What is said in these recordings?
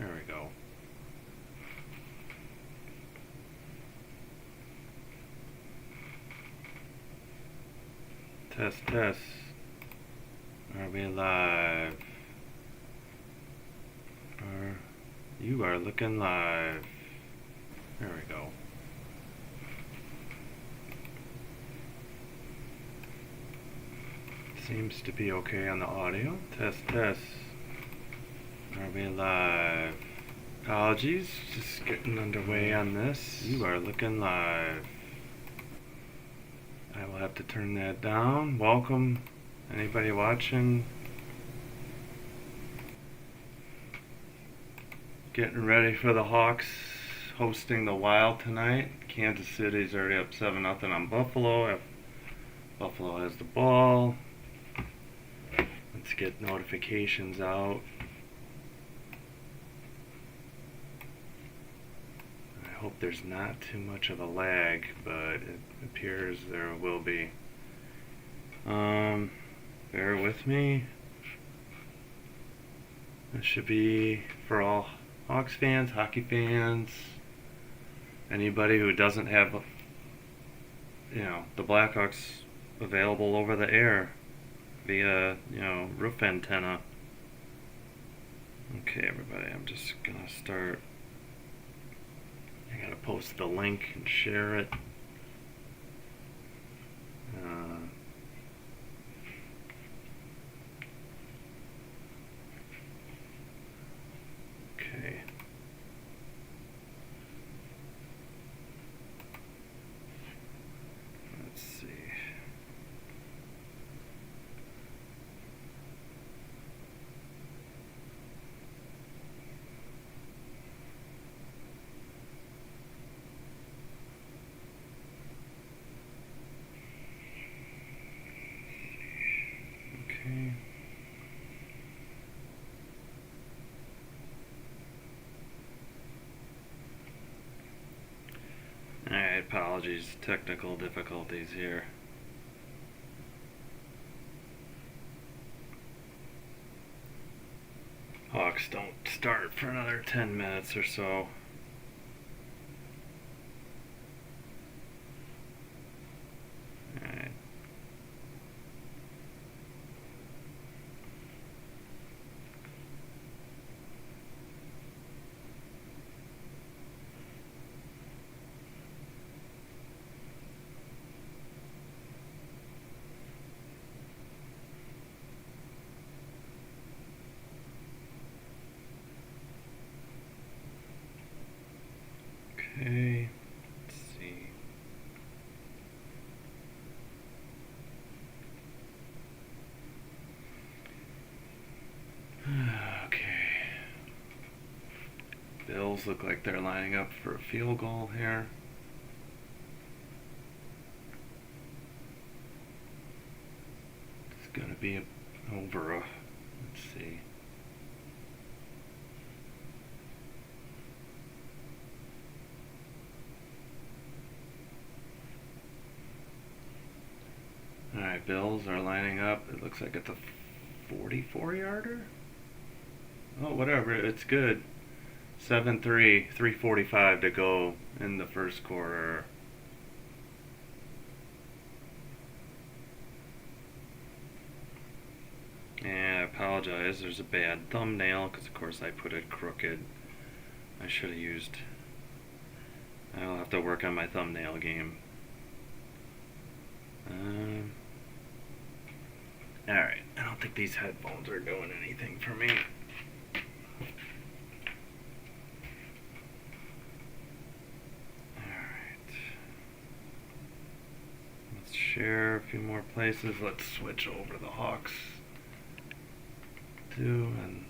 There we go. Test, test. Are we live? You are looking live. There we go. Seems to be okay on the audio. Test, test. Are we live? Apologies, just getting underway on this. You are looking live. I will have to turn that down. Welcome, anybody watching. Getting ready for the Hawks hosting the Wild tonight. Kansas City's already up 7-0 on Buffalo. Buffalo has the ball. Let's get notifications out. I hope there's not too much of a lag, but it appears there will be. Bear with me. This should be for all Hawks fans, hockey fans, anybody who doesn't have, the Blackhawks available over the air via, roof antenna. Okay, everybody, I'm just gonna start. I gotta post the link and share it. Okay. Let's see. Okay. Alright, apologies, technical difficulties here. Hawks don't start for another 10 minutes or so. Alright. Okay, let's see. Okay. Bills look like they're lining up for a field goal here. It's gonna be over a, let's see. Alright, Bills are lining up. It looks like it's a 44-yarder. Oh, whatever. It's good. 7-3, 3:45 to go in the first quarter. And I apologize. There's a bad thumbnail because, of course, I put it crooked. I should have used... I'll have to work on my thumbnail game. Alright, I don't think these headphones are doing anything for me. Alright. Let's share a few more places. Let's switch over to the Hawks too, and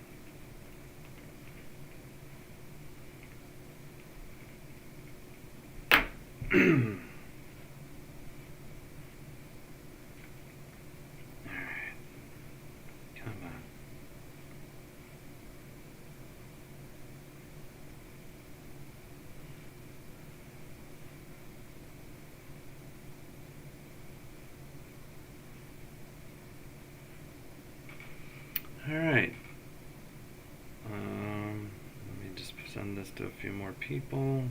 Alright. Let me send this to a few more people.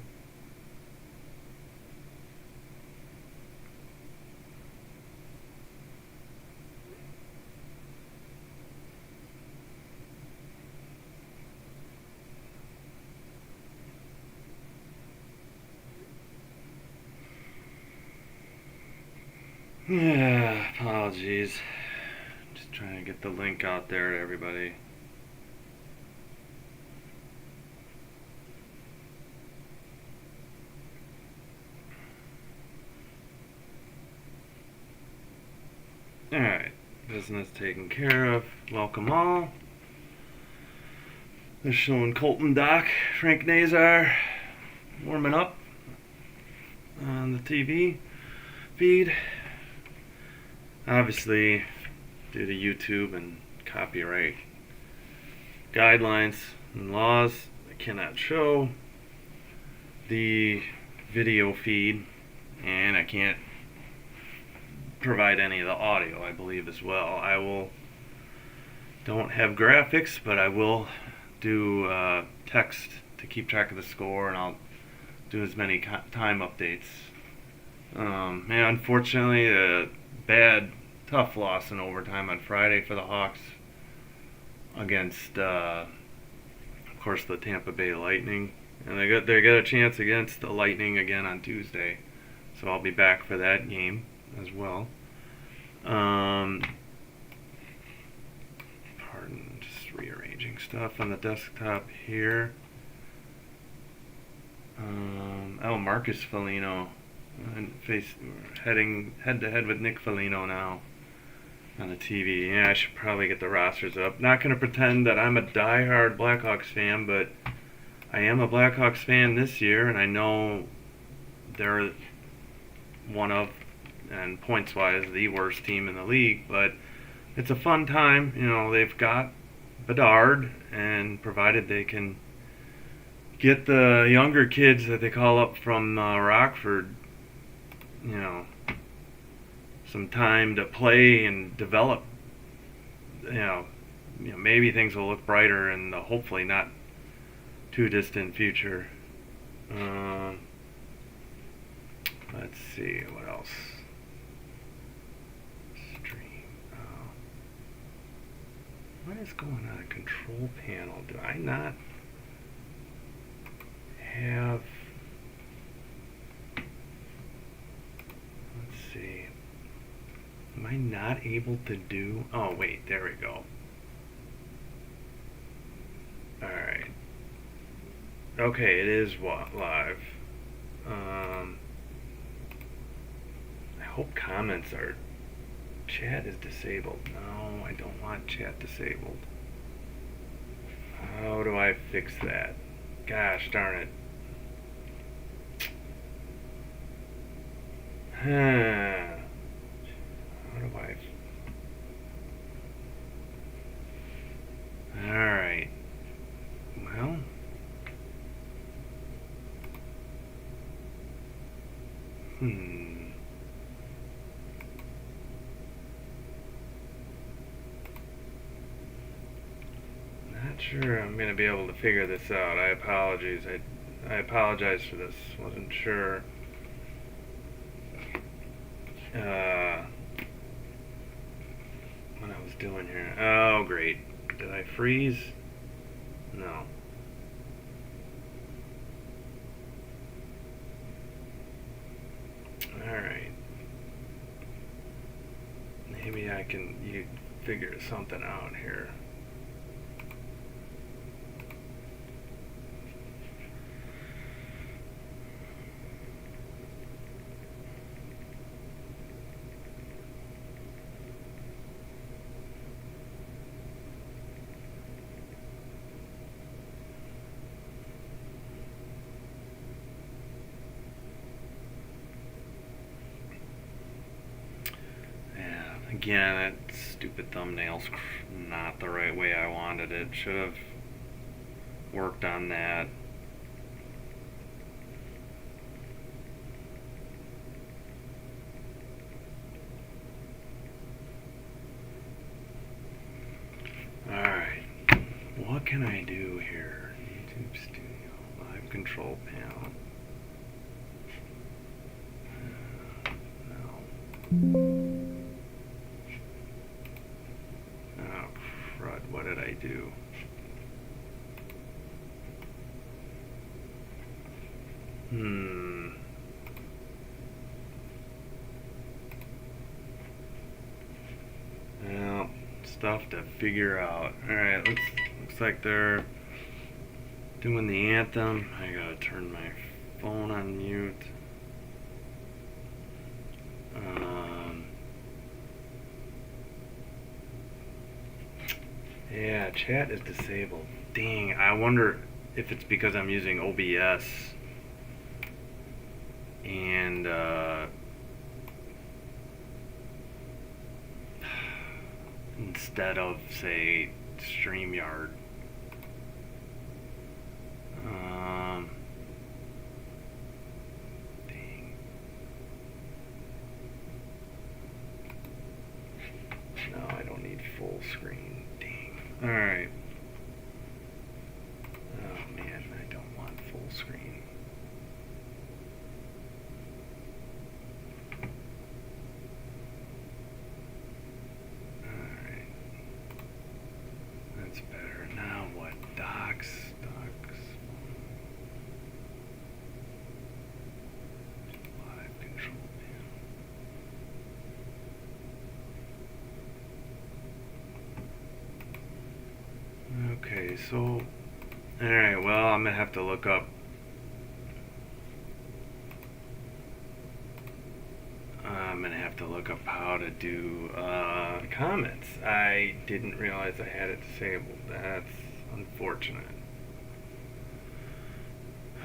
Yeah, apologies. Just trying to get the link out there to everybody. Alright, business taken care of. Welcome all. They're showing Colton Dock, Frank Nazar warming up on the TV feed. Obviously, due to YouTube and copyright guidelines and laws, I cannot show the video feed, and I can't provide any of the audio, I believe, as well. Don't have graphics, but I will do text to keep track of the score, and I'll do as many time updates. Unfortunately, a bad, tough loss in overtime on Friday for the Hawks against, of course, the Tampa Bay Lightning, and they got a chance against the Lightning again on Tuesday, so I'll be back for that game as well. Pardon, just rearranging stuff on the desktop here. Marcus Foligno heading head to head with Nick Foligno now on the TV. Yeah, I should probably get the rosters up. Not going to pretend that I'm a diehard Blackhawks fan, but I am a Blackhawks fan this year, and I know they're one of, and points-wise, the worst team in the league, but it's a fun time. You know, they've got Bedard, and provided they can get the younger kids that they call up from Rockford, you know, some time to play and develop, you know, maybe things will look brighter in the hopefully not too distant future. Let's see, what else? Stream. What is going on? Control panel. Do I not have... Let's see. Am I not able to do... Oh, wait, there we go. Alright. Okay, it is live. I hope comments are... Chat is disabled. No, I don't want chat disabled. How do I fix that? Gosh darn it. How do I... Alright. Well... Not sure I'm going to be able to figure this out. I apologize for this. Wasn't sure. What I was doing here. Oh, great. Did I freeze? No. Alright. Maybe I can figure something out here. Again, that stupid thumbnail's not the right way I wanted it. Should have worked on that. Alright. What can I do here? YouTube Studio. control panel. No. Oh, crud, what did I do? Well, stuff to figure out. Alright, looks like they're doing the anthem. I gotta turn my phone on mute. Yeah, chat is disabled. Dang, I wonder if it's because I'm using OBS and instead of, say, StreamYard. Dang. No, I don't need full screen. Dang. Alright. Oh man, I don't want full screen. Alright. That's better. Now what? Docs. Live control panel. Okay, so alright, well, I'm gonna have to look up how to do comments. I didn't realize I had it disabled. That's unfortunate.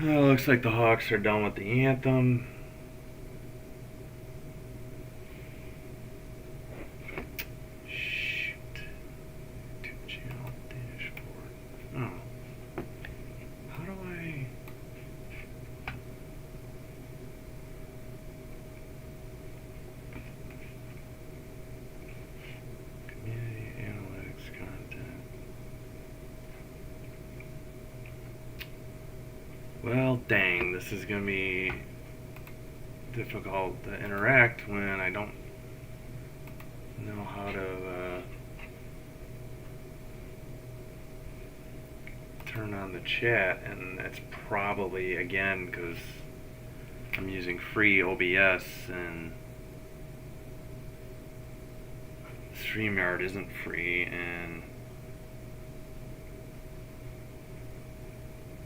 Looks like the Hawks are done with the anthem. Shoot. YouTube channel dashboard. Oh. How do I... Community analytics content. Well, dang, this is going to be difficult to interact when I don't know how to turn on the chat, and that's probably, again, because I'm using free OBS and StreamYard isn't free, and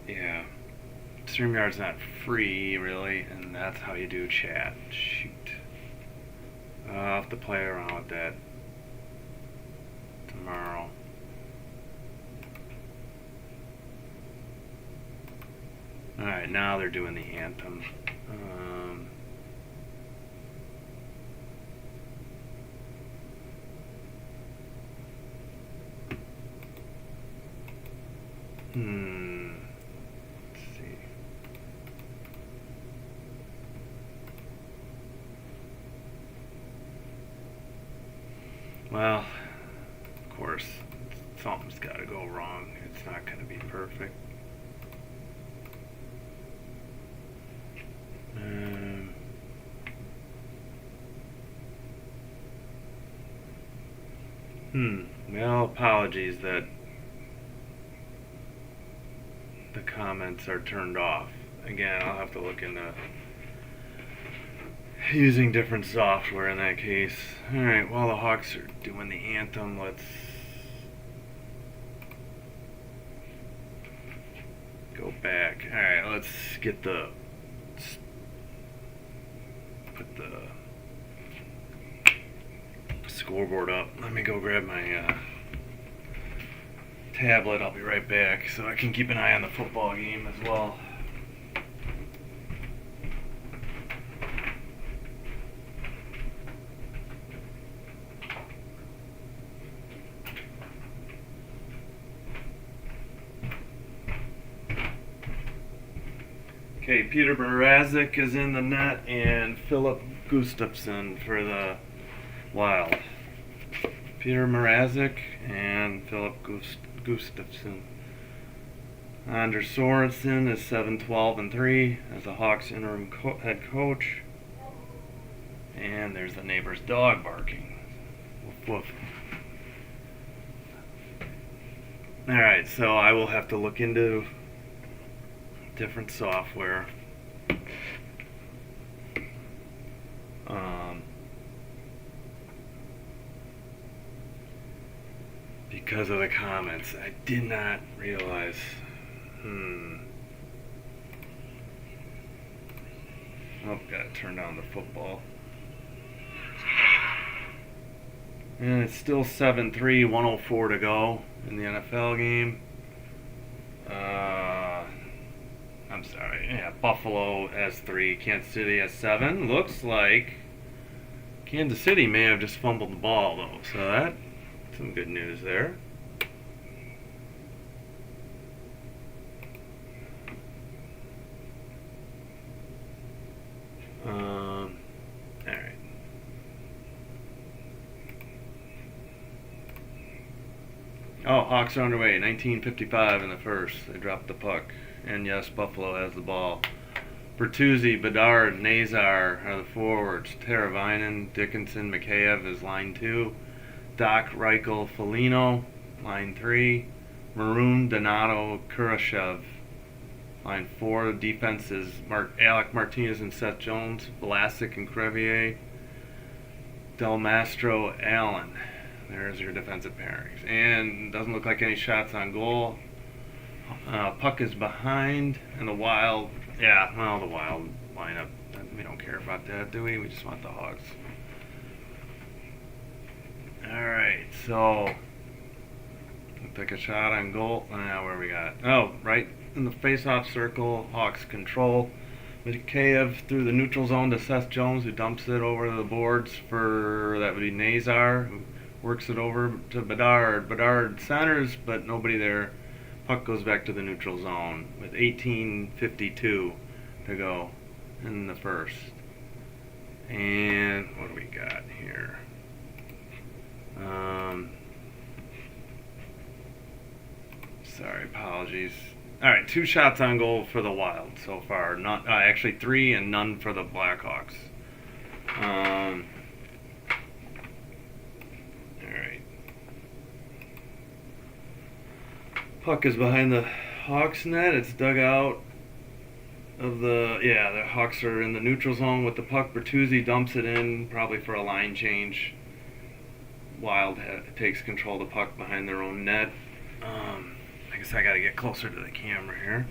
yeah, StreamYard's not free really, and that's how you do chat. Shoot. I'll have to play around with that tomorrow. Alright, now they're doing the anthem. Let's see. Well, of course, something's got to go wrong. It's not going to be perfect. Well, apologies that the comments are turned off. Again, I'll have to look into using different software in that case. Alright, while the Hawks are doing the anthem, let's go back. Alright, let's get put the scoreboard up. Let me go grab my tablet. I'll be right back so I can keep an eye on the football game as well. Okay, Peter Mrazek is in the net, and Philip Gustafsson for the Wild. Peter Mrazek and Philip Gustafsson. Anders Sorensen is 7-12-3 as the Hawks interim head coach. And there's the neighbor's dog barking. Woof woof. Alright, so I will have to look into different software. Because of the comments, I did not realize. Oh, gotta turn down the football. And it's still 7-3, 104 to go in the NFL game. I'm sorry. Yeah, Buffalo has 3, Kansas City has 7. Looks like Kansas City may have just fumbled the ball, though. So that's some good news there. Alright. Oh, Hawks are underway. 19:55 in the first. They dropped the puck. And yes, Buffalo has the ball. Bertuzzi, Bedard, Nazar are the forwards. Teravainen, Dickinson, Mikheyev is line 2. Doc, Reichel, Foligno, line 3. Maroon, Donato, Kurashev, line 4. The defense is Alec Martinez and Seth Jones. Vlasic and Crevier. Del Mastro, Allen. There's your defensive pairings. And doesn't look like any shots on goal. Puck is behind. And the Wild, the Wild lineup. We don't care about that, do we? We just want the Hawks. Alright, so looks like a shot on goal. Where we got? Oh, right in the face-off circle. Hawks control. Mikheyev through the neutral zone to Seth Jones, who dumps it over the boards for, that would be Nazar, who works it over to Bedard. Bedard centers, but nobody there. Puck goes back to the neutral zone with 18:52 to go in the first. And what do we got here? Sorry, apologies. Alright, 2 shots on goal for the Wild so far. Not actually 3 and none for the Blackhawks. Alright. Puck is behind the Hawks net. It's dug out of the Hawks are in the neutral zone with the puck. Bertuzzi dumps it in, probably for a line change. Wild takes control of the puck behind their own net. I guess I gotta get closer to the camera here.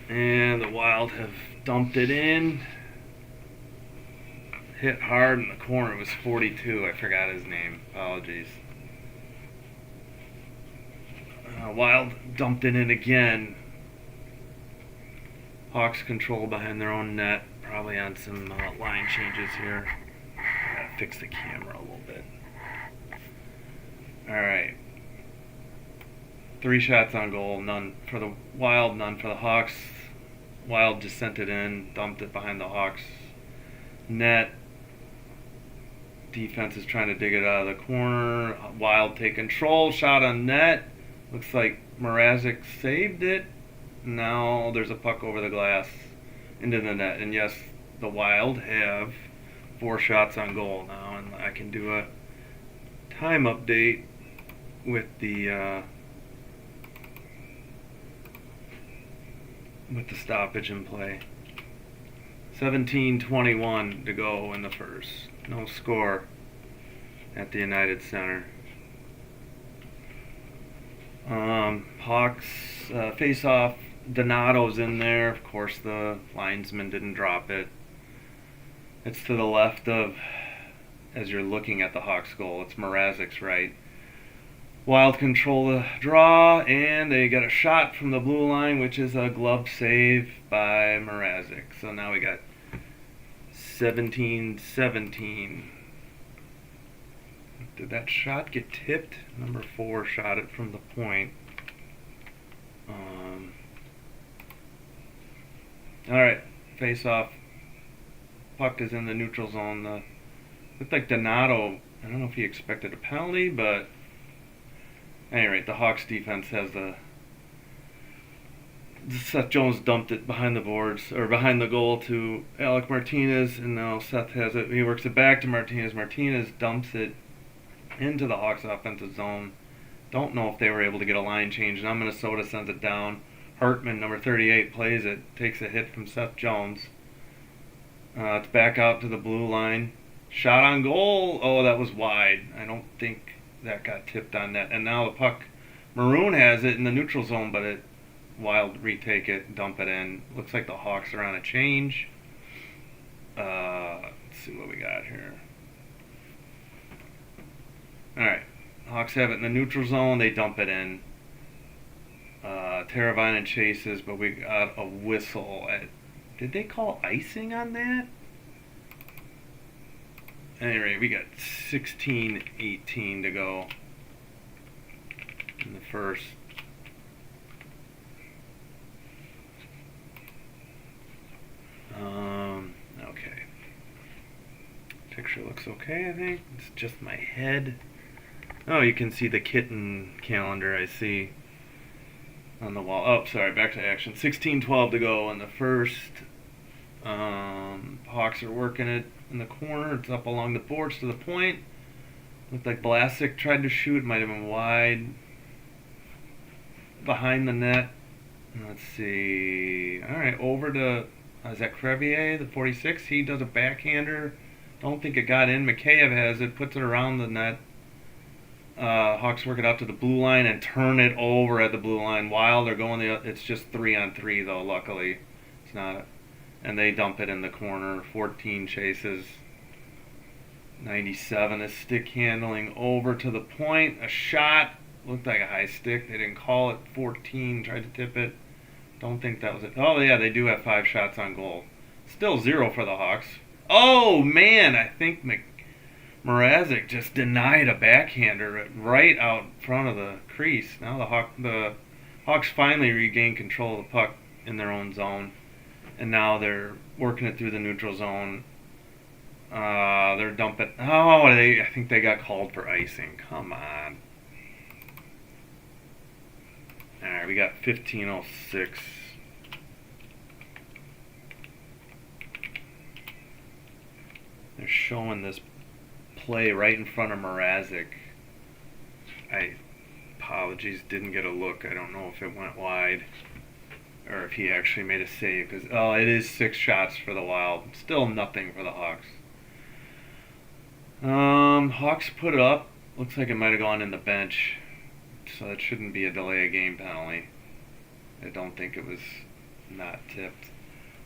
And the Wild have dumped it in. Hit hard in the corner. It was 42. I forgot his name. Apologies. Wild dumped it in again. Hawks control behind their own net. Probably on some line changes here. I gotta fix the camera a little bit. Alright. 3 shots on goal. None for the Wild, none for the Hawks. Wild just sent it in, dumped it behind the Hawks net. Defense is trying to dig it out of the corner. Wild take control. Shot on net. Looks like Mrazek saved it. Now there's a puck over the glass into the net. And yes, the Wild have 4 shots on goal now. And I can do a time update with the stoppage in play. 17:21 to go in the first. No score at the United Center. Hawks face off. Donato's in there. Of course, the linesman didn't drop it. It's to the left of, as you're looking at the Hawks goal, it's Mrazek's right. Wild control the draw, and they got a shot from the blue line, which is a glove save by Mrazek. So now we got 17-17. Did that shot get tipped? Number 4 shot it from the point. Alright, face off. Puck is in the neutral zone. Looked like Donato, I don't know if he expected a penalty, but At any rate, the Hawks defense has the Seth Jones dumped it behind the boards, or behind the goal to Alec Martinez, and now Seth has it. He works it back to Martinez. Martinez dumps it into the Hawks offensive zone. Don't know if they were able to get a line change. Now Minnesota sends it down. Hartman, number 38, plays it. Takes a hit from Seth Jones. It's back out to the blue line. Shot on goal. Oh, that was wide. I don't think that got tipped on net. And now the puck, Maroon has it in the neutral zone, but Wild retake it, dump it in. Looks like the Hawks are on a change. Let's see what we got here. Alright. Hawks have it in the neutral zone. They dump it in. Teravainen chases, but we got a whistle. Did they call icing on that? Anyway, we got 16-18 to go in the first. Okay. Picture looks okay, I think. It's just my head. Oh, you can see the kitten calendar, I see, on the wall. Oh, sorry, back to action. 16-12 to go in the first. Hawks are working it in the corner. It's up along the boards to the point. Looked like Vlasic tried to shoot. Might have been wide. Behind the net. Let's see. Alright, over to... is that Crevier, the 46? He does a backhander. Don't think it got in. Mikheyev has it. Puts it around the net. Hawks work it out to the blue line and turn it over at the blue line. Wild are going it's just 3-on-3 though, luckily. It's not and they dump it in the corner. 14 chases. 97 is stick handling over to the point. A shot. Looked like a high stick. They didn't call it. 14 tried to tip it. Don't think that was it. Oh yeah, they do have 5 shots on goal. Still 0 for the Hawks. Oh man, I think Mrazek just denied a backhander right out front of the crease. Now the Hawks finally regain control of the puck in their own zone, and now they're working it through the neutral zone. They're dumping. Oh, I think they got called for icing. Come on. All right, we got 15:06. They're showing this play right in front of Mrazek. Apologies, didn't get a look. I don't know if it went wide or if he actually made a save. Because it is 6 shots for the Wild. Still nothing for the Hawks. Hawks put it up. Looks like it might have gone in the bench. So it shouldn't be a delay of game penalty. I don't think it was not tipped.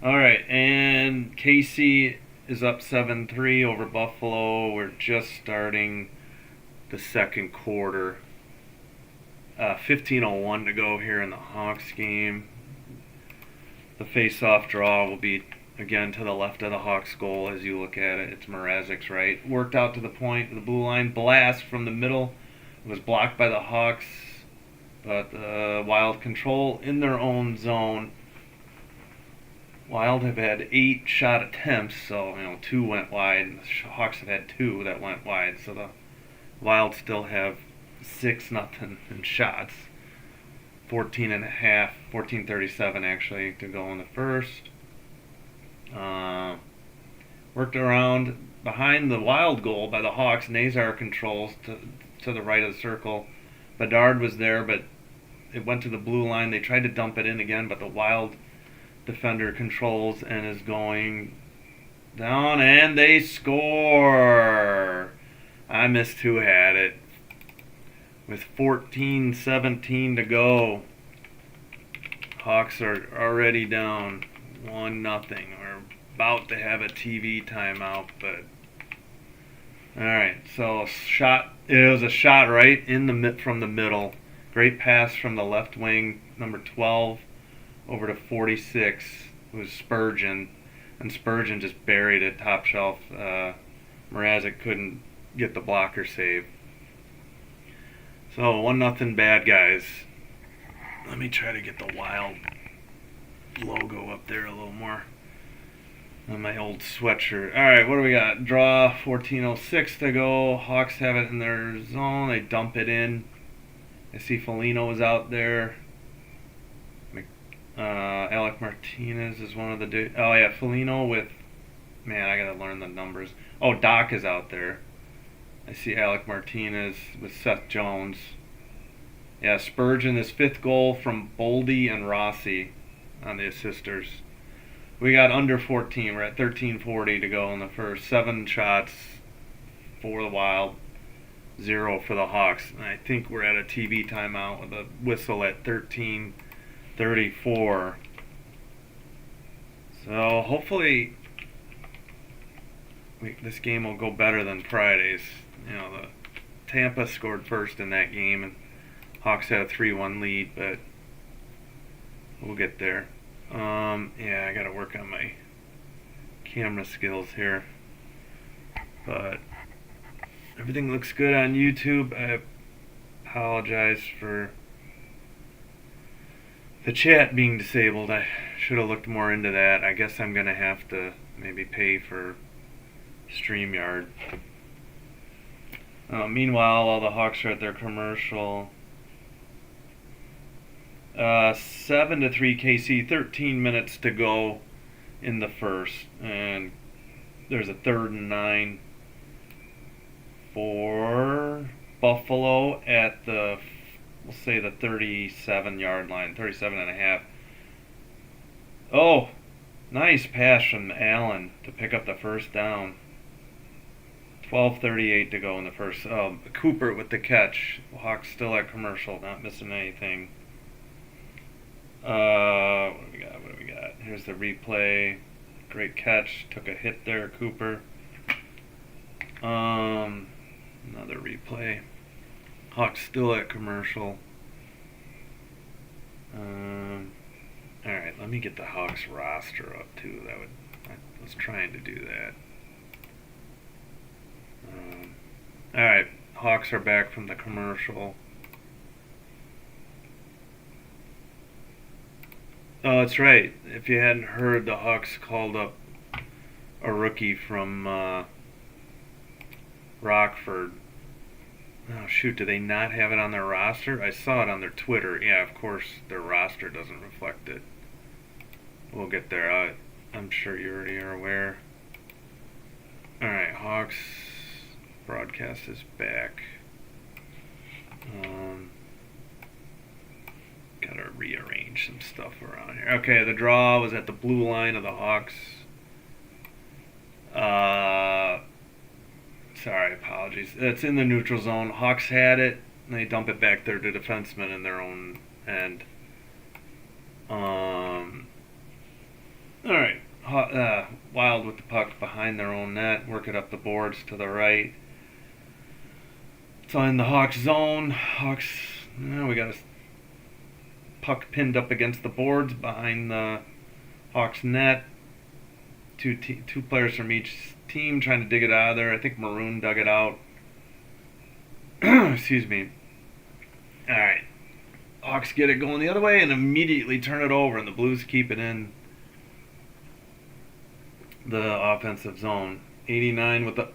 Alright, and Casey is up 7-3 over Buffalo. We're just starting the second quarter. 15:01 to go here in the Hawks game. The face-off draw will be again to the left of the Hawks goal as you look at it. It's Mrazek's right. Worked out to the point of the blue line. Blast from the middle. It was blocked by the Hawks, but Wild control in their own zone. Wild have had 8 shot attempts, so 2 went wide, and the Hawks have had 2 that went wide. So the Wild still have 6-0 in shots. 14:37 actually to go in the first. Worked around behind the Wild goal by the Hawks. Nazar controls to the right of the circle. Bedard was there, but it went to the blue line. They tried to dump it in again, but the Wild defender controls and is going down, and they score. I missed who had it. With 14:17 to go, Hawks are already down 1-0. We're about to have a TV timeout, but alright, so it was a shot right from the middle. Great pass from the left wing, number 12, over to 46, who was Spurgeon, and Spurgeon just buried it top shelf. Mrazek couldn't get the blocker save. So 1-0 bad guys. Let me try to get the Wild logo up there a little more on my old sweatshirt. Alright, what do we got? Draw, 14:06 to go. Hawks have it in their zone. They dump it in. I see Foligno is out there. Alec Martinez is one of the dudes. Oh yeah, Foligno with, man, I gotta learn the numbers. Oh, Doc is out there. I see Alec Martinez with Seth Jones. Yeah, Spurgeon, his 5th goal from Boldy and Rossi on the assisters. We got under 14. We're at 13:40 to go in the first. 7 shots for the Wild, 0 for the Hawks. And I think we're at a TV timeout with a whistle at 13:34. So hopefully this game will go better than Friday's. The Tampa scored first in that game, and Hawks had a 3-1 lead, but we'll get there. Yeah, I gotta work on my camera skills here. But everything looks good on YouTube. I apologize for the chat being disabled. I should have looked more into that. I guess I'm gonna have to maybe pay for StreamYard. Meanwhile, all the Hawks are at their commercial. 7-3 KC, 13 minutes to go in the first, and there's a 3rd and 9 for Buffalo at the, we'll say the 37-yard line, 37 and a half. Oh, nice pass from Allen to pick up the first down. 12:38 to go in the first. Cooper with the catch. Hawks still at commercial, not missing anything. What do we got? Here's the replay. Great catch. Took a hit there, Cooper. Another replay. Hawks still at commercial. Alright, let me get the Hawks roster up too. I was trying to do that. Alright, Hawks are back from the commercial. Oh, that's right. If you hadn't heard, the Hawks called up a rookie from Rockford. Oh, shoot, do they not have it on their roster? I saw it on their Twitter. Yeah, of course, their roster doesn't reflect it. We'll get there. I'm sure you already are aware. Alright, Hawks broadcast is back. Gotta rearrange some stuff around here. Okay, the draw was at the blue line of the Hawks. Sorry, apologies. It's in the neutral zone. Hawks had it, and they dump it back there to defensemen in their own end. Alright, Wild with the puck behind their own net, work it up the boards to the right. It's in the Hawks zone. Hawks, we got a puck pinned up against the boards behind the Hawks net. Two players from each team trying to dig it out of there. I think Maroon dug it out. Excuse me. Alright. Hawks get it going the other way and immediately turn it over, and the Blues keep it in the offensive zone. 89 with the...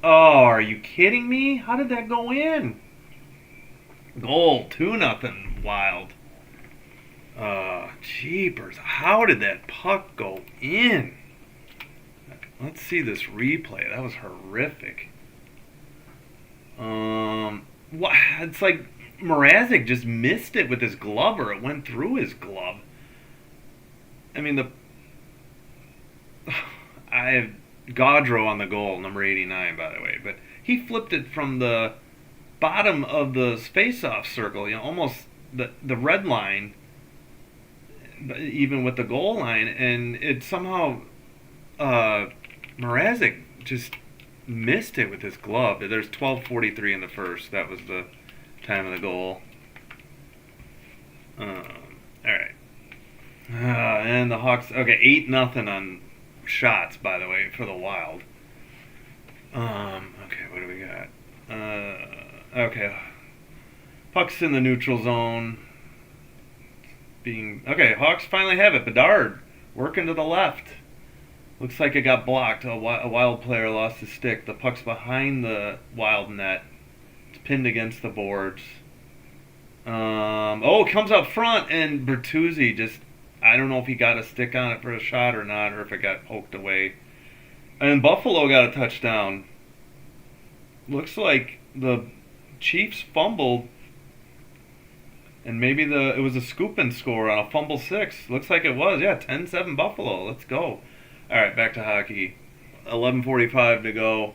Oh, are you kidding me? How did that go in? Goal, 2-0 Wild. Jeepers. How did that puck go in? Let's see this replay. That was horrific. It's like Mrazek just missed it with his glove, or it went through his glove. I mean, I have Gaudreau on the goal, number 89, by the way, but he flipped it from the bottom of the face-off circle, almost the red line, even with the goal line, and it somehow Mrazek just missed it with his glove. There's 12:43 in the first. That was the time of the goal. All right, and the Hawks. Okay, 8-0 on shots, by the way, for the Wild. Okay, what do we got? Okay, puck's in the neutral zone. Hawks finally have it. Bedard working to the left. Looks like it got blocked. A Wild player lost his stick. The puck's behind the Wild net. It's pinned against the boards. It comes up front, and Bertuzzi just, I don't know if he got a stick on it for a shot or not, or if it got poked away. And Buffalo got a touchdown. Looks like the Chiefs fumbled, and maybe it was a scoop and score on a fumble 6. Looks like it was. Yeah, 10-7 Buffalo. Let's go. All right, back to hockey. 11:45 to go.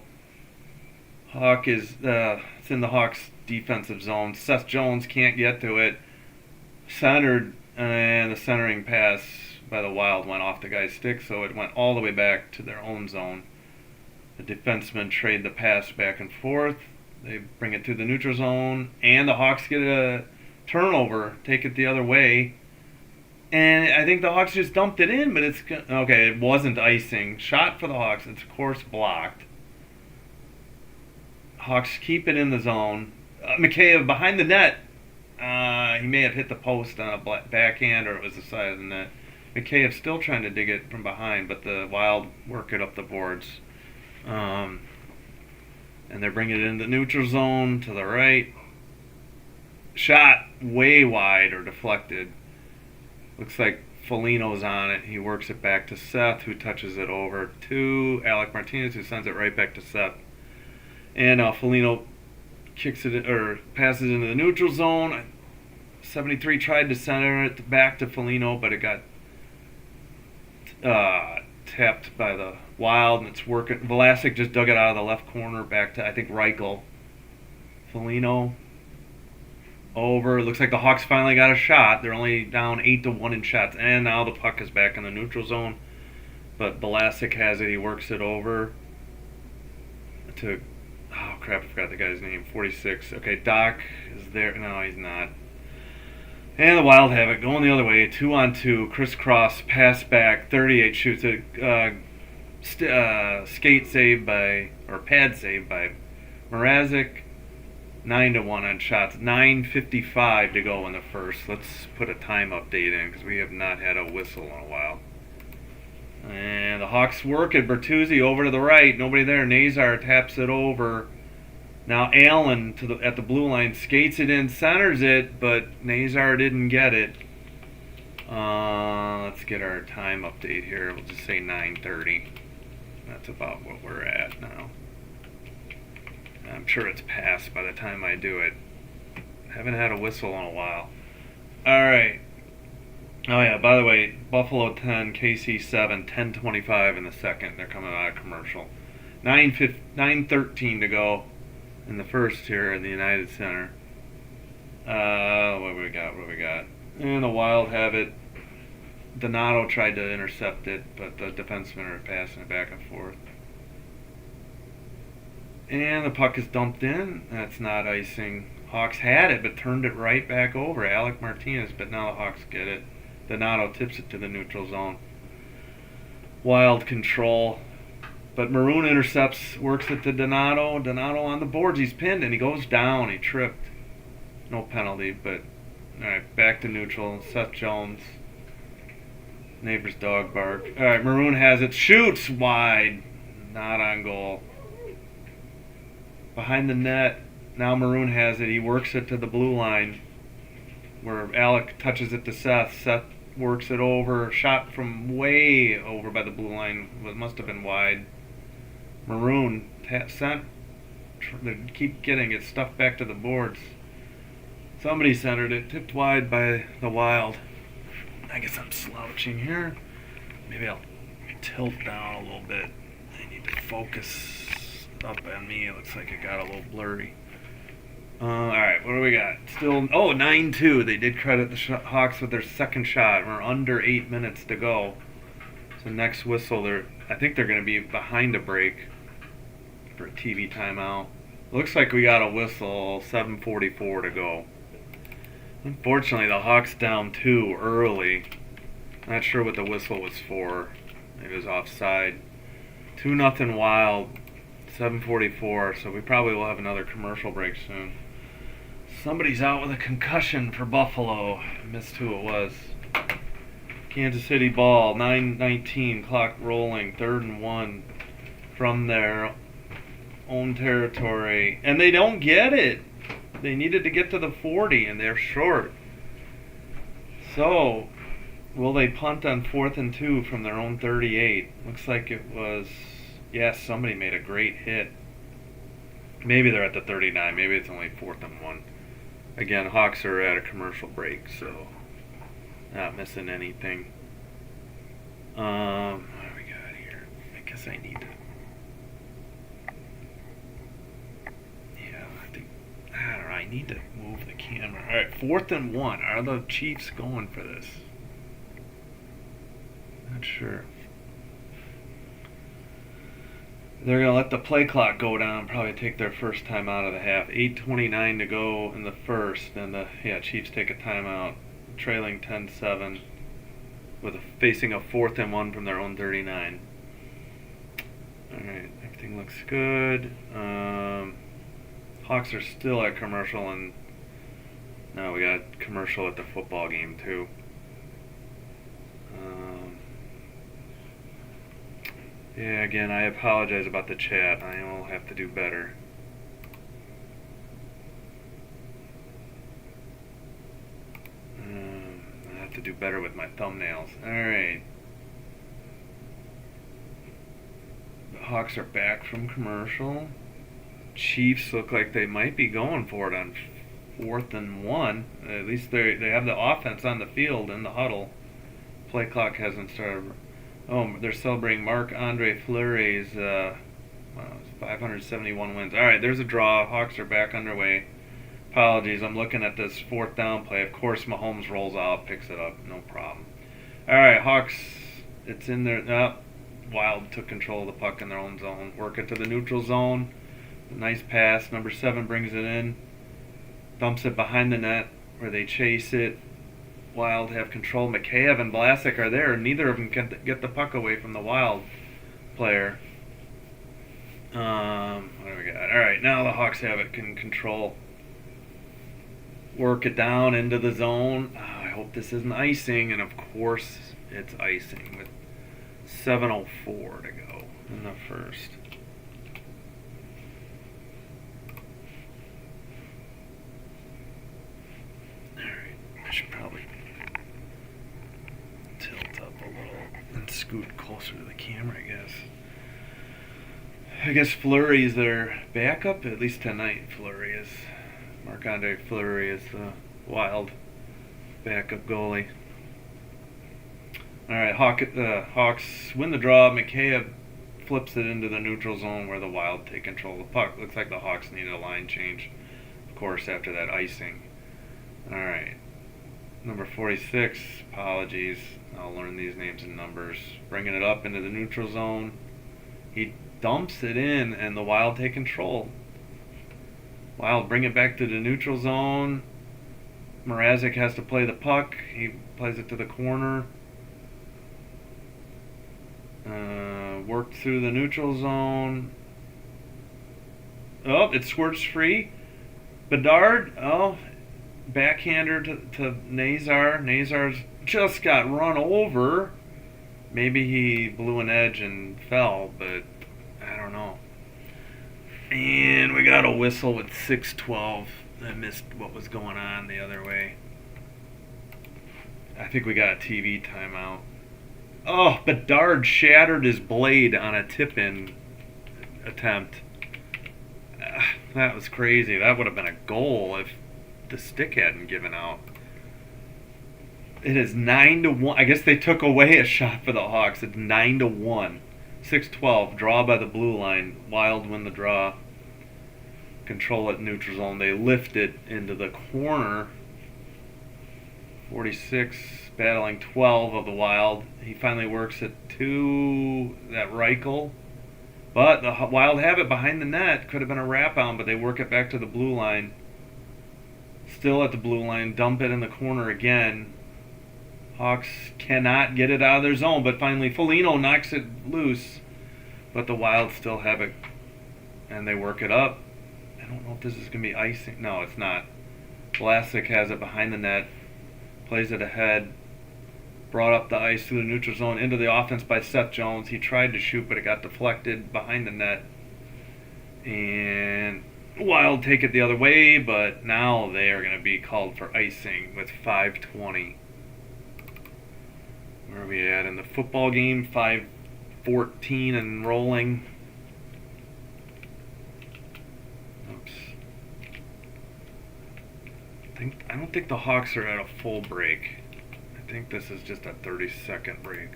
Hawk is it's in the Hawks' defensive zone. Seth Jones can't get to it. Centered, and the centering pass by the Wild went off the guy's stick, so it went all the way back to their own zone. The defensemen trade the pass back and forth. They bring it to the neutral zone, and the Hawks get a turnover, take it the other way. And I think the Hawks just dumped it in, but it's okay. It wasn't icing. Shot for the Hawks. It's of course blocked. Hawks keep it in the zone. Mikheyev behind the net. He may have hit the post on a backhand, or it was the side of the net. Mikheyev still trying to dig it from behind, but the Wild work it up the boards. And they're bringing it in the neutral zone to the right. Shot way wide or deflected. Looks like Foligno's on it. He works it back to Seth, who touches it over to Alec Martinez, who sends it right back to Seth. And Foligno kicks it or passes into the neutral zone. 73 tried to center it back to Foligno, but it got tapped by the Wild, and it's working. Vlasic just dug it out of the left corner back to, I think, Reichel. Foligno over. Looks like the Hawks finally got a shot. They're only down 8-1 in shots, and now the puck is back in the neutral zone. But Vlasic has it. He works it over to, oh crap, I forgot the guy's name. 46. Okay, Doc is there. No, he's not. And the Wild have it going the other way. 2-on-2, crisscross, pass back. 38 shoots a skate save by, or pad save by Mrazek. 9-1 on shots. 9:55 to go in the first. Let's put a time update in because we have not had a whistle in a while. And the Hawks work it. Bertuzzi over to the right. Nobody there. Nazar taps it over. Now Allen at the blue line skates it in, centers it, but Nazar didn't get it. Let's get our time update here. We'll just say 9:30. That's about what we're at now. I'm sure it's past by the time I do it. Haven't had a whistle in a while. All right. Oh yeah, by the way, Buffalo 10, KC 7, 10:25 in the second. They're coming out of commercial. 9:13 to go in the first here in the United Center. What do we got? And the Wild have it. Donato tried to intercept it, but the defensemen are passing it back and forth. And the puck is dumped in. That's not icing. Hawks had it, but turned it right back over. Alec Martinez, but now the Hawks get it. Donato tips it to the neutral zone. Wild control. But Maroon intercepts, works it to Donato. Donato on the boards. He's pinned, and he goes down. He tripped. No penalty, but... Alright, back to neutral. Seth Jones. Neighbor's dog bark. Alright, Maroon has it. Shoots wide. Not on goal. Behind the net. Now Maroon has it. He works it to the blue line, where Alec touches it to Seth. Seth works it over. Shot from way over by the blue line. It must have been wide. Maroon sent. They keep getting it stuffed back to the boards. Somebody centered it. Tipped wide by the Wild. I guess I'm slouching here. Maybe I'll tilt down a little bit. I need to focus up on me. It looks like it got a little blurry. Alright, what do we got? Still, 9-2. They did credit the Hawks with their second shot. We're under 8 minutes to go. So next whistle, I think they're going to be behind a break for a TV timeout. Looks like we got a whistle, 7:44 to go. Unfortunately, the Hawks down 2 early. Not sure what the whistle was for. Maybe it was offside. 2-0 Wild. 7:44, so we probably will have another commercial break soon. Somebody's out with a concussion for Buffalo. I missed who it was. Kansas City ball, 9:19, clock rolling, 3rd and 1 from their own territory. And they don't get it. They needed to get to the 40, and they're short. So, will they punt on 4th and 2 from their own 38? Looks like it was, yes, somebody made a great hit. Maybe they're at the 39. Maybe it's only 4th and 1. Again, Hawks are at a commercial break, so not missing anything. What do we got here? I guess I need to. Yeah, I don't know. I need to move the camera. All right, 4th and 1. Are the Chiefs going for this? Not sure. They're going to let the play clock go down, probably take their first time out of the half. 8:29 to go in the first, and the Chiefs take a timeout, trailing 10-7, facing a 4th and 1 from their own 39. All right, everything looks good. Hawks are still at commercial, and now we got commercial at the football game too. Yeah, again, I apologize about the chat. I will have to do better. I have to do better with my thumbnails. Alright. The Hawks are back from commercial. Chiefs look like they might be going for it on 4th and 1. At least they have the offense on the field in the huddle. Play clock hasn't started. Oh, they're celebrating Marc-Andre Fleury's 571 wins. All right, there's a draw. Hawks are back underway. Apologies, I'm looking at this 4th down play. Of course, Mahomes rolls out, picks it up, no problem. All right, Hawks, it's in there. Wild took control of the puck in their own zone. Work it to the neutral zone. Nice pass. Number 7 brings it in. Dumps it behind the net where they chase it. Wild have control. Mikheyev and Vlasic are there. Neither of them can get the puck away from the Wild player. What do we got? All right, now the Hawks have it, can control. Work it down into the zone. I hope this isn't icing, and of course it's icing with 7:04 to go in the first. All right, I should probably tilt up a little and scoot closer to the camera, I guess. I guess Fleury is their backup, at least tonight. Fleury is. Marc-Andre Fleury is the Wild backup goalie. Alright, Hawks win the draw. Mikheyev flips it into the neutral zone where the Wild take control of the puck. Looks like the Hawks needed a line change, of course, after that icing. Alright. Number 46, apologies. I'll learn these names and numbers. Bringing it up into the neutral zone. He dumps it in, and the Wild take control. Wild bring it back to the neutral zone. Mrazek has to play the puck. He plays it to the corner. Worked through the neutral zone. Oh, it squirts free. Bedard, backhander to Nazar. Nazar's just got run over. Maybe he blew an edge and fell, but I don't know. And we got a whistle with 6:12. I missed what was going on the other way. I think we got a TV timeout. Oh, Bedard shattered his blade on a tip-in attempt. That was crazy. That would have been a goal if the stick hadn't given out. It is 9-1. I guess they took away a shot for the Hawks. It's 9-1. 6:12. Draw by the blue line. Wild win the draw. Control it neutral zone. They lift it into the corner. 46 battling 12 of the Wild. He finally works it to that Reichel. But the Wild have it behind the net. Could have been a wrap-on, but they work it back to the blue line. Still at the blue line. Dump it in the corner again. Hawks cannot get it out of their zone, but finally Foligno knocks it loose. But the Wild still have it, and they work it up. I don't know if this is going to be icing. No, it's not. Vlasic has it behind the net. Plays it ahead. Brought up the ice through the neutral zone into the offense by Seth Jones. He tried to shoot, but it got deflected behind the net. And Wild take it the other way, but now they are going to be called for icing with 5:20. Where are we at in the football game? 5:14 and rolling. Oops. I don't think the Hawks are at a full break. I think this is just a 30-second break.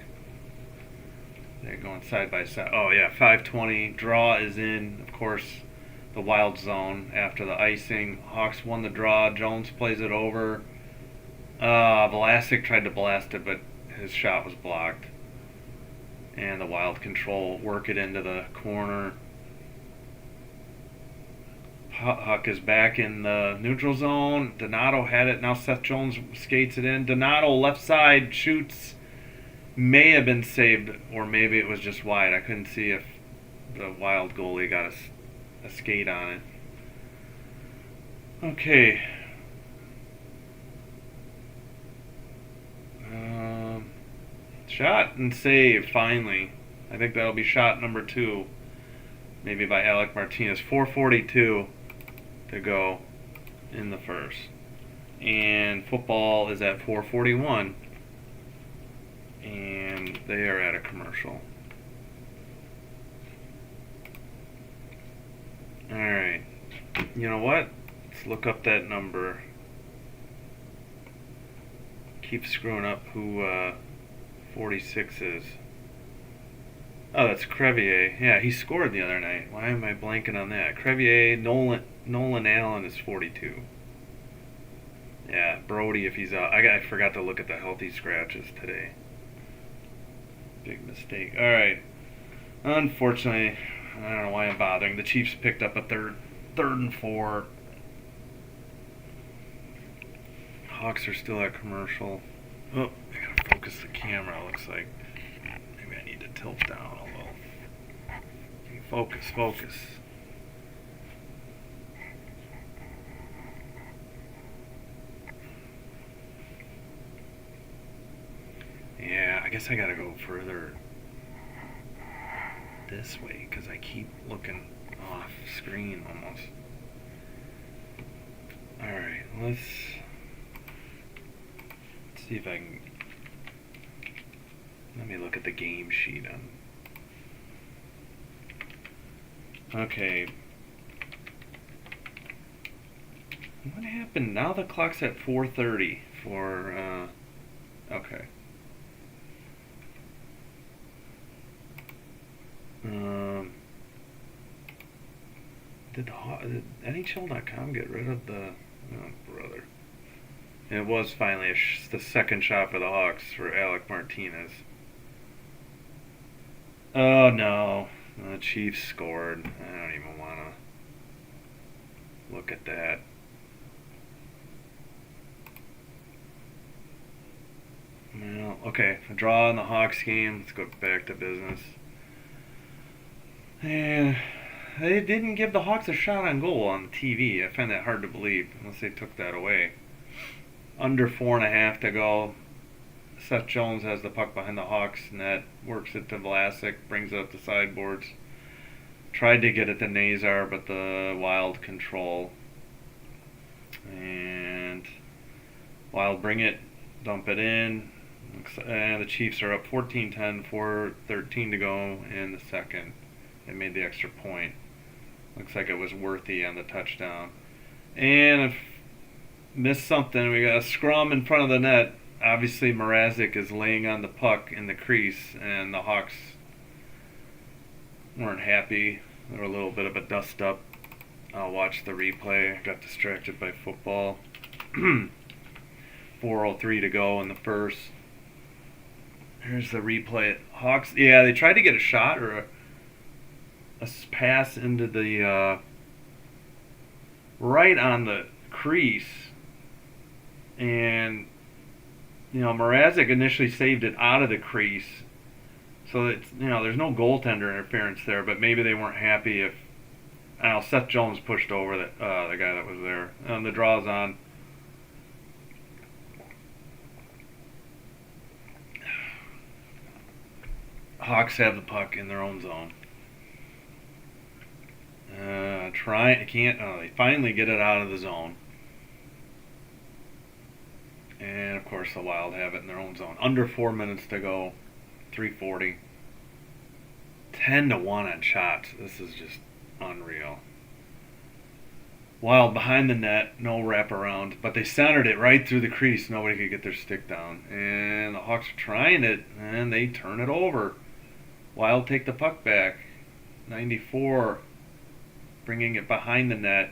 They're going side by side. Oh yeah, 5:20. Draw is in, of course, the Wild zone after the icing. Hawks won the draw. Jones plays it over. Vlasic tried to blast it, but his shot was blocked. And the Wild control, work it into the corner. Huck is back in the neutral zone. Donato had it. Now Seth Jones skates it in. Donato left side shoots. May have been saved, or maybe it was just wide. I couldn't see if the Wild goalie got a skate on it. Okay. Shot and save, finally. I think that'll be shot number 2. Maybe by Alec Martinez. 4:42 to go in the first. And football is at 4:41. And they are at a commercial. Alright. You know what? Let's look up that number. Keep screwing up who 46 is. Oh, that's Crevier. Yeah, he scored the other night. Why am I blanking on that? Crevier, Nolan Allen is 42. Yeah, Brody if he's out. I forgot to look at the healthy scratches today. Big mistake. Alright. Unfortunately, I don't know why I'm bothering. The Chiefs picked up a third and 4. Hawks are still at commercial. Oh, I gotta focus the camera, looks like. Maybe I need to tilt down a little. Focus. Yeah, I guess I gotta go further this way because I keep looking off screen almost. Alright, let's see if I can. Let me look at the game sheet on. Okay. What happened? Now the clock's at 4:30 for. Okay. Did NHL.com get rid of the? Oh, brother. And it was finally the second shot for the Hawks for Alec Martinez. Oh no, the Chiefs scored. I don't even want to look at that. Well, okay, a draw in the Hawks game. Let's go back to business. And they didn't give the Hawks a shot on goal on TV. I find that hard to believe, unless they took that away. Under 4.5 to go. Seth Jones has the puck behind the Hawks net, works it to Vlasic, brings it up the sideboards. Tried to get it to Nazar, but the Wild control. And Wild bring it, dump it in. And the Chiefs are up 14-10, 4:13 to go in the second. They made the extra point. Looks like it was Worthy on the touchdown. And if missed something, we got a scrum in front of the net. Obviously, Mrazek is laying on the puck in the crease, and the Hawks weren't happy. They were a little bit of a dust-up. I'll watch the replay. I got distracted by football. 4:03 to go in the first. Here's the replay. Hawks, yeah, they tried to get a shot or a pass into the right on the crease, and Mrazek initially saved it out of the crease, so it's there's no goaltender interference there, but maybe they weren't happy if Seth Jones pushed over the guy that was there, and the draw's on. Hawks have the puck in their own zone. They finally get it out of the zone. And of course the Wild have it in their own zone. Under 4 minutes to go. 3:40. 10-1 on shots. This is just unreal. Wild behind the net, no wraparound, but they centered it right through the crease. Nobody could get their stick down. And the Hawks are trying it, and they turn it over. Wild take the puck back. 94, bringing it behind the net.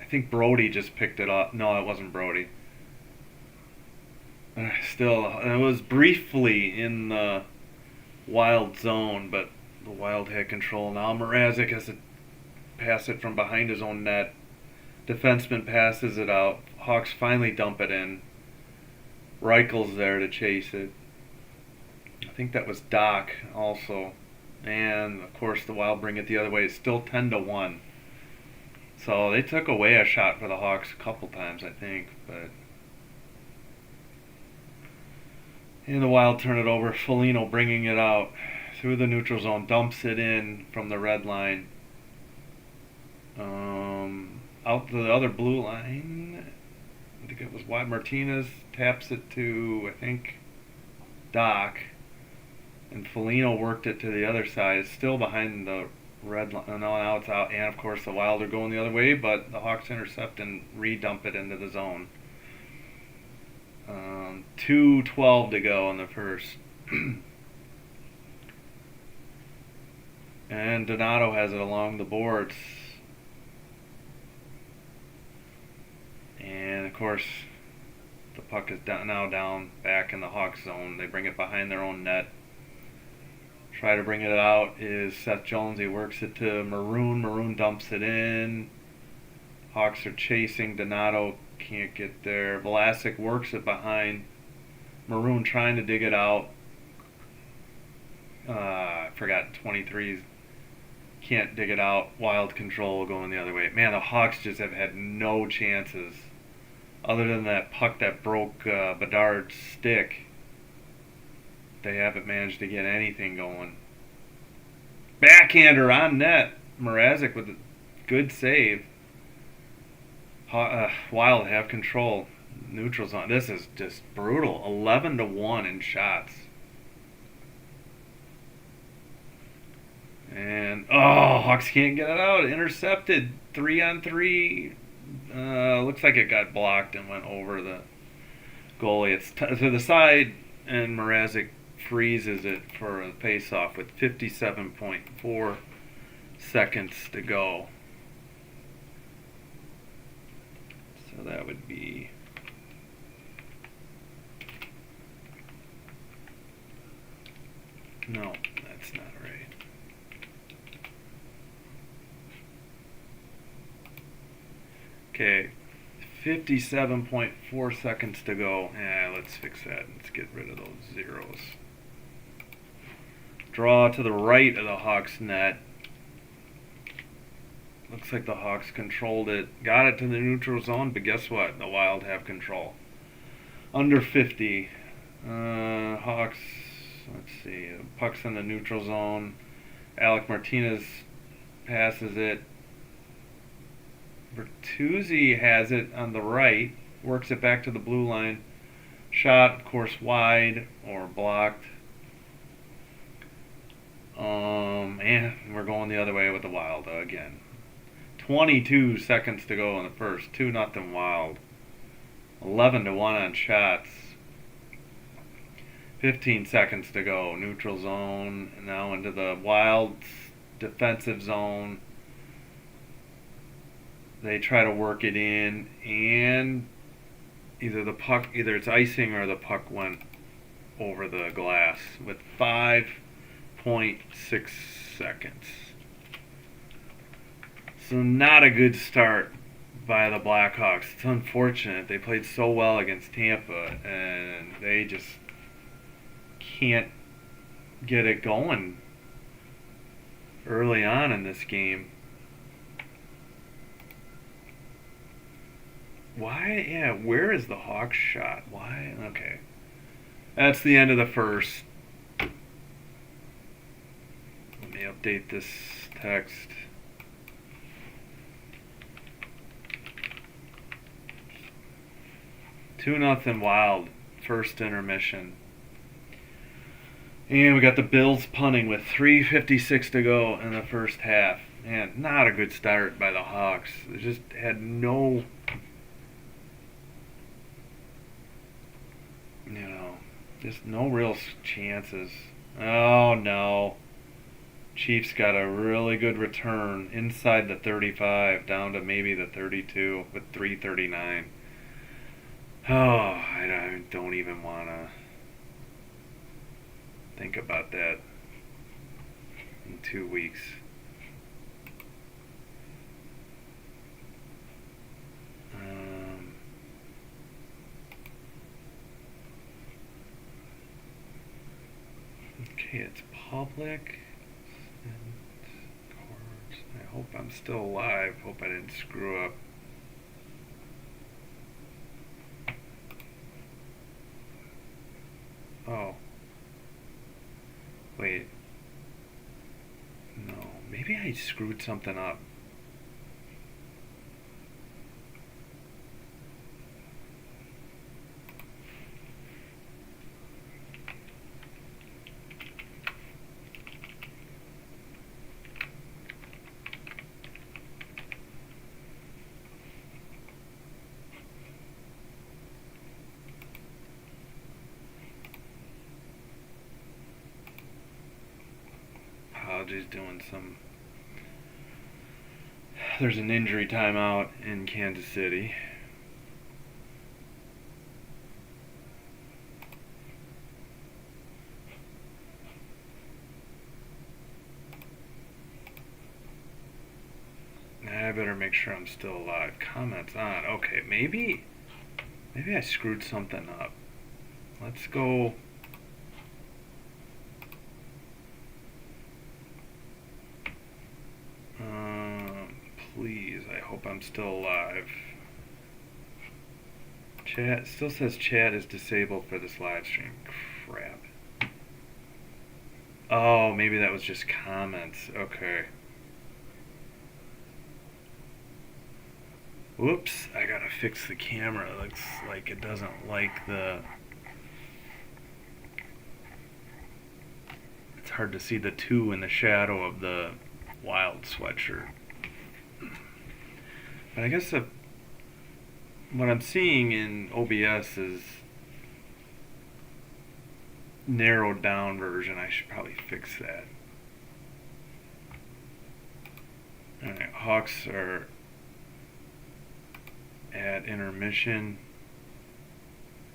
I think Brody just picked it up. No, it wasn't Brody. Still, it was briefly in the Wild zone, but the Wild had control. Now Mrazek has to pass it from behind his own net. Defenseman passes it out. Hawks finally dump it in. Reichel's there to chase it. I think that was Doc also. And, of course, the Wild bring it the other way. It's still 10-1. So they took away a shot for the Hawks a couple times, I think, but... And the Wild turn it over. Foligno bringing it out through the neutral zone. Dumps it in from the red line. Out to the other blue line. I think it was Wyatt Martinez. Taps it to, I think, Doc. And Foligno worked it to the other side. It's still behind the red line. No, now it's out. And, of course, the Wild are going the other way, but the Hawks intercept and re-dump it into the zone. 2:12 to go in the first. And Donato has it along the boards. And, of course, the puck is now down back in the Hawks zone. They bring it behind their own net. Try to bring it out is Seth Jones. He works it to Maroon. Maroon dumps it in. Hawks are chasing. Donato can't get there. Vlasic works it behind. Maroon trying to dig it out. I forgot 23 can't dig it out. Wild control going the other way. Man, the Hawks just have had no chances other than that puck that broke Bedard's stick. They haven't managed to get anything going. Backhander on net. Mrazek with a good save. Wild have control. Neutral zone. This is just brutal. 11-1 in shots. And Hawks can't get it out. Intercepted. 3-on-3. Looks like it got blocked and went over the goalie. It's to the side, and Mrazek freezes it for a face-off with 57.4 seconds to go. So that would be no, that's not right. Okay, 57.4 seconds to go. Let's fix that. Let's get rid of those zeros. Draw to the right of the Hawks net. Looks like the Hawks controlled it. Got it to the neutral zone, but guess what? The Wild have control. Under 50. Hawks, let's see. Puck's in the neutral zone. Alec Martinez passes it. Bertuzzi has it on the right. Works it back to the blue line. Shot, of course, wide or blocked. And we're going the other way with the Wild again. 22 seconds to go in the first. 2-0 Wild. 11-1 on shots. 15 seconds to go. Neutral zone. And now into the Wild's defensive zone. They try to work it in, and either it's icing or the puck went over the glass with 5.6 seconds. So not a good start by the Blackhawks. It's unfortunate. They played so well against Tampa, and they just can't get it going early on in this game. Why? Yeah, where is the Hawks shot? Why? Okay. That's the end of the first. Let me update this text. 2-0 Wild, first intermission. And we got the Bills punting with 3:56 to go in the first half. Man, not a good start by the Hawks. They just had no, just no real chances. Oh no. Chiefs got a really good return inside the 35 down to maybe the 32 with 3:39. Oh, I don't even want to think about that in 2 weeks. Okay, it's public. I hope I'm still alive. Hope I didn't screw up. Oh. Wait. No. Maybe I screwed something up. Apologies, doing some. There's an injury timeout in Kansas City. I better make sure I'm still alive. Comments on. Okay, maybe I screwed something up. Let's go. Please, I hope I'm still alive. Chat still says chat is disabled for this live stream. Crap. Oh, maybe that was just comments. Okay. Whoops, I gotta fix the camera. It looks like it doesn't like the... It's hard to see the 2 in the shadow of the Wild sweatshirt. But I guess what I'm seeing in OBS is narrowed down version. I should probably fix that. Alright, Hawks are at intermission.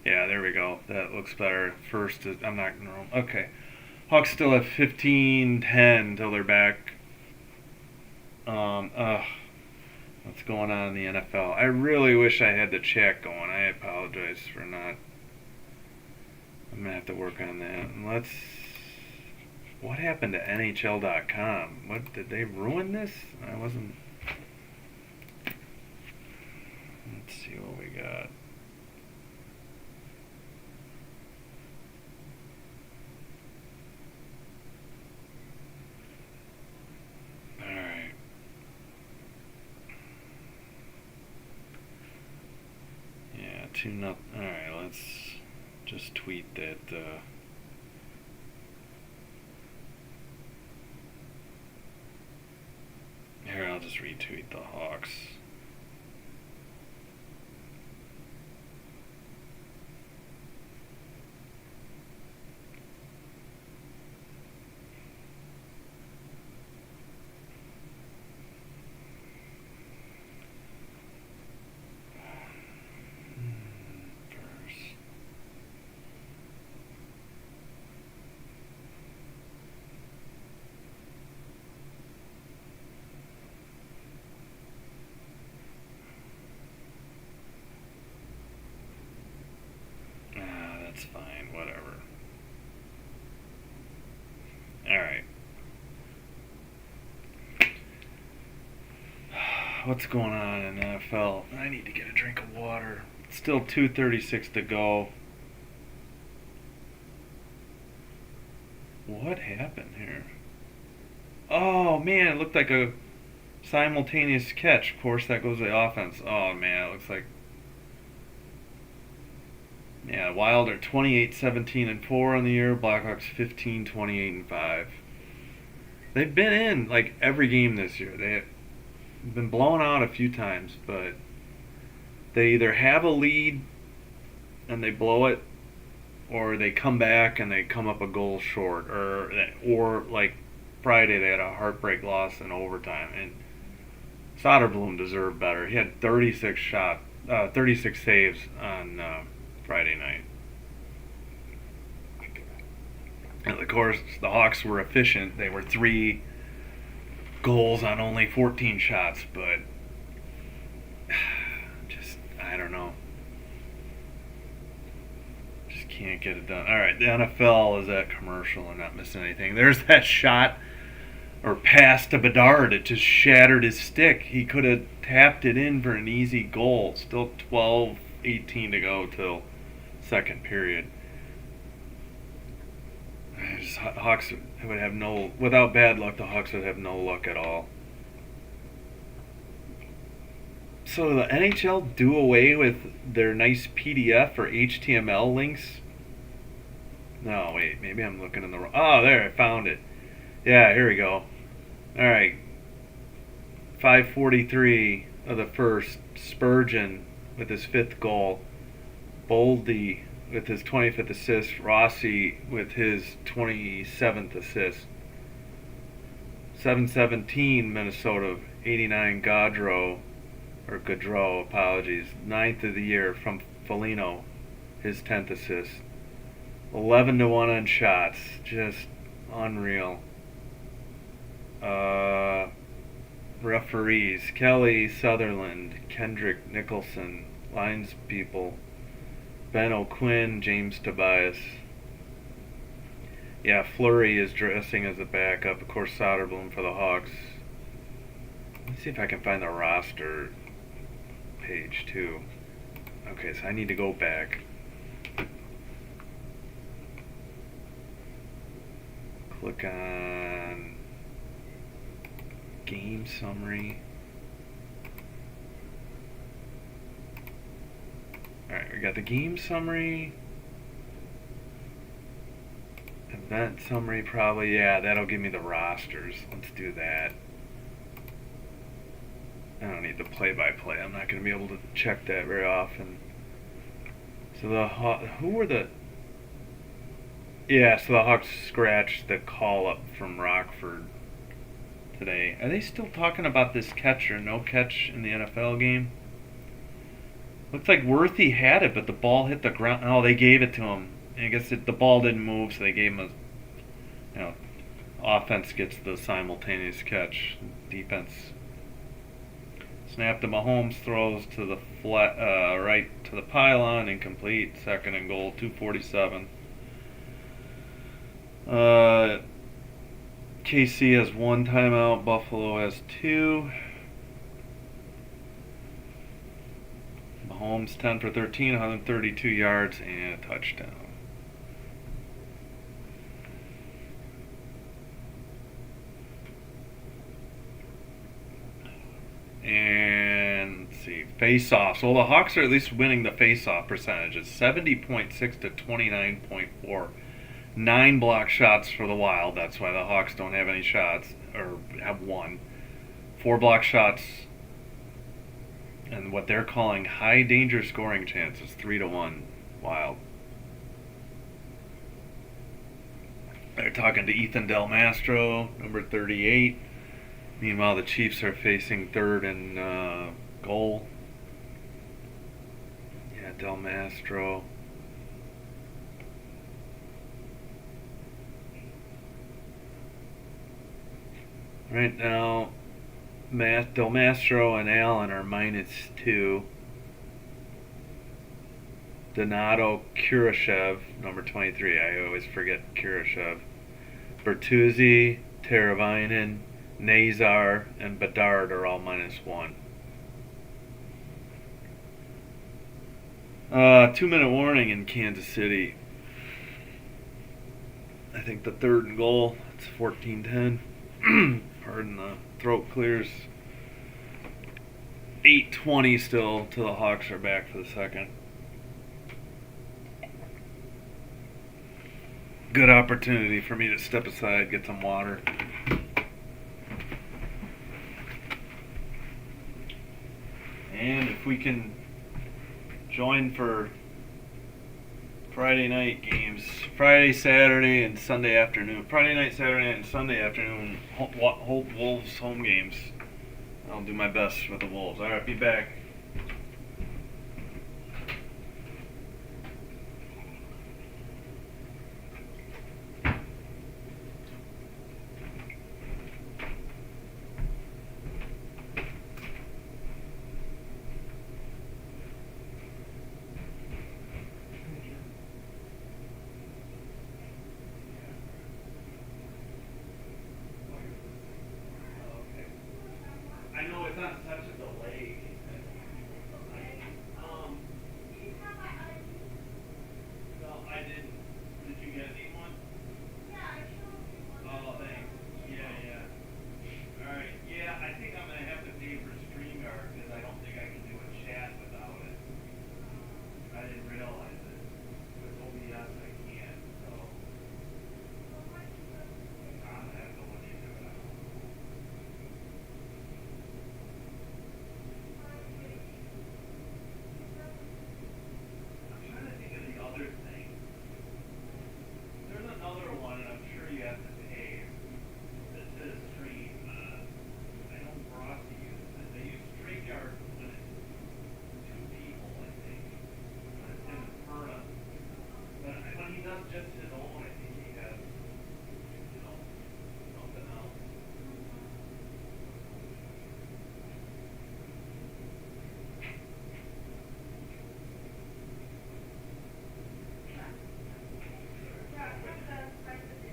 Yeah, there we go. That looks better. First is, I'm not gonna roll. Okay. Hawks still have 15-10 till they're back. What's going on in the NFL? I really wish I had the chat going. I apologize for not. I'm gonna have to work on that. And what happened to NHL.com? What did they ruin this? I wasn't. Let's see what we got. Alright. Yeah, 2-0. Alright, let's just tweet that. Here, I'll just retweet the Hawks. That's fine, whatever. Alright. What's going on in NFL? I need to get a drink of water. Still 2:36 to go. What happened here? Oh man, it looked like a simultaneous catch. Of course, that goes to the offense. Oh man, it looks like Yeah, Wild are 28-17-4 on the year. Blackhawks 15-28-5. They've been in like every game this year. They've been blown out a few times, but they either have a lead and they blow it, or they come back and they come up a goal short, or like Friday they had a heartbreak loss in overtime, and Soderblom deserved better. He had 36 saves on Friday night. And of course, the Hawks were efficient. They were 3 goals on only 14 shots, but just, I don't know. Just can't get it done. All right, the NFL is that commercial. I'm not missing anything. There's that shot or pass to Bedard. It just shattered his stick. He could have tapped it in for an easy goal. Still 12-18 to go till second period. Hawks would have no, without bad luck, the Hawks would have no luck at all. So the NHL do away with their nice PDF or HTML links? No, wait, maybe I'm looking in the wrong. Oh, there, I found it. Yeah, here we go. All right. 5:43 of the first. Spurgeon with his 5th goal. Boldy with his 25th assist. Rossi with his 27th assist. 7:17 Minnesota. 89 Gaudreau, apologies. 9th of the year from Foligno, his 10th assist. 11-1 on shots. Just unreal. Referees: Kelly, Sutherland, Kendrick, Nicholson. Lines people: Ben O'Quinn, James Tobias. Yeah, Fleury is dressing as a backup. Of course, Soderblom for the Hawks. Let's see if I can find the roster page too. Okay, so I need to go back. Click on game summary. Alright, we got the game summary. Event summary probably. Yeah, that'll give me the rosters. Let's do that. I don't need the play-by-play. I'm not going to be able to check that very often. So who were the... Yeah, so the Hawks scratched the call-up from Rockford today. Are they still talking about this catch or no catch in the NFL game? Looks like Worthy had it, but the ball hit the ground. Oh, they gave it to him. And I guess the ball didn't move, so they gave him offense gets the simultaneous catch. Defense snapped to Mahomes, throws to the right to the pylon, incomplete. 2nd and goal, 2:47. KC has 1 timeout. Buffalo has 2. Mahomes 10 for 13, 132 yards, and a touchdown. And let's see, face-offs. Well, the Hawks are at least winning the face-off percentages, 70.6 to 29.4. 9 block shots for the Wild. That's why the Hawks don't have any shots, or have 1. 4 block shots, and what they're calling high danger scoring chances, 3-1 Wild. They're talking to Ethan Del Mastro, number 38. Meanwhile, the Chiefs are facing 3rd and goal. Yeah, Del Mastro. Right now, Del Mastro and Allen are -2. Donato Kurashev, number 23. I always forget Kurashev. Bertuzzi, Teravainen, Nazar, and Bedard are all -1. 2-minute warning in Kansas City. I think the 3rd and goal. It's 14-10. Pardon the throat clears. 8:20 still till the Hawks are back for the second. good opportunity for me to step aside, get some water. And if we can join for Friday night games, Friday, Saturday, and Sunday afternoon. Friday night, Saturday night, and Sunday afternoon, Wolves home games. I'll do my best with the Wolves. All right, be back. I know it's not such a delay. No, I didn't. Did you get me one? Oh, thanks. Yeah. All right. Yeah, I think I'm gonna have to pay for StreamYard because I don't think I can do a chat without it. I didn't realize it. With OBS, I can't. So I'm gonna have to look into it. I'm trying to think of the other thing. There's another one, and I'm sure you have to pay. That says stream. I know Rossi uses it. They use StreamYard when it's two people, I think. When it's him and Perna. But when he does just his own, I think he has, something else.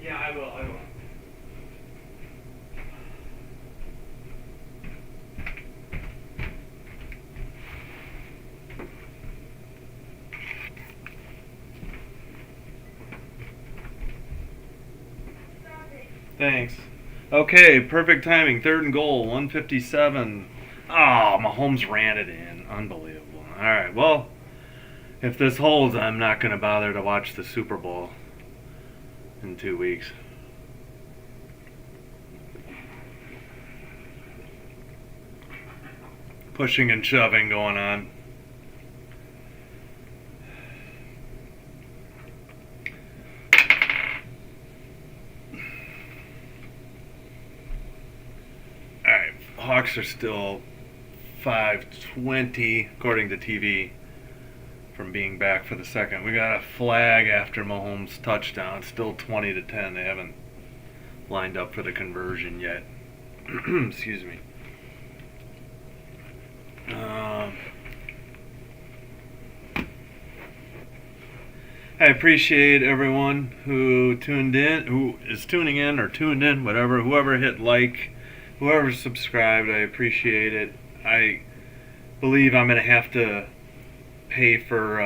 Yeah, I will. Thanks. Okay, perfect timing. 3rd and goal, 157. Oh, Mahomes ran it in. Unbelievable. All right, well, if this holds, I'm not going to bother to watch the Super Bowl in 2 weeks. Pushing and shoving going on. Alright, Hawks are still 5-20 according to TV from being back for the second. We got a flag after Mahomes' touchdown. Still 20-10. They haven't lined up for the conversion yet. Excuse me. I appreciate everyone who is tuning in or tuned in, whatever. Whoever hit like, whoever subscribed, I appreciate it. I believe I'm going to have to pay for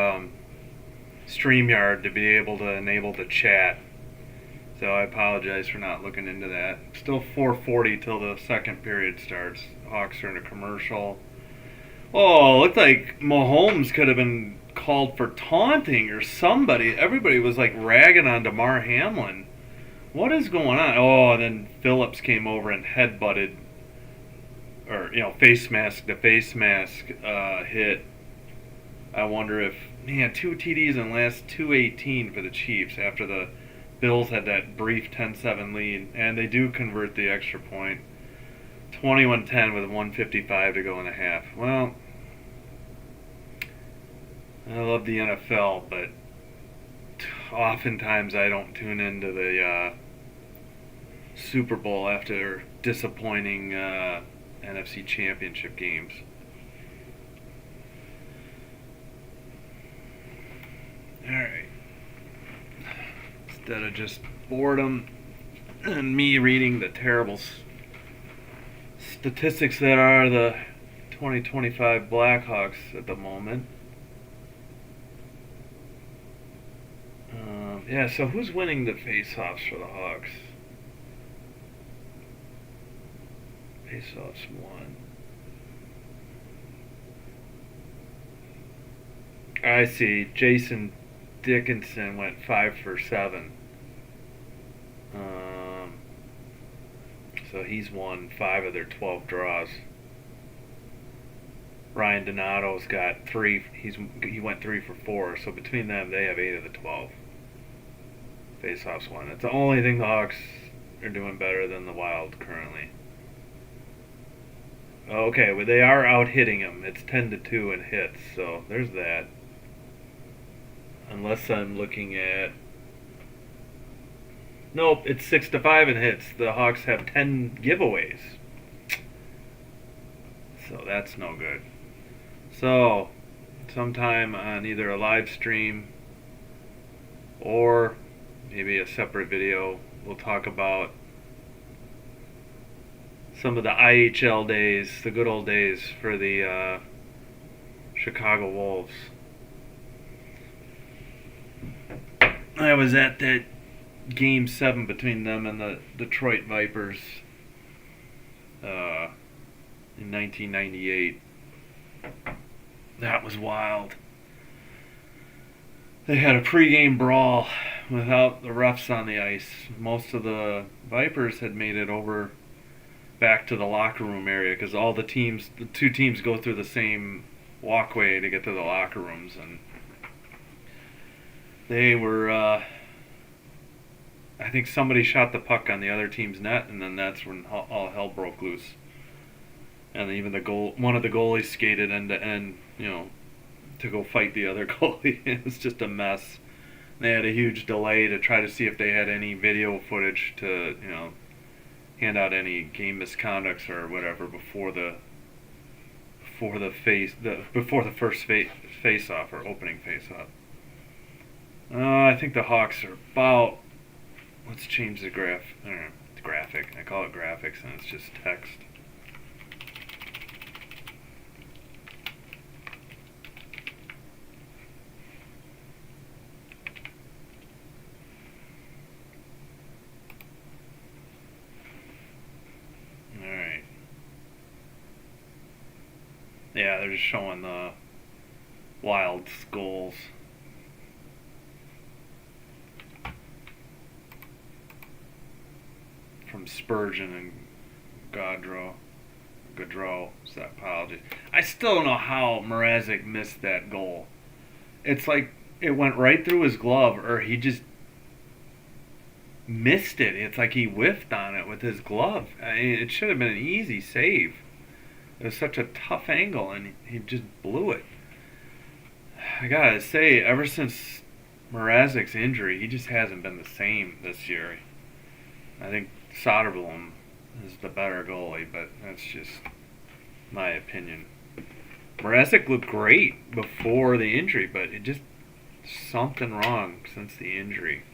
StreamYard to be able to enable the chat. So I apologize for not looking into that. Still 4:40 till the second period starts. Hawks are in a commercial. Oh, it looked like Mahomes could have been called for taunting or somebody. Everybody was like ragging on DeMar Hamlin. What is going on? Oh, and then Phillips came over and headbutted, or face mask to face mask hit. I wonder if 2 TDs in the last 2:18 for the Chiefs after the Bills had that brief 10-7 lead, and they do convert the extra point. 21-10 with 1:55 to go in the half. Well, I love the NFL, but oftentimes I don't tune into the Super Bowl after disappointing NFC Championship games. Alright. Instead of just boredom and me reading the terrible statistics that are the 2025 Blackhawks at the moment. So who's winning the face-offs for the Hawks? Face-offs 1. I see. Jason Dickinson went 5 for 7. So he's won 5 of their 12 draws. Ryan Donato's got 3. He went 3 for 4. So between them, they have 8 of the 12 face-offs won. It's the only thing the Hawks are doing better than the Wild currently. Okay, well they are out hitting him. It's 10-2 in hits, so there's that. Unless I'm looking at. Nope, it's 6-5 in hits. The Hawks have 10 giveaways. So that's no good. So, sometime on either a live stream or maybe a separate video, we'll talk about some of the IHL days, the good old days for the Chicago Wolves. I was at that Game 7 between them and the Detroit Vipers in 1998. That was wild. They had a pregame brawl without the refs on the ice. Most of the Vipers had made it over back to the locker room area because all the two teams go through the same walkway to get to the locker rooms, and they were I think somebody shot the puck on the other team's net, and then that's when all hell broke loose. And even one of the goalies skated end to end, to go fight the other goalie. It was just a mess. They had a huge delay to try to see if they had any video footage to, hand out any game misconducts or whatever before the first face off or opening face off. I think the Hawks are about. Let's change the graphic. I call it graphics, and it's just text. All right. Yeah, they're just showing the Wild's goals. From Spurgeon and Gaudreau. So apologies. I still don't know how Mrazek missed that goal. It's like it went right through his glove, or he just missed it. It's like he whiffed on it with his glove. I mean, it should have been an easy save. It was such a tough angle, and he just blew it. I gotta say, ever since Mrazek's injury, he just hasn't been the same this year. I think Soderblom is the better goalie, but that's just my opinion. Mrazek looked great before the injury, but it just something wrong since the injury.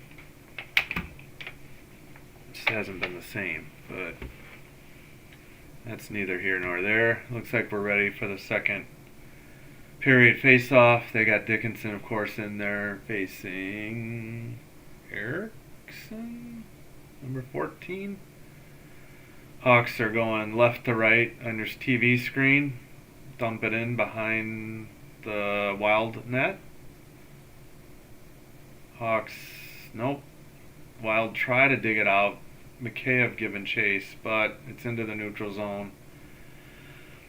It just hasn't been the same, but that's neither here nor there. Looks like we're ready for the second period face-off. They got Dickinson, of course, in there facing Erickson, number 14. Hawks are going left to right on your TV screen. Dump it in behind the Wild net. Hawks, nope. Wild try to dig it out. Mikheyev giving chase, but it's into the neutral zone.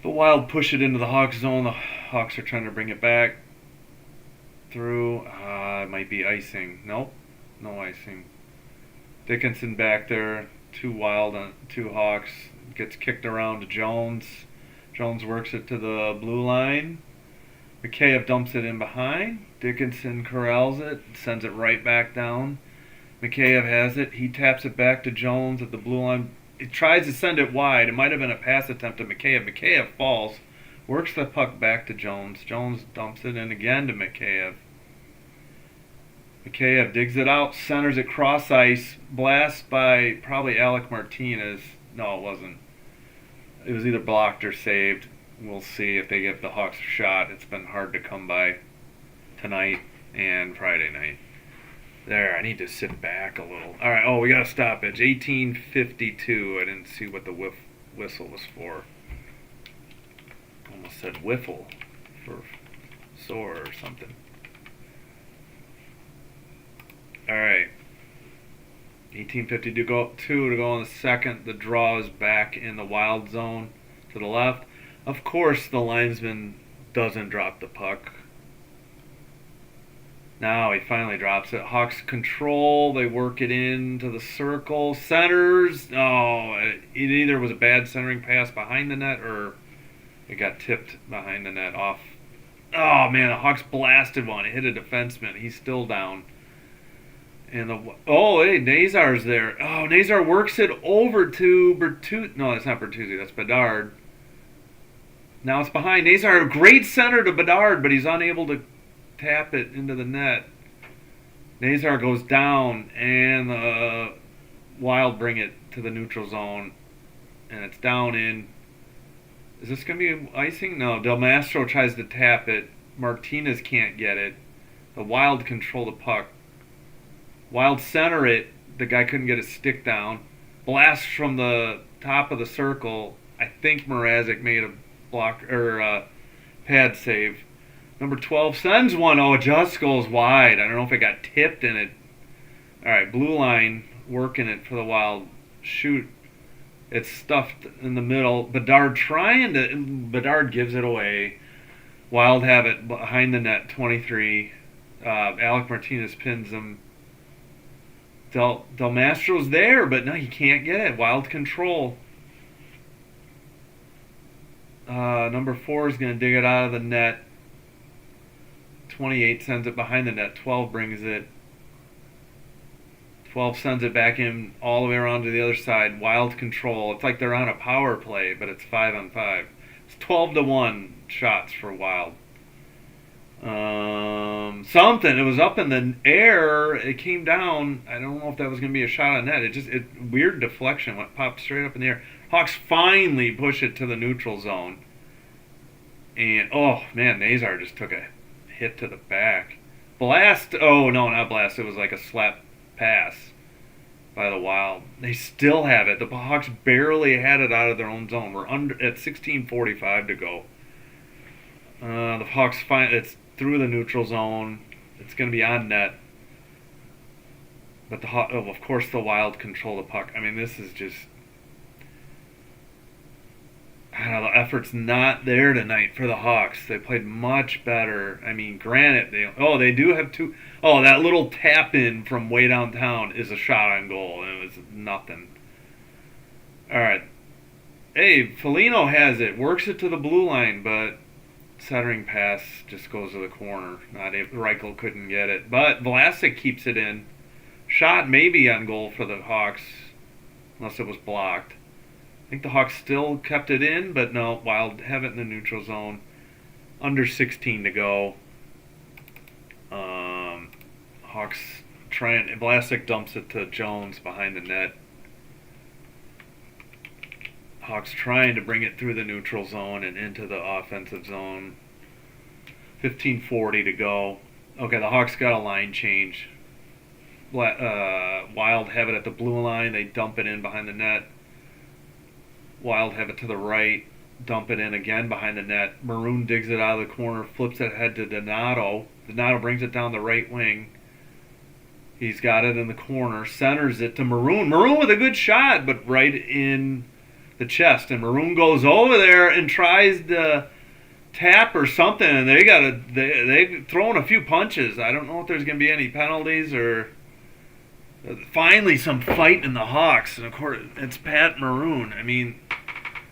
The Wild push it into the Hawks zone. The Hawks are trying to bring it back through. It might be icing. Nope, no icing. Dickinson back there. 2 Wild on 2 Hawks. Gets kicked around to Jones. Jones works it to the blue line. Mikheyev dumps it in behind. Dickinson corrals it. Sends it right back down. Mikheyev has it. He taps it back to Jones at the blue line. He tries to send it wide. It might have been a pass attempt to Mikheyev. Mikheyev falls. Works the puck back to Jones. Jones dumps it in again to Mikheyev. Mikheyev digs it out, centers it cross ice, blast by probably Alec Martinez. No, it wasn't. It was either blocked or saved. We'll see if they give the Hawks a shot. It's been hard to come by tonight and Friday night. There, I need to sit back a little. All right, we got a stoppage. 18:52. I didn't see what the whistle was for. Almost said whiffle for sore or something. All right. 18:50 to go, 2 to go in the second. The draw is back in the Wild zone to the left. Of course, the linesman doesn't drop the puck. Now he finally drops it. Hawks control. They work it into the circle. Centers. Oh, it either was a bad centering pass behind the net or it got tipped behind the net off. Oh, man, the Hawks blasted one. It hit a defenseman. He's still down. And hey, Nazar's there. Oh, Nazar works it over to Bertuzzi. No, that's not Bertuzzi. That's Bedard. Now it's behind Nazar. Great center to Bedard, but he's unable to tap it into the net. Nazar goes down, and the Wild bring it to the neutral zone, and it's down in. Is this going to be icing? No, Del Mastro tries to tap it. Martinez can't get it. The Wild control the puck. Wild center it. The guy couldn't get his stick down. Blast from the top of the circle. I think Mrazek made a block or pad save. Number 12 sends one. Oh, it just goes wide. I don't know if it got tipped in it. All right, blue line working it for the Wild. Shoot. It's stuffed in the middle. Bedard gives it away. Wild have it behind the net, 23. Alec Martinez pins him. Del Mastro's there, but no, he can't get it. Wild control. Number 4 is going to dig it out of the net. 28 sends it behind the net. 12 brings it. 12 sends it back in all the way around to the other side. Wild control. It's like they're on a power play, but it's 5-on-5. It's 12-1 shots for Wild. Something. It was up in the air. It came down. I don't know if that was going to be a shot on net. Weird deflection. Popped straight up in the air. Hawks finally push it to the neutral zone. And, oh, man, Nazar just took a hit to the back. Blast. Oh, no, not blast. It was like a slap pass by the Wild. They still have it. The Hawks barely had it out of their own zone. We're at 16:45 to go. The Hawks find it's through the neutral zone. It's going to be on net. But of course the Wild control the puck. I mean, this is just, I don't know, the effort's not there tonight for the Hawks. They played much better. I mean, granted, they do have two. Oh, that little tap in from way downtown is a shot on goal, and it was nothing. All right. Hey, Foligno has it, works it to the blue line, but centering pass just goes to the corner. Reichel couldn't get it, but Vlasic keeps it in. Shot maybe on goal for the Hawks, unless it was blocked. I think the Hawks still kept it in, but no, Wild have it in the neutral zone. Under 16 to go. Hawks trying. Vlasic dumps it to Jones behind the net. Hawks trying to bring it through the neutral zone and into the offensive zone. 15:40 to go. Okay, the Hawks got a line change. Wild have it at the blue line. They dump it in behind the net. Wild have it to the right. Dump it in again behind the net. Maroon digs it out of the corner. Flips it ahead to Donato. Donato brings it down the right wing. He's got it in the corner. Centers it to Maroon. Maroon with a good shot, but right in the chest. And Maroon goes over there and tries to tap or something. And they've thrown a few punches. I don't know if there's going to be any penalties or... Finally, some fight in the Hawks. And, of course, it's Pat Maroon. I mean,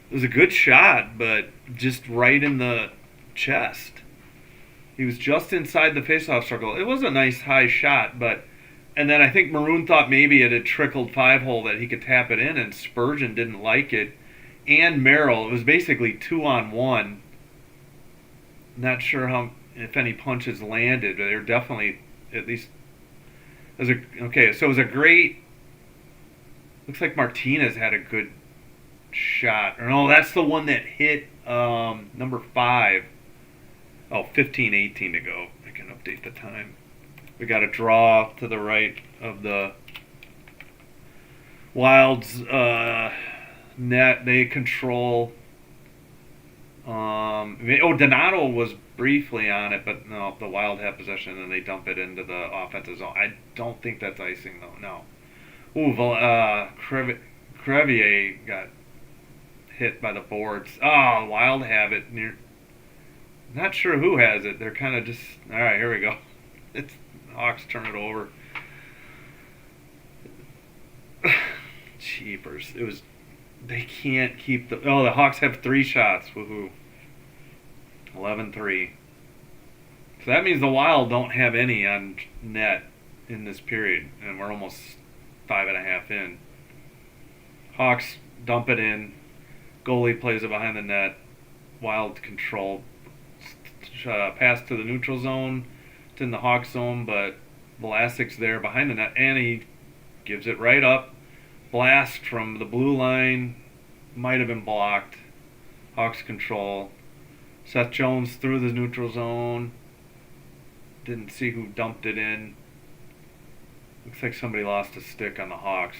it was a good shot, but just right in the chest. He was just inside the faceoff circle. It was a nice high shot, but... And then I think Maroon thought maybe it had trickled 5-hole that he could tap it in, and Spurgeon didn't like it. And Merrill, it was basically 2-on-1. Not sure if any punches landed, but they were definitely at least... Okay, so it was a great... Looks like Martinez had a good shot. Or no, that's the one that hit number 5. Oh, 15:18 to go. I can update the time. We got a draw to the right of the Wild's net. They control... Donato was briefly on it, but no, the Wild have possession and they dump it into the offensive zone. I don't think that's icing, though. No. Ooh, Crevier got hit by the boards. Oh, Wild have it near. Not sure who has it. They're kind of just. All right, here we go. It's Hawks turn it over. Cheapers. It was. They can't keep the. Oh, the Hawks have 3 shots. Woohoo. 11-3. So that means the Wild don't have any on net in this period, and we're almost 5.5 in. Hawks dump it in. Goalie plays it behind the net. Wild control. Pass to the neutral zone. It's in the Hawks zone, but Vlasic's there behind the net, and he gives it right up. Blast from the blue line. Might have been blocked. Hawks control. Seth Jones through the neutral zone. Didn't see who dumped it in. Looks like somebody lost a stick on the Hawks.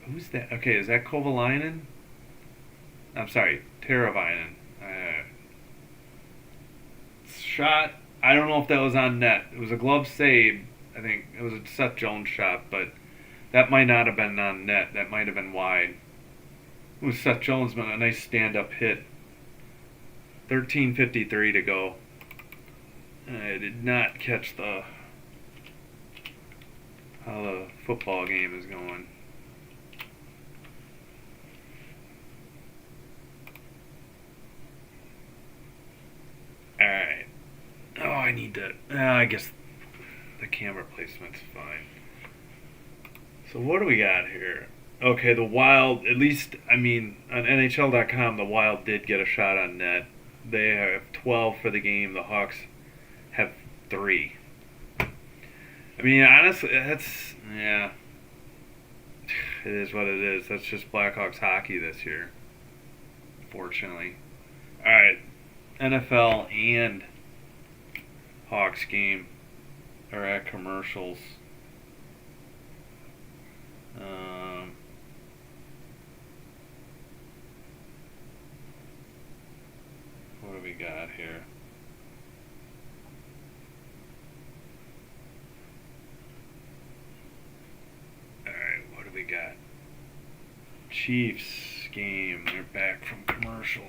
Who's that? Okay, is that Kovalainen? I'm sorry, Teravainen. Shot. I don't know if that was on net. It was a glove save. I think it was a Seth Jones shot, but that might not have been on net. That might have been wide. It was Seth Jones, but a nice stand-up hit. 13:53 to go. I did not catch how the football game is going. Alright. Oh, I need to. I guess the camera placement's fine. So, what do we got here? Okay, the Wild, at least, I mean, on NHL.com, the Wild did get a shot on net. They have 12 for the game. The Hawks have 3. I mean, honestly, that's, yeah. It is what it is. That's just Blackhawks hockey this year. Fortunately. Alright. NFL and Hawks game are at commercials. What do we got here? Alright, what do we got? Chiefs game. They're back from commercial.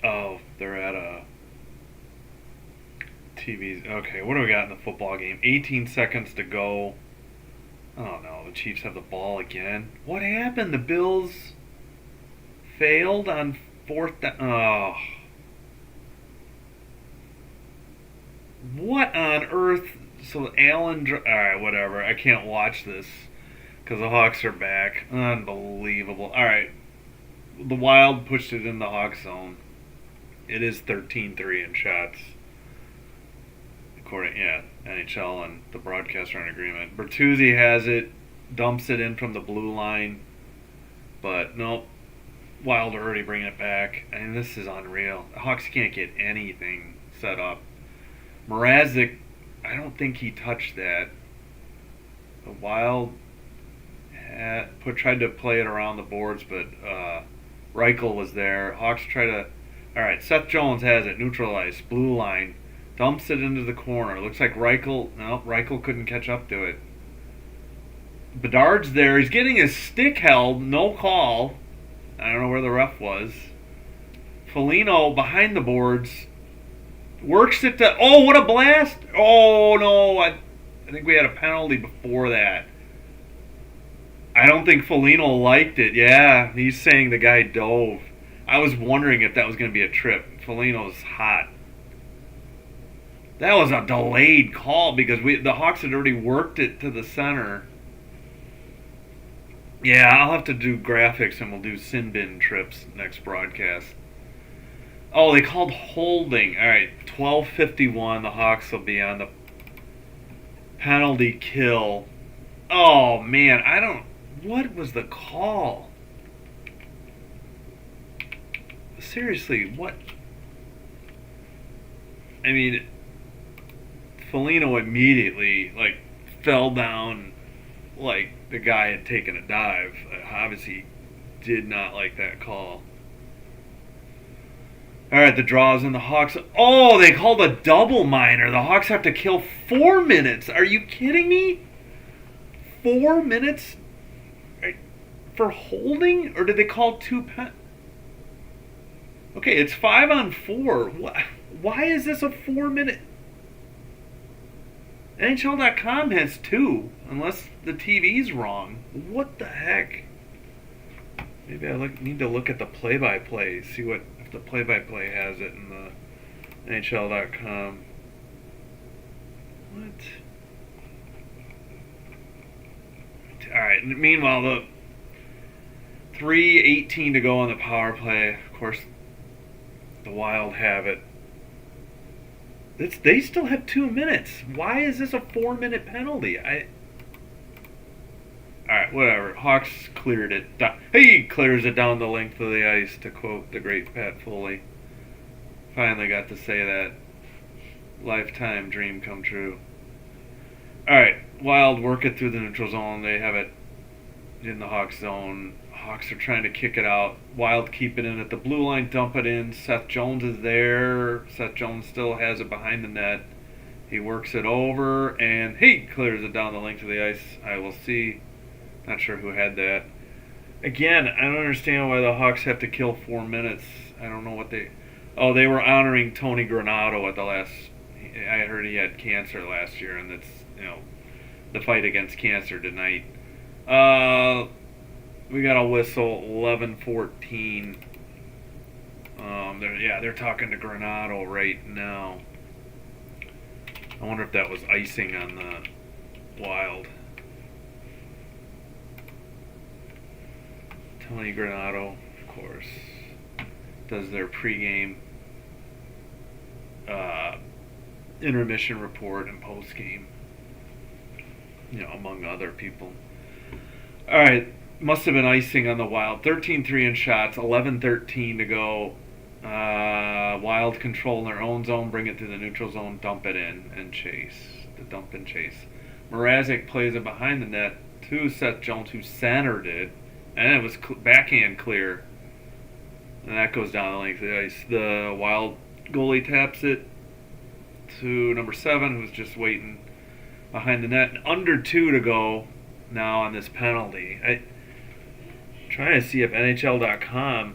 Oh, they're at a TV's. Okay, what do we got in the football game? 18 seconds to go. Oh no, the Chiefs have the ball again. What happened? The Bills failed on 4th down. Oh. What on earth? So Allen. Alright, whatever. I can't watch this because the Hawks are back. Unbelievable. Alright. The Wild pushed it in the Hawks zone. It is 13-3 in shots. According, NHL and the broadcaster are in agreement. Bertuzzi has it, dumps it in from the blue line, but nope. Wild are already bringing it back. I mean, this is unreal. The Hawks can't get anything set up. Mrazek, I don't think he touched that. The Wild tried to play it around the boards, but Reichel was there. Hawks try to. All right, Seth Jones has it, neutralized, blue line, dumps it into the corner. Looks like Reichel couldn't catch up to it. Bedard's there. He's getting his stick held, no call. I don't know where the ref was. Foligno behind the boards, works it to. Oh, what a blast! Oh no, I think we had a penalty before that. I don't think Foligno liked it. Yeah, he's saying the guy dove. I was wondering if that was going to be a trip. Foligno's hot. That was a delayed call because the Hawks had already worked it to the center. Yeah, I'll have to do graphics and we'll do sin bin trips next broadcast. Oh, they called holding. All right, 12:51. The Hawks will be on the penalty kill. Oh man, what was the call? seriously, what? I mean, Foligno immediately like fell down like the guy had taken a dive. Obviously, did not like that call. All right, the draws and the Hawks. Oh, they called a double minor. The Hawks have to kill 4 minutes. Are you kidding me? 4 minutes for holding, or did they call two? Okay, it's 5-on-4. Why is this a 4-minute? NHL.com has 2, unless the TV's wrong. What the heck? Maybe I need to look at the play-by-play, see what if the play-by-play has it in the NHL.com. What? All right. Meanwhile, the 3:18 to go on the power play. Of course, the Wild have it. They still have 2 minutes. Why is this a 4-minute penalty? Alright, whatever. Hawks cleared it. He clears it down the length of the ice, to quote the great Pat Foley. Finally got to say that. Lifetime dream come true. Alright, Wild work it through the neutral zone. They have it in the Hawks zone. Hawks are trying to kick it out. Wild keep it in at the blue line, dump it in. Seth Jones is there. Seth Jones still has it behind the net. He works it over, and he clears it down the length of the ice. I will see. Not sure who had that. Again, I don't understand why the Hawks have to kill 4 minutes. I don't know what they... Oh, they were honoring Tony Granato at the last... I heard he had cancer last year, and it's, the fight against cancer tonight. We got a whistle, 11-14. They're talking to Granato right now. I wonder if that was icing on the Wild. Tony Granato, of course, does their pregame intermission report and postgame, among other people. All right, must have been icing on the Wild. 13-3 in shots, 11-13 to go. Wild control in their own zone, bring it to the neutral zone, dump it in, and chase. The dump and chase. Mrazek plays it behind the net to Seth Jones, who centered it. And it was backhand clear. And that goes down the length of the ice. The Wild goalie taps it to number 7, who's just waiting behind the net. And under 2 to go now on this penalty. I'm trying to see if NHL.com...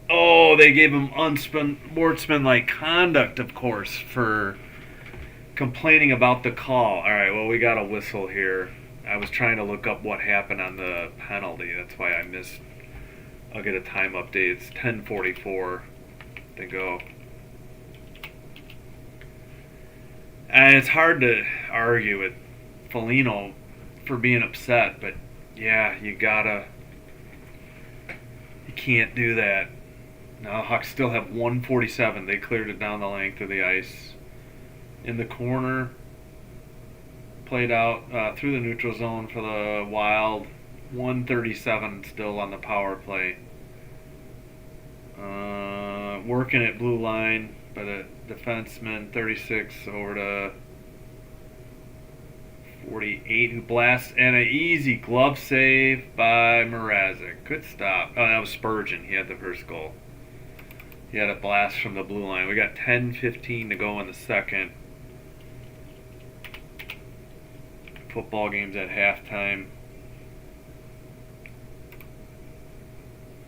Oh, they gave him unsportsmanlike conduct, of course, for complaining about the call. All right, well, we got a whistle here. I was trying to look up what happened on the penalty. That's why I missed. I'll get a time update. It's 10:44 to go. And it's hard to argue with Foligno for being upset, but yeah, you can't do that. Now the Hawks still have 1:47. They cleared it down the length of the ice. In the corner, played out through the neutral zone for the Wild. 1:37 still on the power play. Working at blue line by the defenseman, 36 over to 48, who blasts, and an easy glove save by Mrazek. Good stop. Oh, that was Spurgeon. He had the first goal. He had a blast from the blue line. We got 10:15 to go in the second. Football games at halftime.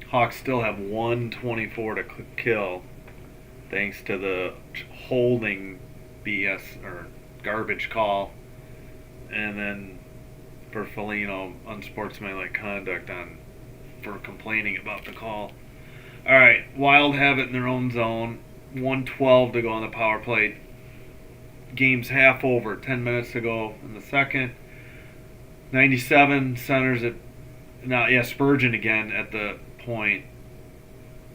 Hawks still have 1:24 to kill, thanks to the holding BS or garbage call, and then for Foligno, unsportsmanlike conduct for complaining about the call. All right, Wild have it in their own zone. 1:12 to go on the power play. Game's half over. 10 minutes to go in the second. 97 centers it. Now, Spurgeon again at the point.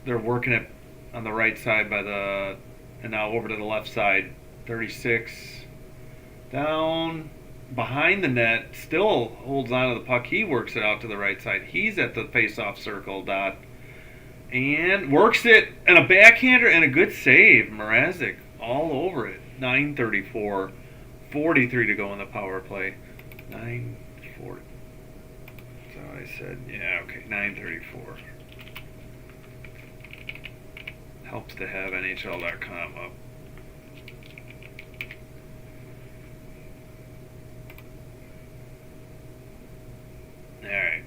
They're working it on the right side and now over to the left side. 36 down behind the net. Still holds on to the puck. He works it out to the right side. He's at the face-off circle. And works it, and a backhander and a good save. Mrazek all over it. 9:34. 43 to go in the power play. 9:40. So I said, yeah, okay, 9:34. Helps to have NHL.com up. Alright.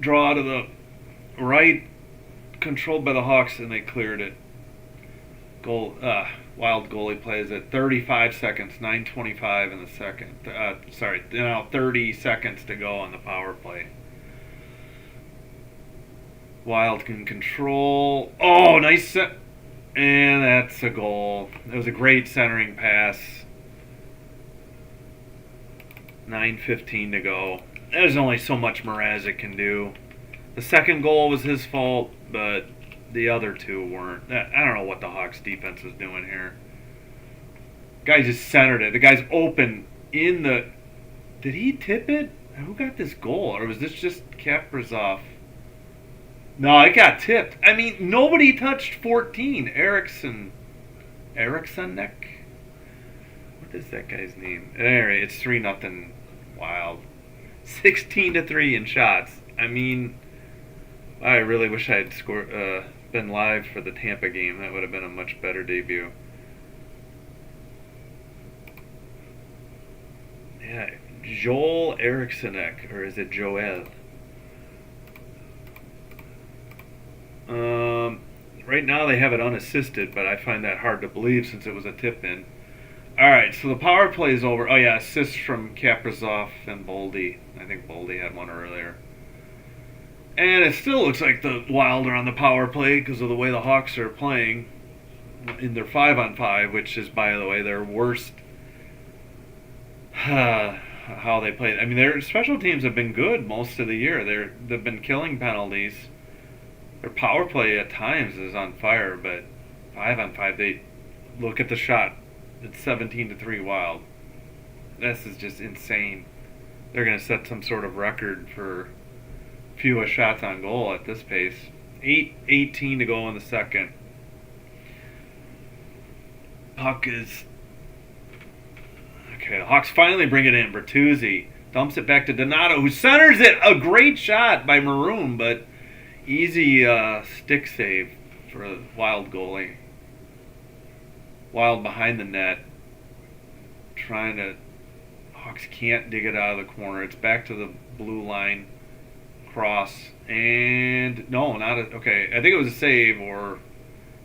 Draw to the right, controlled by the Hawks, and they cleared it. Wild goalie plays at 35 seconds, 9:25 in the second. Now 30 seconds to go on the power play. Wild can control. Oh, nice set. And that's a goal. It was a great centering pass. 9:15 to go. There's only so much Mrazek can do. The second goal was his fault, but the other two weren't. I don't know what the Hawks defense was doing here. Guy just centered it. The guy's open in the... Did he tip it? Who got this goal? Or was this just Kaprizov? No, it got tipped. I mean, nobody touched 14. Erikssonek? What is that guy's name? Anyway, it's 3-0 Wild. 16-3 in shots. I mean, I really wish I had been live for the Tampa game. That would have been a much better debut. Yeah, Joel Erikssonek, or is it Joel? Right now they have it unassisted, but I find that hard to believe since it was a tip-in. Alright, so the power play is over. Oh yeah, assists from Kaprizov and Boldy. I think Boldy had one earlier. And it still looks like the Wild are on the power play because of the way the Hawks are playing in their 5-on-5, which is, by the way, their worst how they played. I mean, their special teams have been good most of the year. They've been killing penalties. Their power play at times is on fire, but 5-on-5, they look at the shot. It's 17-3 Wild. This is just insane. They're going to set some sort of record for fewest shots on goal at this pace. 8:18 to go in the second. Puck is... Okay, the Hawks finally bring it in. Bertuzzi dumps it back to Donato, who centers it. A great shot by Maroon, but easy stick save for a Wild goalie. Wild behind the net. Trying to... Hawks can't dig it out of the corner. It's back to the blue line. Cross. And... No, not a... Okay, I think it was a save or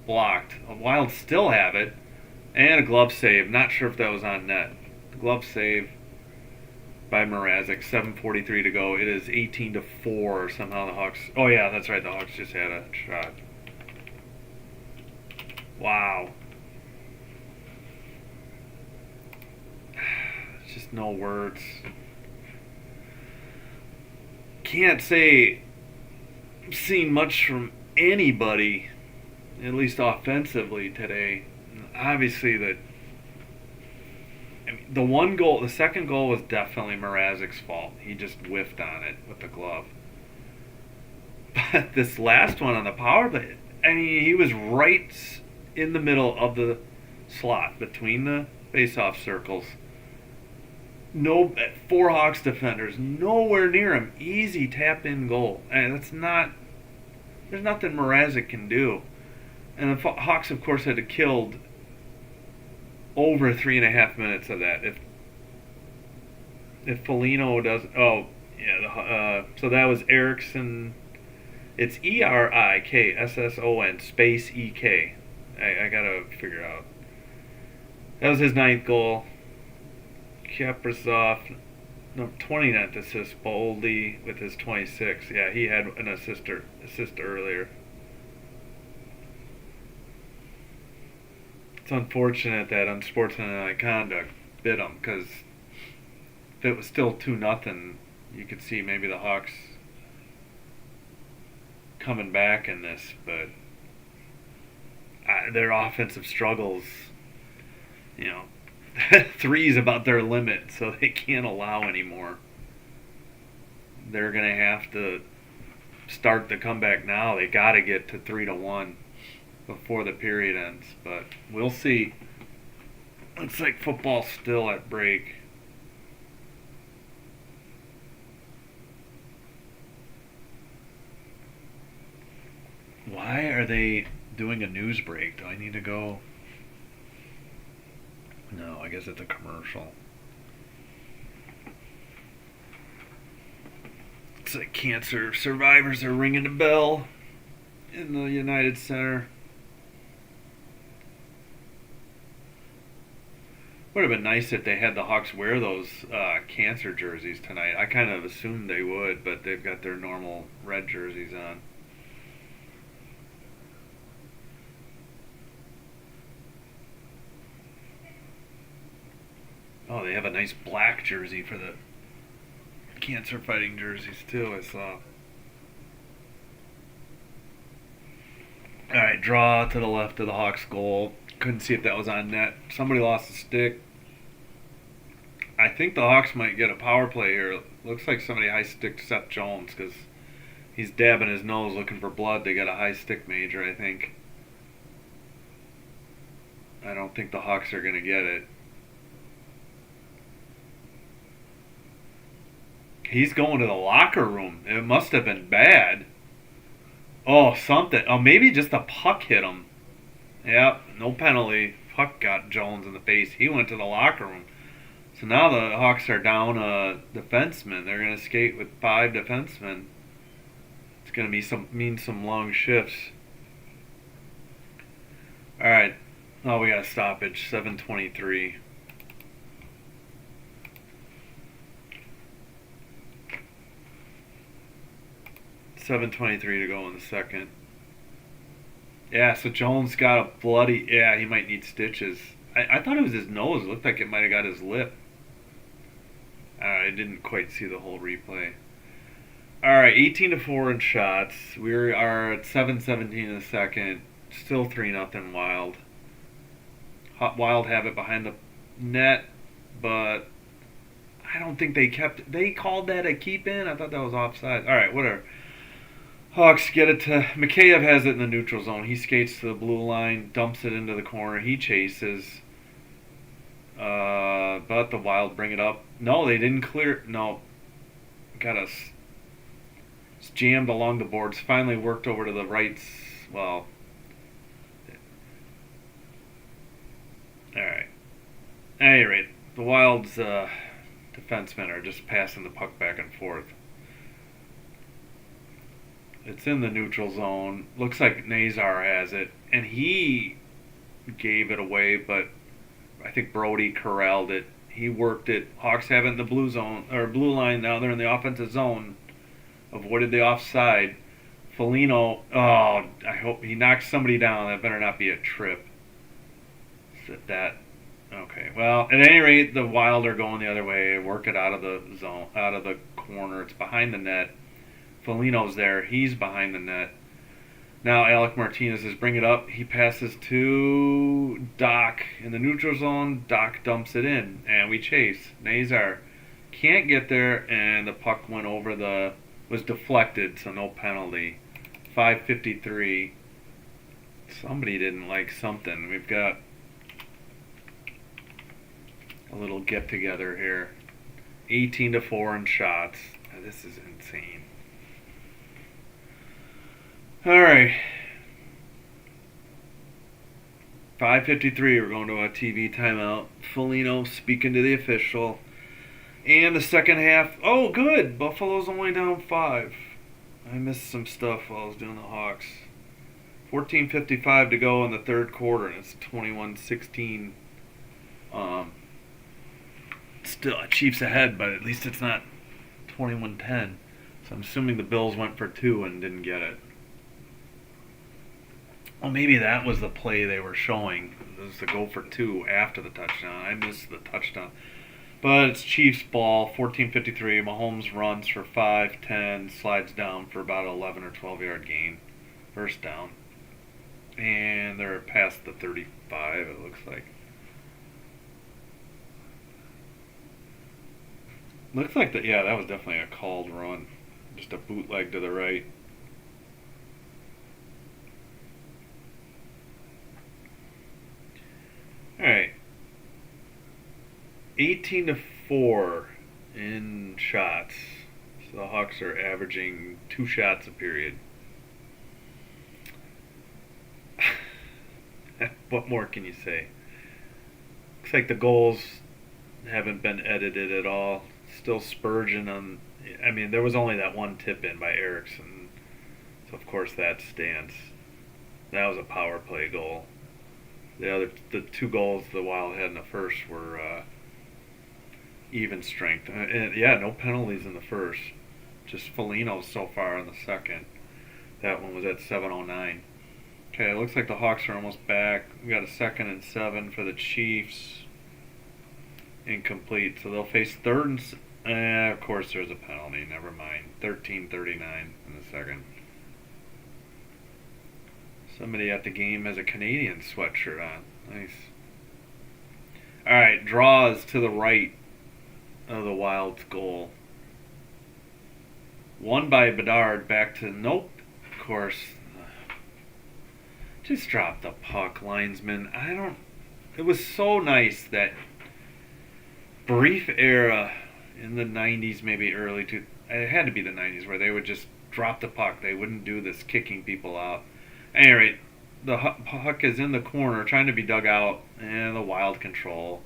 blocked. Wild still have it. And a glove save. Not sure if that was on net. Glove save by Mrazek. 7:43 to go. It is 18-4. Somehow the Hawks... Oh, yeah, that's right. The Hawks just had a shot. Wow. Just no words. Can't say I've seen much from anybody, at least offensively today. Obviously, the second goal was definitely Mrazek's fault. He just whiffed on it with the glove. But this last one on the power play, I mean, he was right in the middle of the slot between the face-off circles. No, 4 Hawks defenders, nowhere near him. Easy tap-in goal. And there's nothing Mrazek can do. And the Hawks, of course, had killed over 3.5 minutes of that. If Foligno does... Oh, yeah. So that was Eriksson. It's Erikson space EK. I gotta figure out. That was his 9th goal. Kaprizov, no, 29th assist. Boldy with his 26. Yeah, he had an assist earlier. It's unfortunate that unsportsmanlike conduct bit him, because if it was still 2-0, you could see maybe the Hawks coming back in this, but their offensive struggles, 3 is about their limit, so they can't allow any more. They're going to have to start the comeback now, they got to get to 3-1 before the period ends. But we'll see. Looks like football's still at break. Why are they doing a news break? Do I need to go? No, I guess it's a commercial. It's like cancer survivors are ringing the bell in the United Center. Would have been nice if they had the Hawks wear those cancer jerseys tonight. I kind of assumed they would, but they've got their normal red jerseys on. Oh, they have a nice black jersey for the cancer fighting jerseys too, I saw. Alright, draw to the left of the Hawks goal. Couldn't see if that was on net. Somebody lost a stick. I think the Hawks might get a power play here. Looks like somebody high sticked Seth Jones because he's dabbing his nose looking for blood. They got a high stick major, I think. I don't think the Hawks are going to get it. He's going to the locker room. It must have been bad. Oh, something. Oh, maybe just a puck hit him. Yep, no penalty. Puck got Jones in the face. He went to the locker room. So now the Hawks are down a defenseman. They're going to skate with 5 defensemen. It's going to be mean some long shifts. All right. Oh, we got a stoppage. 7:23. $7:23 to go in the second. Yeah, so Jones got a bloody... Yeah, he might need stitches. I thought it was his nose. It looked like it might have got his lip. I didn't quite see the whole replay. Alright, 18-4 in shots. We are at 7:17 in the second. Still 3-0 Wild. Wild have it behind the net, but I don't think they kept... They called that a keep-in? I thought that was offside. Alright, whatever. Hawks get it to... Mikheyev has it in the neutral zone. He skates to the blue line, dumps it into the corner. He chases. But the Wild bring it up. No, they didn't clear... No. Got us... It's jammed along the boards. Finally worked over to the right... Well... Alright. At any rate, the Wild's defensemen are just passing the puck back and forth. It's in the neutral zone. Looks like Nazar has it. And he gave it away, but I think Brody corralled it. He worked it. Hawks have it in the blue zone, or blue line now. They're in the offensive zone. Avoided the offside. Foligno, oh, I hope he knocks somebody down. That better not be a trip. That, okay. Well, at any rate, the Wild are going the other way. Work it out of the zone, out of the corner. It's behind the net. Foligno's there. He's behind the net. Now Alec Martinez is bring it up. He passes to Doc in the neutral zone. Doc dumps it in, and we chase. Nazar can't get there, and the puck went over the... was deflected, so no penalty. 5:53. Somebody didn't like something. We've got a little get-together here. 18-4 in shots. This is insane. Alright. 5:53, we're going to a TV timeout. Foligno speaking to the official. And the second half, oh good, Buffalo's only down 5. I missed some stuff while I was doing the Hawks. 14:55 to go in the third quarter, and it's 21-16. Still, Chiefs ahead, but at least it's not 21-10. So I'm assuming the Bills went for 2 and didn't get it. Well, maybe that was the play they were showing. It was the go for 2 after the touchdown. I missed the touchdown. But it's Chiefs ball, 14:53. Mahomes runs for 5-10, slides down for about 11 or 12 yard gain. First down. And they're past the 35, it looks like. Looks like that, yeah, that was definitely a called run. Just a bootleg to the right. Alright. 18-4 in shots. So the Hawks are averaging 2 shots a period. What more can you say? Looks like the goals haven't been edited at all. Still Spurgeon on. I mean, there was only that one tip in by Erickson, so of course that stands. That was a power play goal. The 2 goals the Wild had in the first were even strength. And yeah, no penalties in the first. Just Foligno so far in the second. That one was at 7:09. Okay, it looks like the Hawks are almost back. We got a 2nd and 7 for the Chiefs. Incomplete. So they'll face 3rd and... of course there's a penalty. Never mind. 13:39 in the second. Somebody at the game has a Canadian sweatshirt on. Nice. Alright, draws to the right of the Wild's goal. Won by Bedard, back to nope. Of course, just dropped the puck, linesman. It was so nice that brief era in the 90s, maybe early to. It had to be the 90s where they would just drop the puck. They wouldn't do this kicking people out. Anyway, the puck is in the corner trying to be dug out, and the Wild control.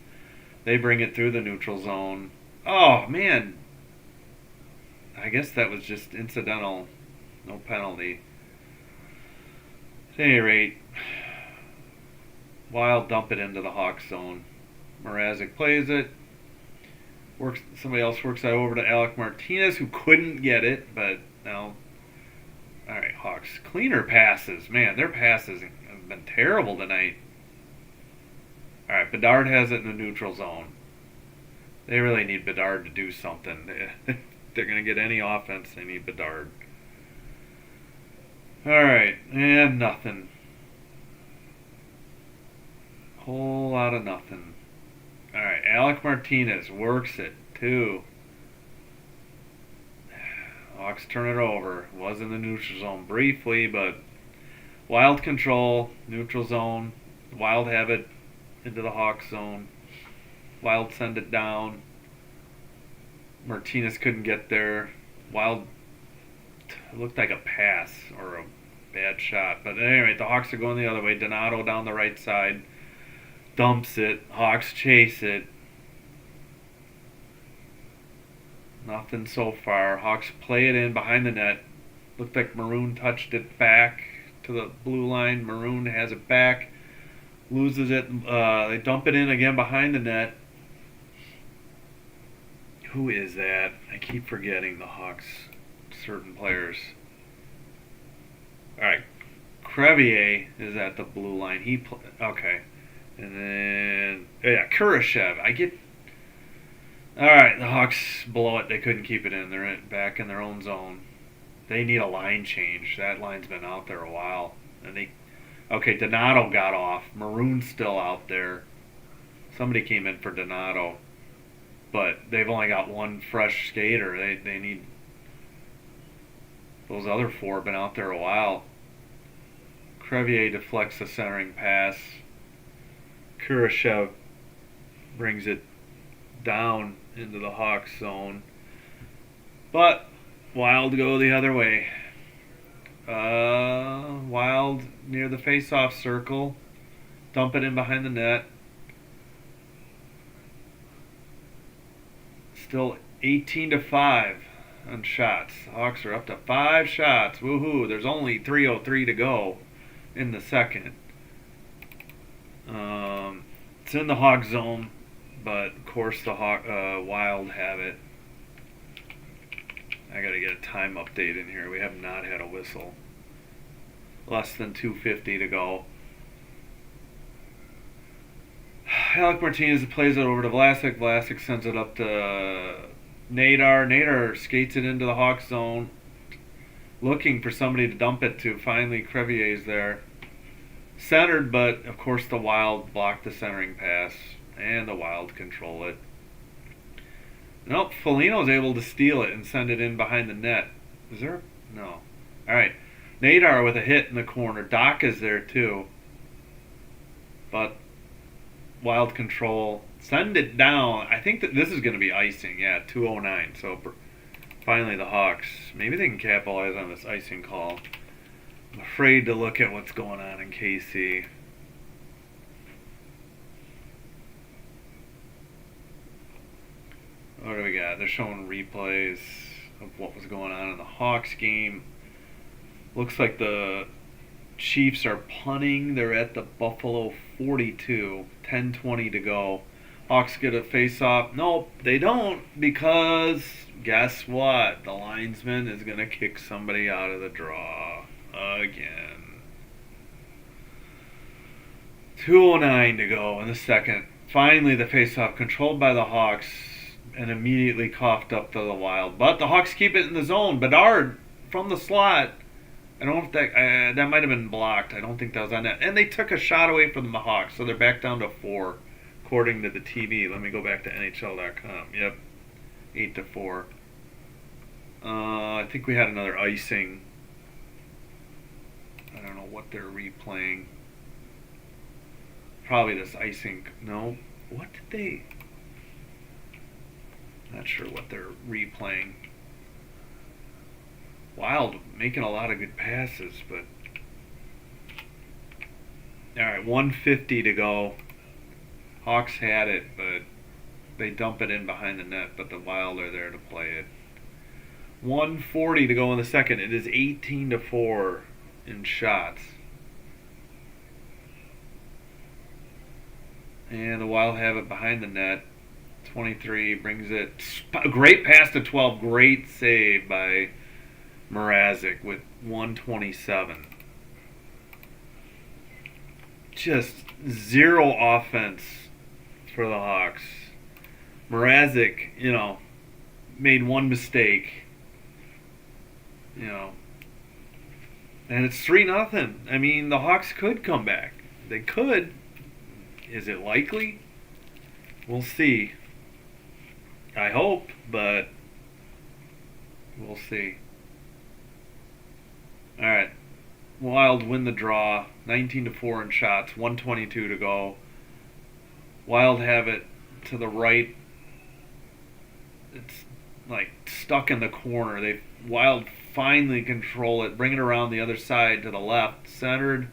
They bring it through the neutral zone. Oh, man. I guess that was just incidental. No penalty. At any rate, Wild dump it into the Hawks zone. Mrazek plays it. Somebody else works that over to Alec Martinez, who couldn't get it, but now... Alright, Hawks. Cleaner passes. Man, their passes have been terrible tonight. Alright, Bedard has it in the neutral zone. They really need Bedard to do something. They're going to get any offense, they need Bedard. Alright, and nothing. Whole lot of nothing. Alright, Alec Martinez works it, too. Hawks turn it over. Was in the neutral zone briefly, but Wild control, neutral zone. Wild have it into the Hawks zone. Wild send it down. Martinez couldn't get there. Wild looked like a pass or a bad shot. But anyway, the Hawks are going the other way. Donato down the right side. Dumps it. Hawks chase it. Nothing so far. Hawks play it in behind the net. Looked like Maroon touched it back to the blue line. Maroon has it back. Loses it. They dump it in again behind the net. Who is that? I keep forgetting the Hawks. Certain players. Alright. Crevier is at the blue line. Okay. And then... yeah, Kurashev. Alright, the Hawks blow it. They couldn't keep it in. They're back in their own zone. They need a line change. That line's been out there a while. Okay, Donato got off. Maroon's still out there. Somebody came in for Donato. But they've only got one fresh skater. They need... those other 4 have been out there a while. Crevier deflects the centering pass. Kurashev brings it down into the Hawks zone. But Wild go the other way. Wild near the face-off circle. Dump it in behind the net. Still 18-5 on shots. The Hawks are up to 5 shots. Woohoo! There's only 3:03 to go in the second. It's in the Hawk zone, but of course the Wild have it. I gotta get a time update in here. We have not had a whistle. Less than 2:50 to go. Alec Martinez plays it over to Vlasic. Vlasic sends it up to Nadar. Nadar skates it into the Hawk zone, looking for somebody to dump it to. Finally, Crevier's there. Centered, but of course the Wild block the centering pass, and the Wild control it. Nope, Foligno's able to steal it and send it in behind the net. Is there? No. Alright. Nadar with a hit in the corner. Doc is there too. But Wild control. Send it down. I think that this is going to be icing. Yeah, 2:09. So finally the Hawks. Maybe they can capitalize on this icing call. I'm afraid to look at what's going on in KC. What do we got? They're showing replays of what was going on in the Hawks game. Looks like the Chiefs are punting. They're at the Buffalo 42. 10:20 to go. Hawks get a face-off. Nope, they don't, because guess what? The linesman is going to kick somebody out of the draw again. 2:09 to go in the second. Finally, the face-off controlled by the Hawks and immediately coughed up to the Wild. But the Hawks keep it in the zone. Bedard from the slot. I don't know if that might have been blocked. I don't think that was on net. And they took a shot away from the Hawks, so they're back down to 4, according to the TV. Let me go back to NHL.com. Yep, 8-4. I think we had another icing. I don't know what they're replaying. Probably this icing. No, what did they? Not sure what they're replaying. Wild making a lot of good passes, but all right, 1:50 to go. Hawks had it, but they dump it in behind the net, but the Wild are there to play it. 1:40 to go in the second. It is 18-4 in shots. And the Wild have it behind the net. 23 brings it. Great pass to 12. Great save by Mrazek with 1:27. Just zero offense for the Hawks. Mrazek, made one mistake. And it's 3-0. I mean, the Hawks could come back. They could. Is it likely? We'll see. I hope, but we'll see. All right. Wild win the draw. 19-4 in shots. 1:22 to go. Wild have it to the right. It's like stuck in the corner. Wild finally control it. Bring it around the other side to the left. Centered.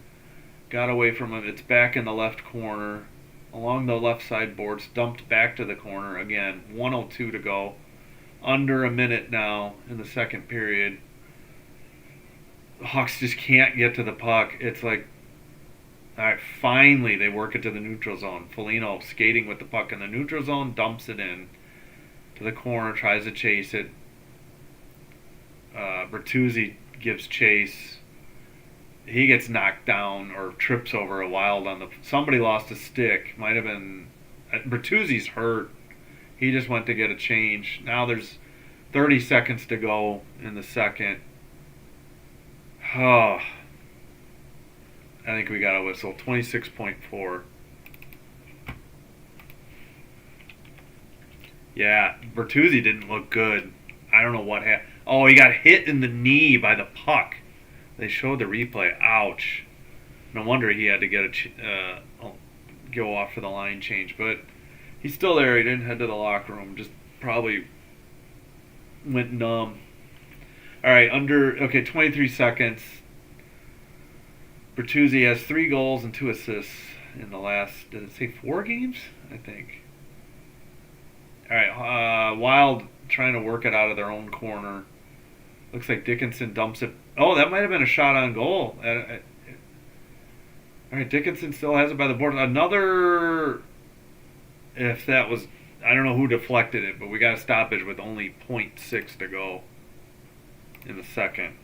Got away from him. It's back in the left corner. Along the left side boards. Dumped back to the corner again. 1:02 to go. Under a minute now in the second period. The Hawks just can't get to the puck. It's like, all right, finally they work it to the neutral zone. Foligno skating with the puck in the neutral zone, dumps it in to the corner, tries to chase it. Bertuzzi gives chase. He gets knocked down or trips over a Wild on the. Somebody lost a stick. Might have been. Bertuzzi's hurt. He just went to get a change. Now there's 30 seconds to go in the second. Oh, I think we got a whistle. 26.4. Yeah, Bertuzzi didn't look good. I don't know what happened. Oh, he got hit in the knee by the puck. They showed the replay. Ouch. No wonder he had to get go off for the line change. But he's still there. He didn't head to the locker room. Just probably went numb. All right, 23 seconds. Bertuzzi has 3 goals and 2 assists in the last, did it say 4 games? I think. All right, Wild trying to work it out of their own corner. Looks like Dickinson dumps it. Oh, that might have been a shot on goal. All right, Dickinson still has it by the board. Another, if that was, I don't know who deflected it, but we got a stoppage with only 0.6 to go in the second.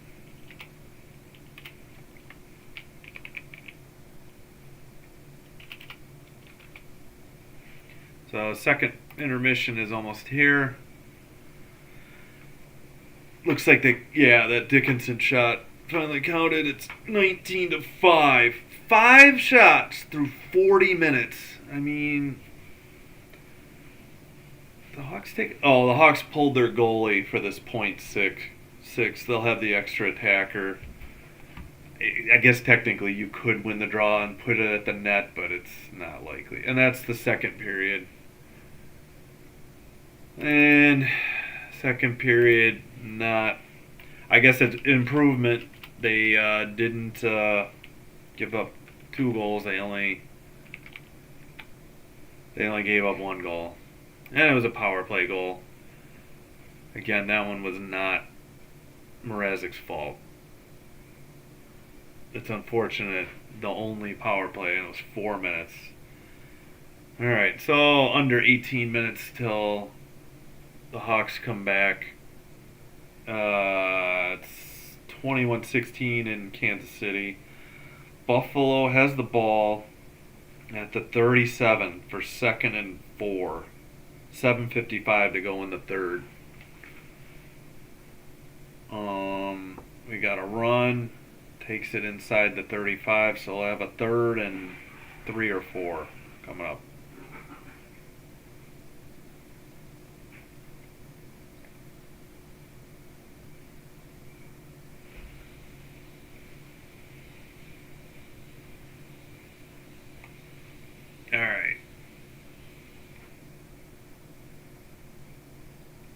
So second intermission is almost here. Looks like that Dickinson shot finally counted. It's 19-5. 5 shots through 40 minutes. I mean, the Hawks pulled their goalie for this 0.6. They'll have the extra attacker. I guess technically you could win the draw and put it at the net, but it's not likely. And that's the second period. And second period, not. I guess it's improvement. They didn't give up 2 goals. They only gave up 1 goal, and it was a power play goal. Again, that one was not Mrazek's fault. It's unfortunate. The only power play, and it was 4 minutes. All right, so under 18 minutes till the Hawks come back. It's 21-16 in Kansas City. Buffalo has the ball at the 37 for 2nd and 4. 7:55 to go in the third. We got a run. Takes it inside the 35, so we'll have a 3rd and 3 or 4 coming up. All right.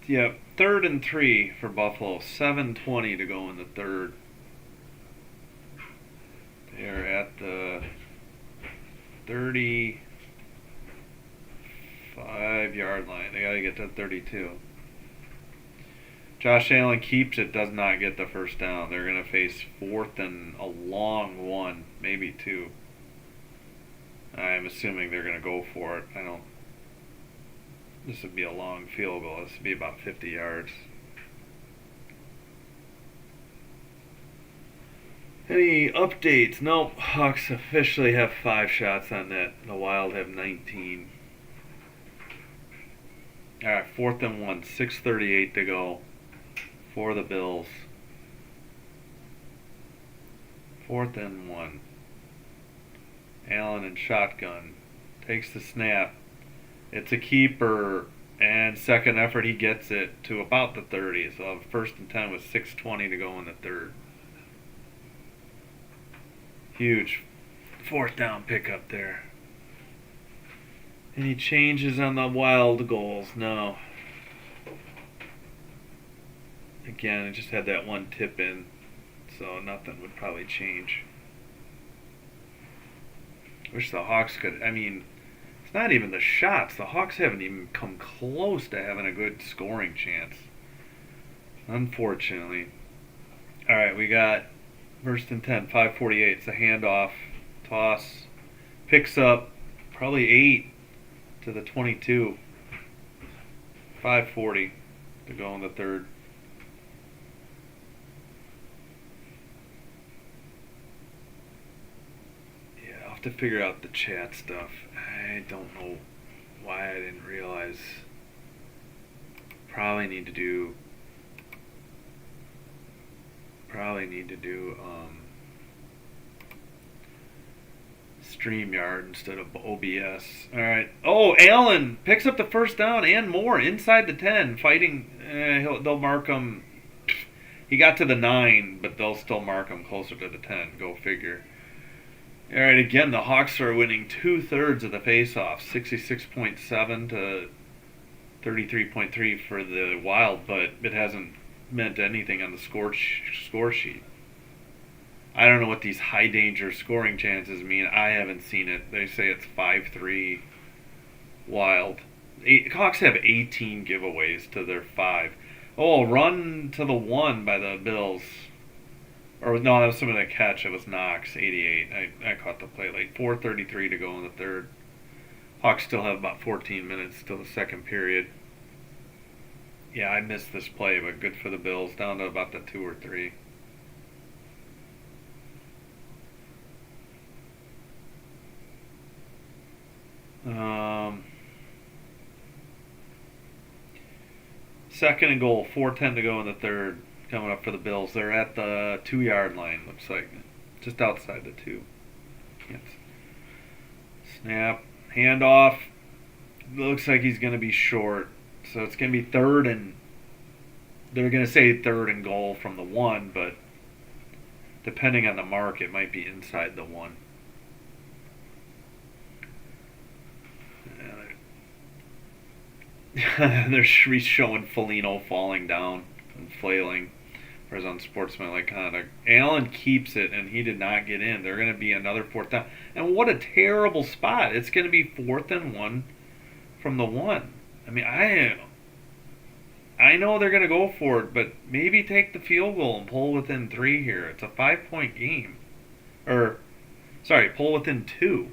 Yep, 3rd and 3 for Buffalo. 7:20 to go in the third. They're at the 35-yard line. They got to get to 32. Josh Allen keeps it, does not get the first down. They're going to face 4th and a long 1, maybe 2. I'm assuming they're going to go for it. This would be a long field goal. This would be about 50 yards. Any updates? Nope. Hawks officially have 5 shots on net. The Wild have 19. Alright, 4th and 1. 6:38 to go for the Bills. 4th and 1. Allen in shotgun. Takes the snap. It's a keeper. And second effort, he gets it to about the 30. So 1st and 10 with 6:20 to go in the third. Huge 4th down pickup there. Any changes on the Wild goals? No. Again, I just had that 1 tip in, so nothing would probably change. Wish the Hawks could. It's not even the shots. The Hawks haven't even come close to having a good scoring chance, unfortunately. All right, we got 1st and 10, 5:48. It's a handoff, toss, picks up probably 8 to the 22. 5:40 to go in the third. Yeah, I'll have to figure out the chat stuff. I don't know why I didn't realize. Probably need to do StreamYard instead of OBS. Alright. Oh, Allen picks up the first down and more inside the 10, fighting. They'll mark him. He got to the 9, but they'll still mark him closer to the 10. Go figure. Alright, again, the Hawks are winning 2/3 of the faceoffs. 66.7 to 33.3 for the Wild, but it hasn't meant anything on the score sheet. I don't know what these high danger scoring chances mean. I haven't seen it. They say it's 5-3 Wild. Hawks have 18 giveaways to their 5. Oh, run to the 1 by the Bills. Or no, that was some of that catch. It was Knox, 88. I caught the play late. 4:33 to go in the third. Hawks still have about 14 minutes till the second period. Yeah, I missed this play, but good for the Bills. Down to about the 2 or 3. Second and goal, 4:10 to go in the third. Coming up for the Bills. They're at the 2-yard line, looks like. Just outside the 2. Yes. Snap. Handoff. Looks like he's going to be short. So it's going to be 3rd and... They're going to say 3rd and goal from the 1, but Depending on the mark, it might be inside the 1. They're showing Foligno falling down and flailing for his unsportsmanlike conduct. Allen keeps it, and he did not get in. They're going to be another 4th down. And what a terrible spot. It's going to be 4th and 1 from the 1. I mean, I know they're going to go for it, but maybe take the field goal and pull within 3 here. It's a 5-point game. Pull within 2.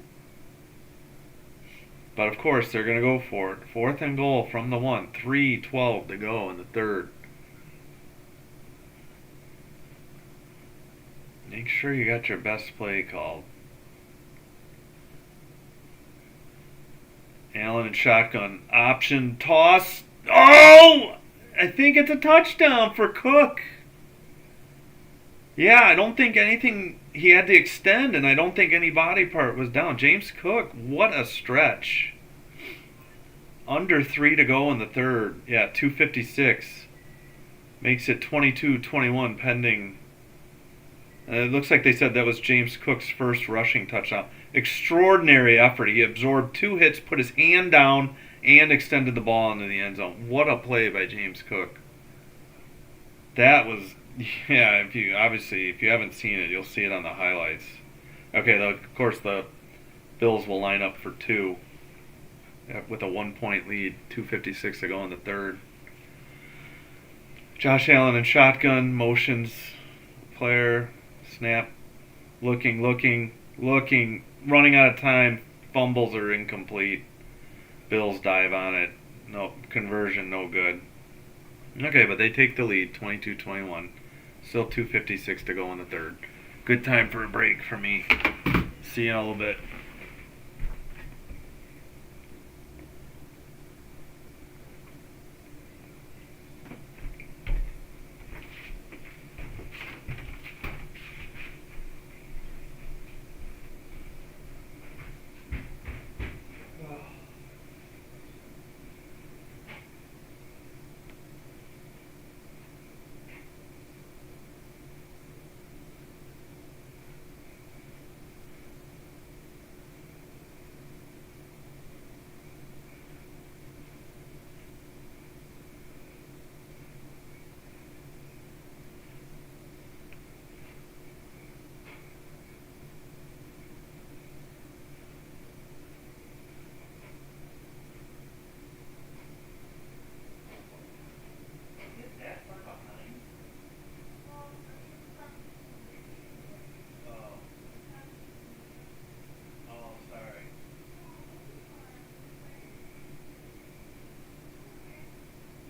But of course, they're going to go for it. 4th and goal from the 1. 3:12 to go in the 3rd. Make sure you got your best play called. Allen and shotgun. Option toss. Oh! I think it's a touchdown for Cook. Yeah, I don't think anything. He had to extend, and I don't think any body part was down. James Cook, what a stretch. Under 3 to go in the 3rd. Yeah, 2:56. Makes it 22-21 pending. It looks like they said that was James Cook's first rushing touchdown. Extraordinary effort. He absorbed 2 hits, put his hand down, and extended the ball into the end zone. What a play by James Cook. That was, yeah, if you haven't seen it, you'll see it on the highlights. Okay, of course the Bills will line up for 2 with a 1-point lead, 2:56 to go in the 3rd. Josh Allen in shotgun, motions, player, snap, looking, running out of time, fumbles are incomplete. Bills dive on it. No conversion, no good. Okay, but they take the lead, 22-21. Still 2:56 to go in the 3rd. Good time for a break for me. See you in a little bit.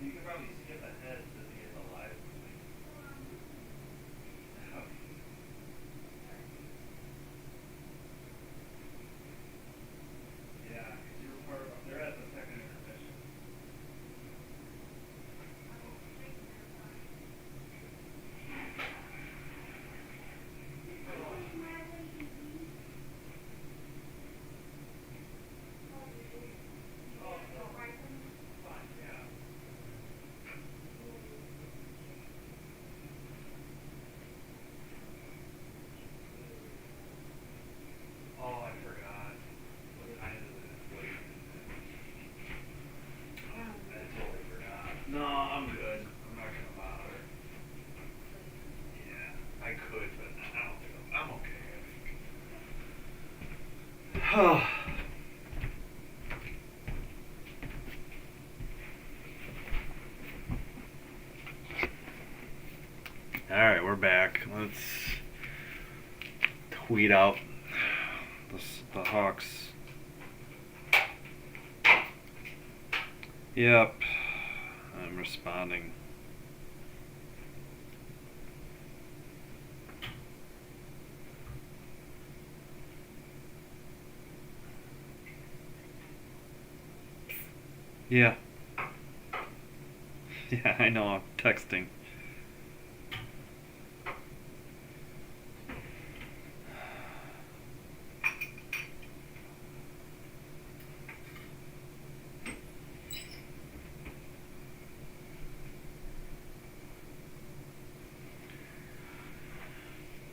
You can probably skip ahead to the live thing. Yeah, because you were part of. They're at the second intermission. No, I'm good. I'm not gonna bother. Yeah, I could, but I don't think I'm okay. All right, we're back. Let's tweet out the Hawks. Yep. I'm responding. Yeah. Yeah, I know. I'm texting.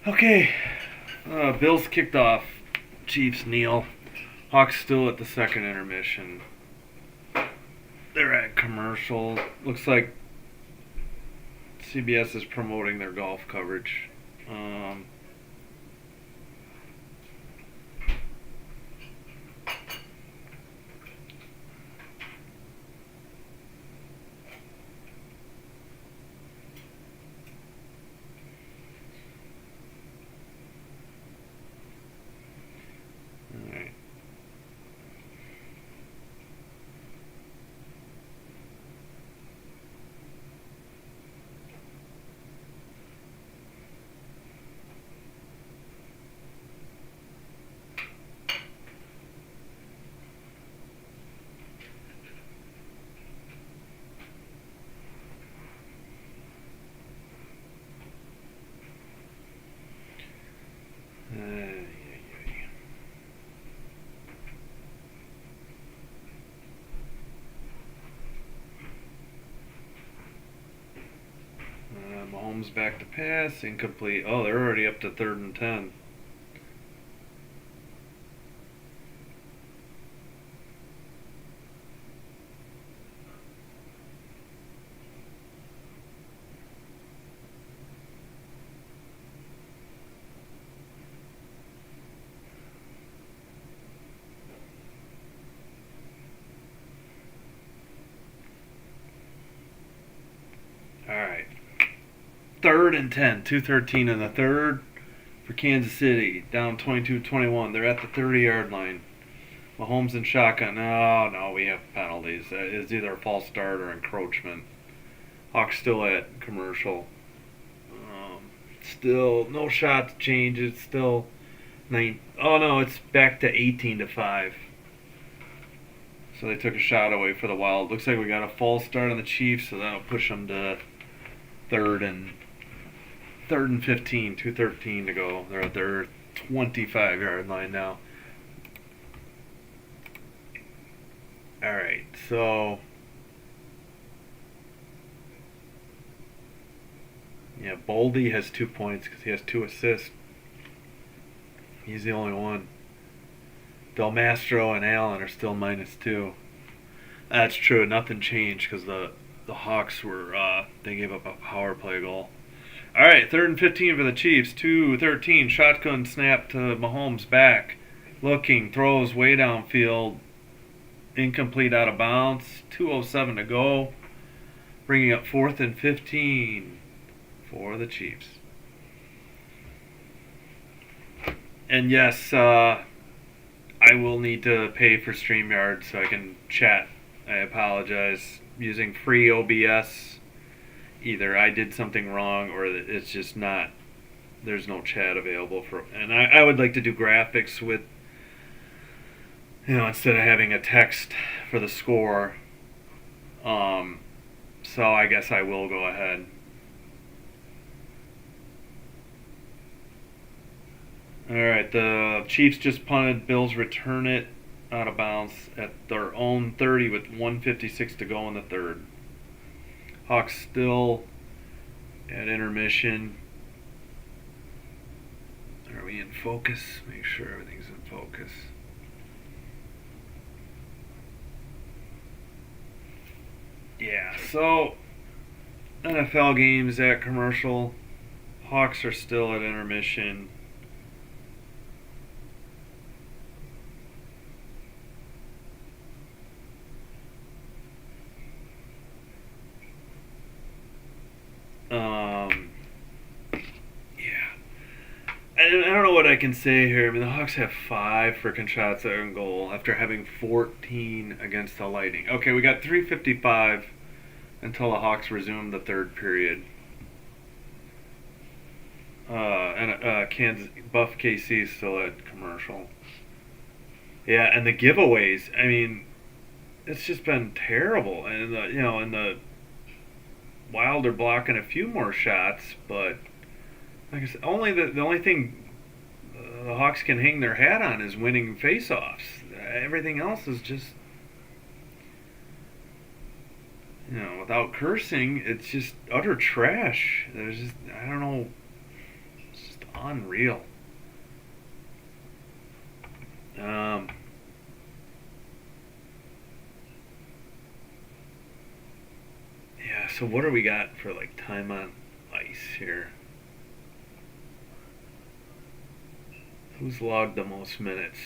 Okay, Bills kicked off. Chiefs kneel. Hawks still at the second intermission. They're at commercial. Looks like CBS is promoting their golf coverage. Alright. Mahomes back to pass, incomplete. Oh, they're already up to 3rd and 10. Alright. 3rd and 10. 2:13 in the third for Kansas City. Down 22-21. They're at the 30-yard line. Mahomes in shotgun. No, we have penalties. It's either a false start or encroachment. Hawks still at commercial. Still no shot to change. It's still 9. Oh no, it's back to 18-5. So they took a shot away for the Wild. Looks like we got a false start on the Chiefs, so that'll push them to third and 15. 2:13 to go. They're at their 25-yard line now. All right, so yeah, Boldy has 2 points because he has 2 assists. He's the only one. Del Mastro and Allen are still -2. That's true. Nothing changed because the Hawks were they gave up a power play goal. All right, 3rd and 15 for the Chiefs. 2:13 shotgun snap to Mahomes back, looking, throws way downfield, incomplete, out of bounds. 2:07 to go, bringing up 4th and 15 for the Chiefs. And yes, I will need to pay for StreamYard so I can chat. I apologize. Using free OBS, either I did something wrong or it's just not, there's no chat available for, and I would like to do graphics with, instead of having a text for the score. So I guess I will go ahead. Alright, the Chiefs just punted. Bills return it out of bounds at their own 30 with 1:56 to go in the third. Hawks still at intermission. Are we in focus? Make sure everything's in focus. Yeah, so NFL games at commercial. Hawks are still at intermission. I don't know what I can say here. I mean, the Hawks have 5 freaking shots on goal after having 14 against the Lightning. Okay, we got 3:55 until the Hawks resume the third period. And Kansas Buff KC is still at commercial. Yeah, and the giveaways. I mean, it's just been terrible. And the Wild are blocking a few more shots, but like I said, the only thing the Hawks can hang their hat on is winning faceoffs. Everything else is just, without cursing, it's just utter trash. There's just, I don't know, it's just Unreal. Yeah, so what do we got for like time on ice here? Who's logged the most minutes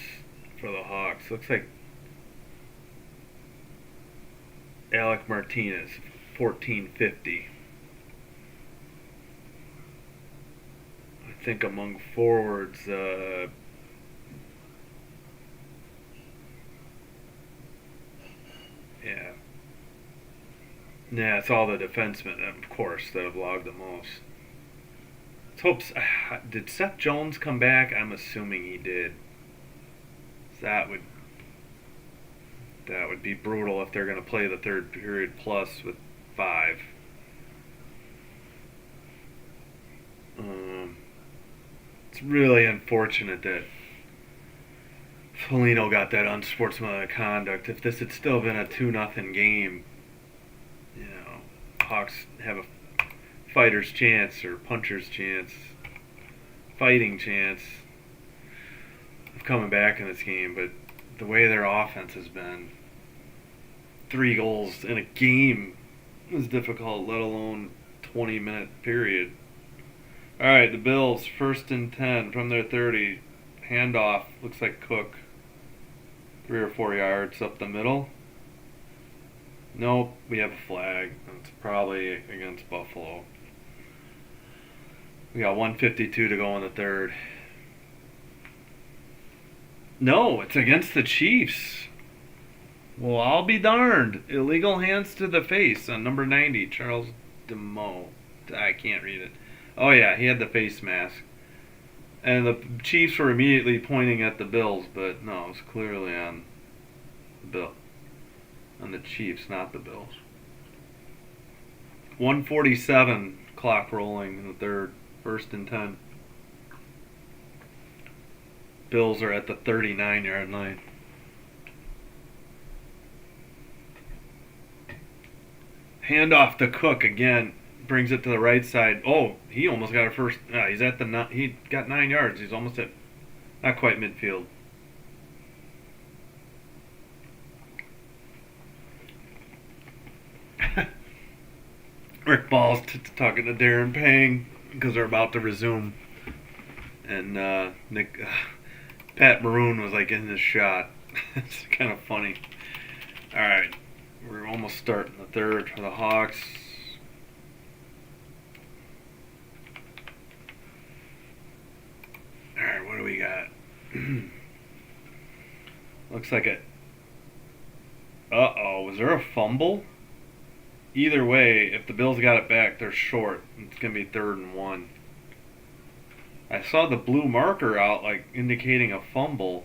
for the Hawks? Looks like Alec Martinez, 1450. I think among forwards, yeah. Yeah, it's all the defensemen, of course, that have logged the most. Let's hope. Did Seth Jones come back? I'm assuming he did. That would be brutal if they're going to play the third period plus with 5. It's really unfortunate that Foligno got that unsportsmanlike conduct. If this had still been a 2-0 game, you know, Hawks have a fighter's chance or puncher's chance, fighting chance of coming back in this game. But the way their offense has been, 3 goals in a game is difficult, let alone 20-minute period. All right, the Bills, 1st and 10 from their 30. Handoff, looks like Cook. 3 or 4 yards up the middle. Nope, we have a flag. It's probably against Buffalo. We got 1:52 to go in the third. No, it's against the Chiefs. Well, I'll be darned. Illegal hands to the face on number 90, Charles DeMoe. I can't read it. Oh, yeah, he had the face mask. And the Chiefs were immediately pointing at the Bills, but no, it was clearly on the Chiefs, not the Bills. 1:47, clock rolling in the third, 1st and 10. Bills are at the 39-yard line. Handoff to Cook again. Brings it to the right side. Oh, he almost got a first. He's at the. He got 9 yards. He's almost at, not quite midfield. Rick Ball's talking to Darren Pang because they're about to resume, and Pat Maroon was like in this shot. It's kind of funny. All right, we're almost starting the third for the Hawks. Alright, what do we got? Looks like it. Uh-oh, was there a fumble? Either way, if the Bills got it back, they're short. It's going to be 3rd and 1. I saw the blue marker out, like, indicating a fumble.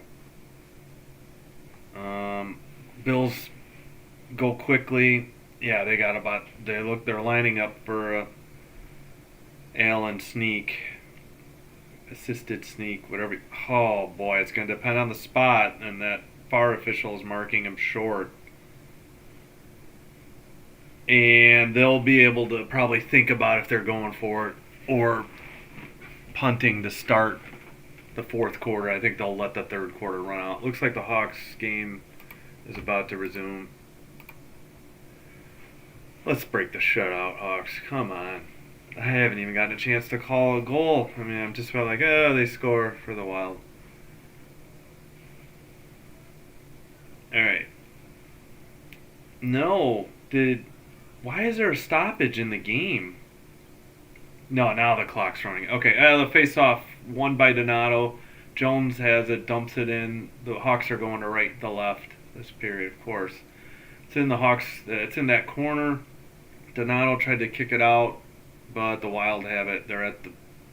Bills go quickly. Yeah, they got about... They're lining up for Allen sneak. Assisted sneak, whatever. Oh boy, it's going to depend on the spot, and that VAR official is marking him short. And they'll be able to probably think about if they're going for it or punting to start the 4th quarter. I think they'll let the 3rd quarter run out. Looks like the Hawks game is about to resume. Let's break the shutout, Hawks. Come on. I haven't even gotten a chance to call a goal. I mean, I'm just about like, oh, they score for the Wild. Alright. No. Why is there a stoppage in the game? No, now the clock's running. Okay, the face-off, won by Donato. Jones has it, dumps it in. The Hawks are going to right to left this period, of course. It's in the Hawks, it's in that corner. Donato tried to kick it out, but the Wild have it. They're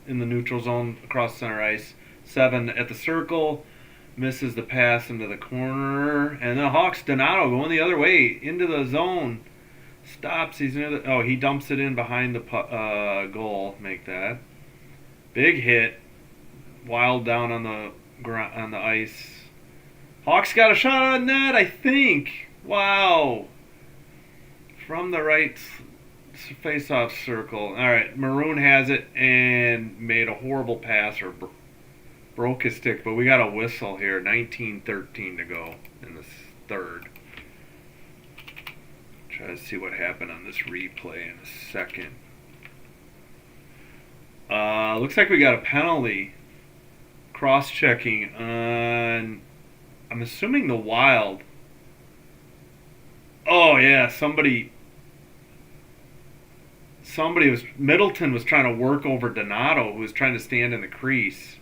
in the neutral zone across center ice. 7 at the circle, misses the pass into the corner, and the Hawks, Donato going the other way into the zone. Stops. He's near the. Oh, he dumps it in behind the goal. Make that big hit. Wild down on the ice. Hawks got a shot on net, I think. Wow. From the right face-off circle. All right, Maroon has it and made a horrible pass or broke his stick, but we got a whistle here. 19:13 to go in the third. Try to see what happened on this replay in a second. Looks like we got a penalty. Cross-checking on, I'm assuming the Wild. Oh yeah, somebody was, Middleton was trying to work over Donato, who was trying to stand in the crease.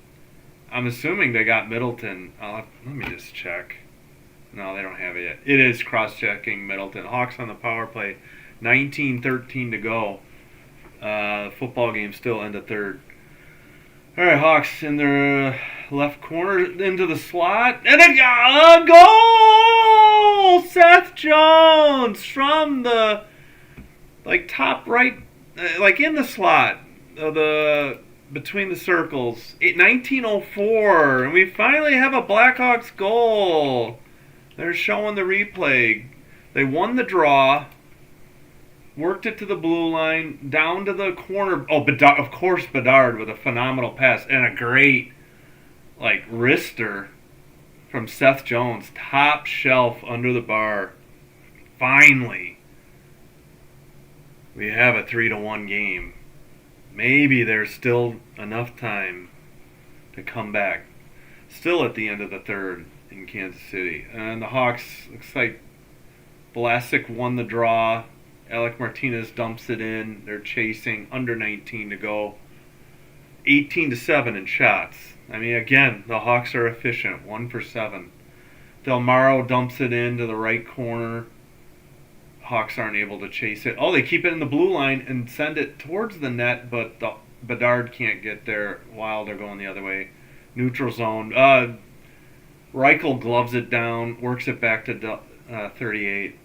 I'm assuming they got Middleton. Let me just check. No, they don't have it yet. It is cross-checking Middleton. Hawks on the power play. 19:13 to go. Football game still in the third. All right, Hawks in their left corner into the slot. And a goal! Seth Jones from the top right, in the slot. Between the circles. 19:04. And we finally have a Blackhawks goal. They're showing the replay. They won the draw. Worked it to the blue line, down to the corner. Oh, of course, Bedard with a phenomenal pass and a great, wrister from Seth Jones. Top shelf under the bar. Finally, we have a 3-1 game. Maybe there's still enough time to come back. Still at the end of the third in Kansas City. And the Hawks, looks like Vlasic won the draw. Alec Martinez dumps it in. They're chasing, under 19 to go. 18-7 in shots. I mean, again, the Hawks are efficient. 1 for 7. Del Maro dumps it into the right corner. Hawks aren't able to chase it. Oh, they keep it in the blue line and send it towards the net, but Bedard can't get there. Wild are going the other way. Neutral zone. Reichel gloves it down, works it back to 38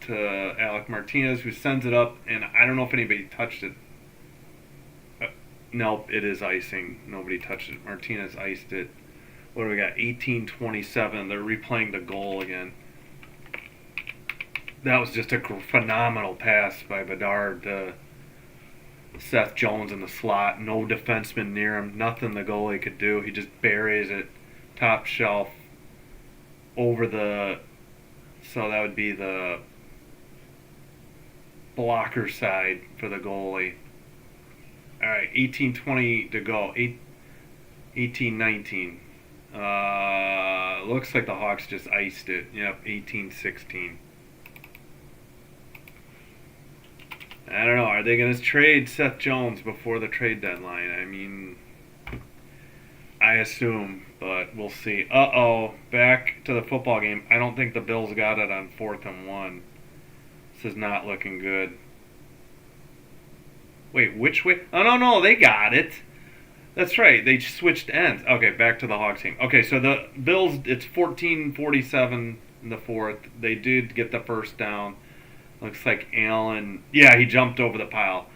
to Alec Martinez, who sends it up, and I don't know if anybody touched it. Nope, it is icing. Nobody touched it. Martinez iced it. What do we got? 18-27. They're replaying the goal again. That was just a phenomenal pass by Bedard to Seth Jones in the slot. No defenseman near him. Nothing the goalie could do. He just buries it top shelf over the... So that would be the blocker side for the goalie. All right, 18-20 to go. 18-19. Looks like the Hawks just iced it. Yep, 18-16. I don't know. Are they going to trade Seth Jones before the trade deadline? I mean, I assume, but we'll see. Back to the football game. I don't think the Bills got it on 4th and 1. This is not looking good. Wait, which way? Oh, no, they got it. That's right. They switched ends. Okay, back to the Hawks team. Okay, so the Bills, it's 14-47 in the fourth. They did get the first down. Looks like Allen, he jumped over the pile.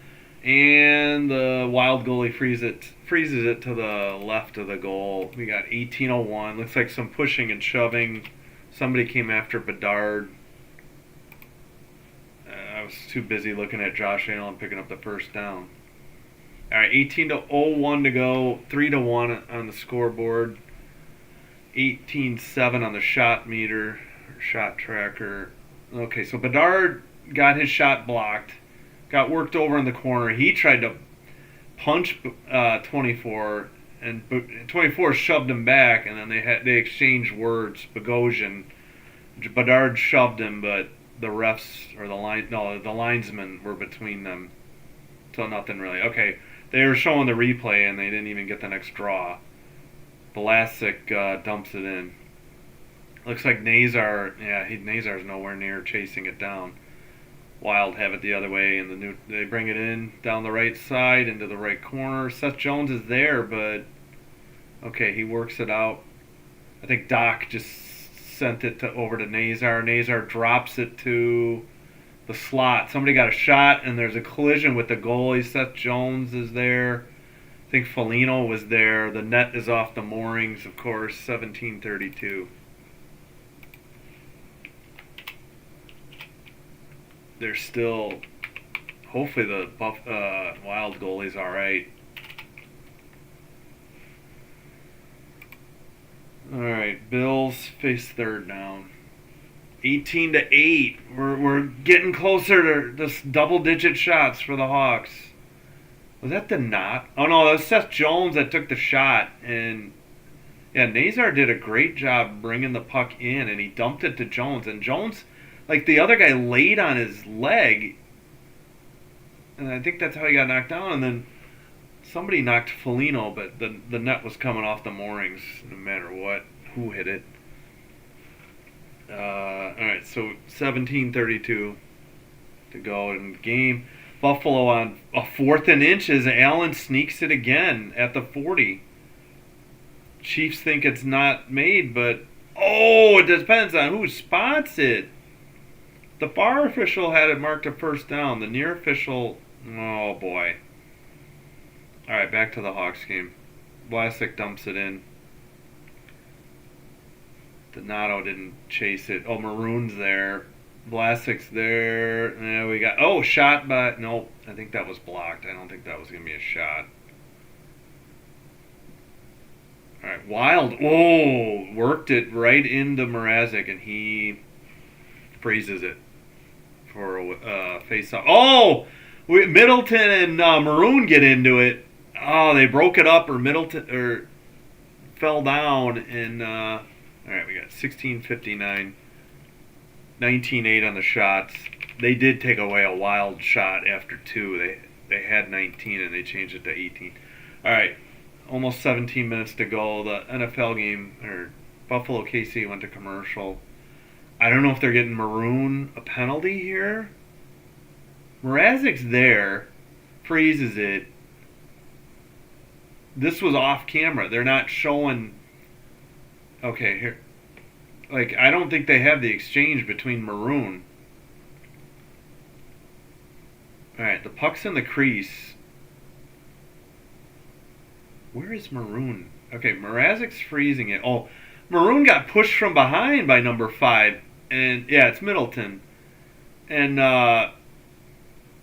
And the Wild goalie freezes it to the left of the goal. We got 18:01. Looks like some pushing and shoving. Somebody came after Bedard. I was too busy looking at Josh Allen picking up the first down. All right, 18:01 to go. 3-1 on the scoreboard. 18-7 on the shot meter, or shot tracker. Okay, so Bedard got his shot blocked. Got worked over in the corner. He tried to punch 24, and 24 shoved him back, and then they exchanged words. Bedard shoved him, but the refs or the linesmen were between them, so nothing really. Okay, they were showing the replay, and they didn't even get the next draw. Vlasic dumps it in. Looks like Nazar's nowhere near chasing it down. Wild have it the other way, and they bring it in down the right side into the right corner. Seth Jones is there, but okay, he works it out. I think Doc just sent it over to Nazar. Nazar drops it to the slot. Somebody got a shot, and there's a collision with the goalie. Seth Jones is there. I think Foligno was there. The net is off the moorings, of course. 17:32. they're still. Hopefully the Wild goalie's all right. All right, Bills face third down. 18-8. We're getting closer to this double-digit shots for the Hawks. Was that the knot? Oh no, that was Seth Jones that took the shot, and yeah, Nazar did a great job bringing the puck in, and he dumped it to Jones, and Jones, like the other guy, laid on his leg, and I think that's how he got knocked down, and then somebody knocked Foligno, but the net was coming off the moorings no matter what, who hit it. Alright, so 17:32 to go in the game. Buffalo on a 4th and inches. Allen sneaks it again at the 40. Chiefs think it's not made, but it depends on who spots it. The far official had it marked a first down. The near official, oh boy. Alright, back to the Hawks game. Vlasic dumps it in. Donato didn't chase it. Oh, Maroon's there. Vlasic's there. Yeah, we got. Shot by. Nope. I think that was blocked. I don't think that was going to be a shot. All right. Wild. Worked it right into Mrazek, and he freezes it for a face-off. Middleton and Maroon get into it. Oh, they broke it up, or Middleton fell down, and all right, we got 16:59. 19-8 on the shots. They did take away a Wild shot after 2. They had 19 and they changed it to 18. All right, almost 17 minutes to go. The NFL game, or Buffalo KC, went to commercial. I don't know if they're getting Maroon a penalty here. Mrazek's there, freezes it. This was off camera. They're not showing. Okay, here. Like, I don't think they have the exchange between Maroon. Alright, the puck's in the crease. Where is Maroon? Okay, Mrazek's freezing it. Oh, Maroon got pushed from behind by number 5. And, yeah, it's Middleton. And,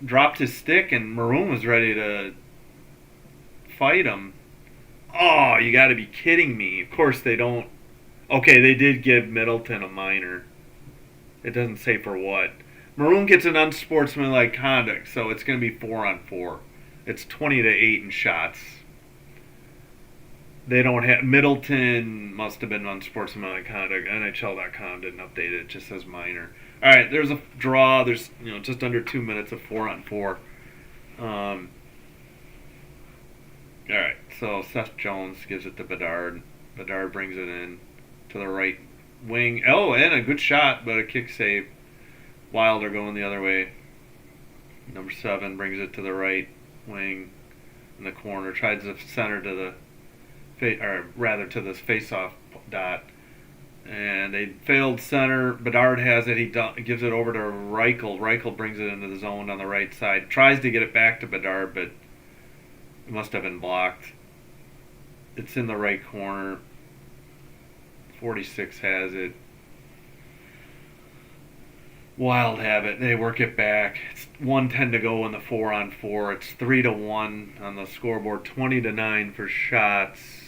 dropped his stick, and Maroon was ready to fight him. Oh, you gotta be kidding me. Of course they don't. Okay, they did give Middleton a minor. It doesn't say for what. Maroon gets an unsportsmanlike conduct, so it's going to be 4-on-4. It's 20-8 in shots. They don't have. Middleton must have been unsportsmanlike conduct. NHL.com didn't update it. It just says minor. All right, there's a draw. There's just under 2 minutes of 4-on-4. All right, so Seth Jones gives it to Bedard. Bedard brings it in to the right wing. Oh, and a good shot, but a kick save. Wilder going the other way. Number 7 brings it to the right wing in the corner. Tries to center to to this face-off dot. And they failed center. Bedard has it. He gives it over to Reichel. Reichel brings it into the zone on the right side. Tries to get it back to Bedard, but it must have been blocked. It's in the right corner. 46 has it. Wild have it. They work it back. It's 1:10 to go in the 4-on-4. It's 3-1 on the scoreboard. 20-9 for shots.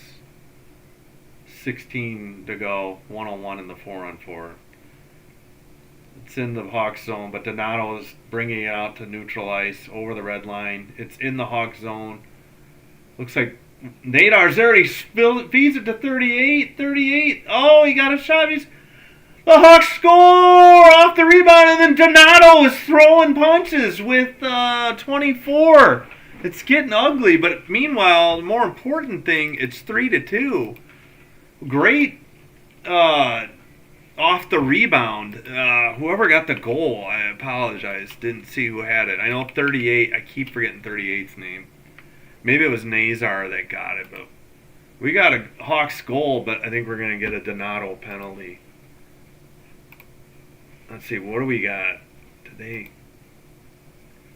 16 to go. 1-1 in the 4-on-4. It's in the Hawks zone, but Donato is bringing it out to neutral ice over the red line. It's in the Hawks zone. Looks like Nadar's there. He feeds it to 38. 38. Oh, he got a shot. The Hawks score off the rebound, and then Donato is throwing punches with 24. It's getting ugly, but meanwhile, the more important thing, it's 3-2. Great off the rebound. Whoever got the goal, I apologize, didn't see who had it. I know 38. I keep forgetting 38's name. Maybe it was Nazar that got it, but we got a Hawks goal, but I think we're going to get a Donato penalty. Let's see, what do we got today?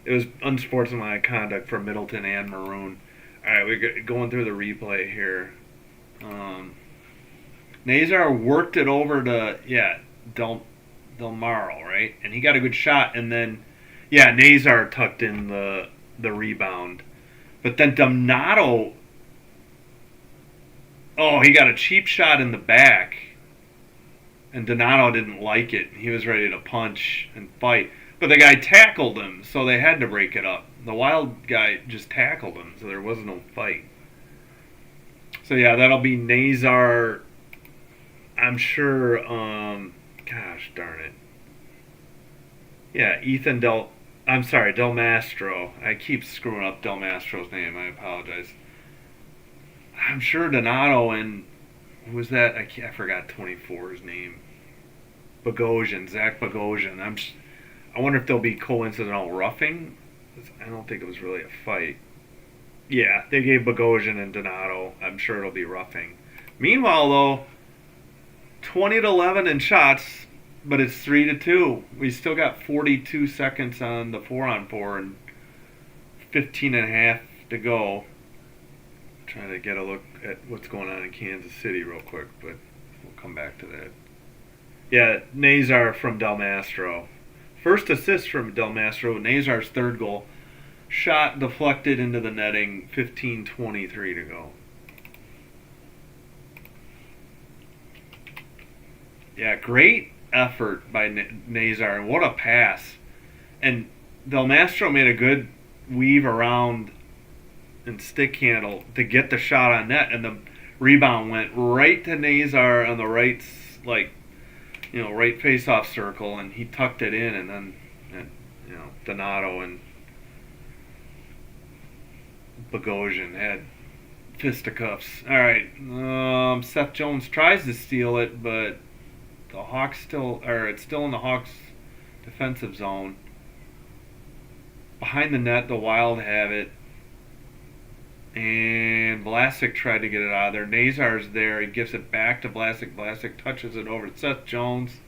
It was unsportsmanlike conduct for Middleton and Maroon. All right, we're going through the replay here. Nazar worked it over to, Del Maro, right? And he got a good shot, and then Yeah, Nazar tucked in the rebound. But then Donato, oh, he got a cheap shot in the back. And Donato didn't like it. He was ready to punch and fight. But the guy tackled him, so they had to break it up. The Wild guy just tackled him, so there was no fight. So yeah, that'll be Nazar. I'm sure, gosh darn it. Yeah, Del Mastro. I keep screwing up Del Mastro's name. I apologize. I'm sure Donato and who was that? I forgot 24's name. Zach Bogosian. I wonder if there'll be coincidental roughing. I don't think it was really a fight. Yeah, they gave Bogosian and Donato. I'm sure it'll be roughing. Meanwhile, though, 20-11 in shots, but it's 3-2. We still got 42 seconds on the 4-on-4 and 15 and a half to go. Trying to get a look at what's going on in Kansas City real quick, but we'll come back to that. Yeah, Nazar from Del Mastro. First assist from Del Mastro, Nazar's third goal. Shot deflected into the netting, 15:23 to go. Yeah, great effort by Nazar, and what a pass. And Del Mastro made a good weave around and stick handle to get the shot on net, and the rebound went right to Nazar on the right, right face-off circle, and he tucked it in, and then, Donato and Bogosian had fisticuffs. All right, Seth Jones tries to steal it, but the Hawks it's still in the Hawks' defensive zone. Behind the net, the Wild have it. And Vlasic tried to get it out of there. Nazar's there. He gives it back to Vlasic. Vlasic touches it over to Seth Jones.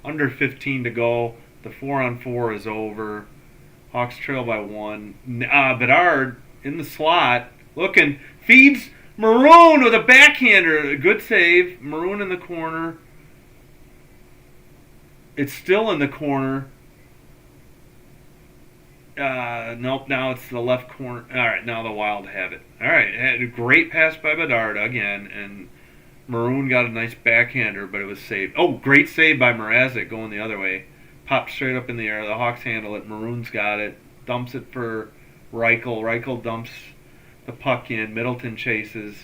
Under 15 to go. The 4-on-4 is over. Hawks trail by 1. Bedard in the slot. Looking. Feeds Maroon with a backhander. Good save. Maroon in the corner. It's still in the corner. Nope, now it's the left corner. All right, now the Wild have it. All right, had a great pass by Bedard again, and Maroon got a nice backhander, but it was saved. Oh, great save by Mrazek going the other way. Popped straight up in the air. The Hawks handle it. Maroon's got it. Dumps it for Reichel. Reichel dumps the puck in. Middleton chases.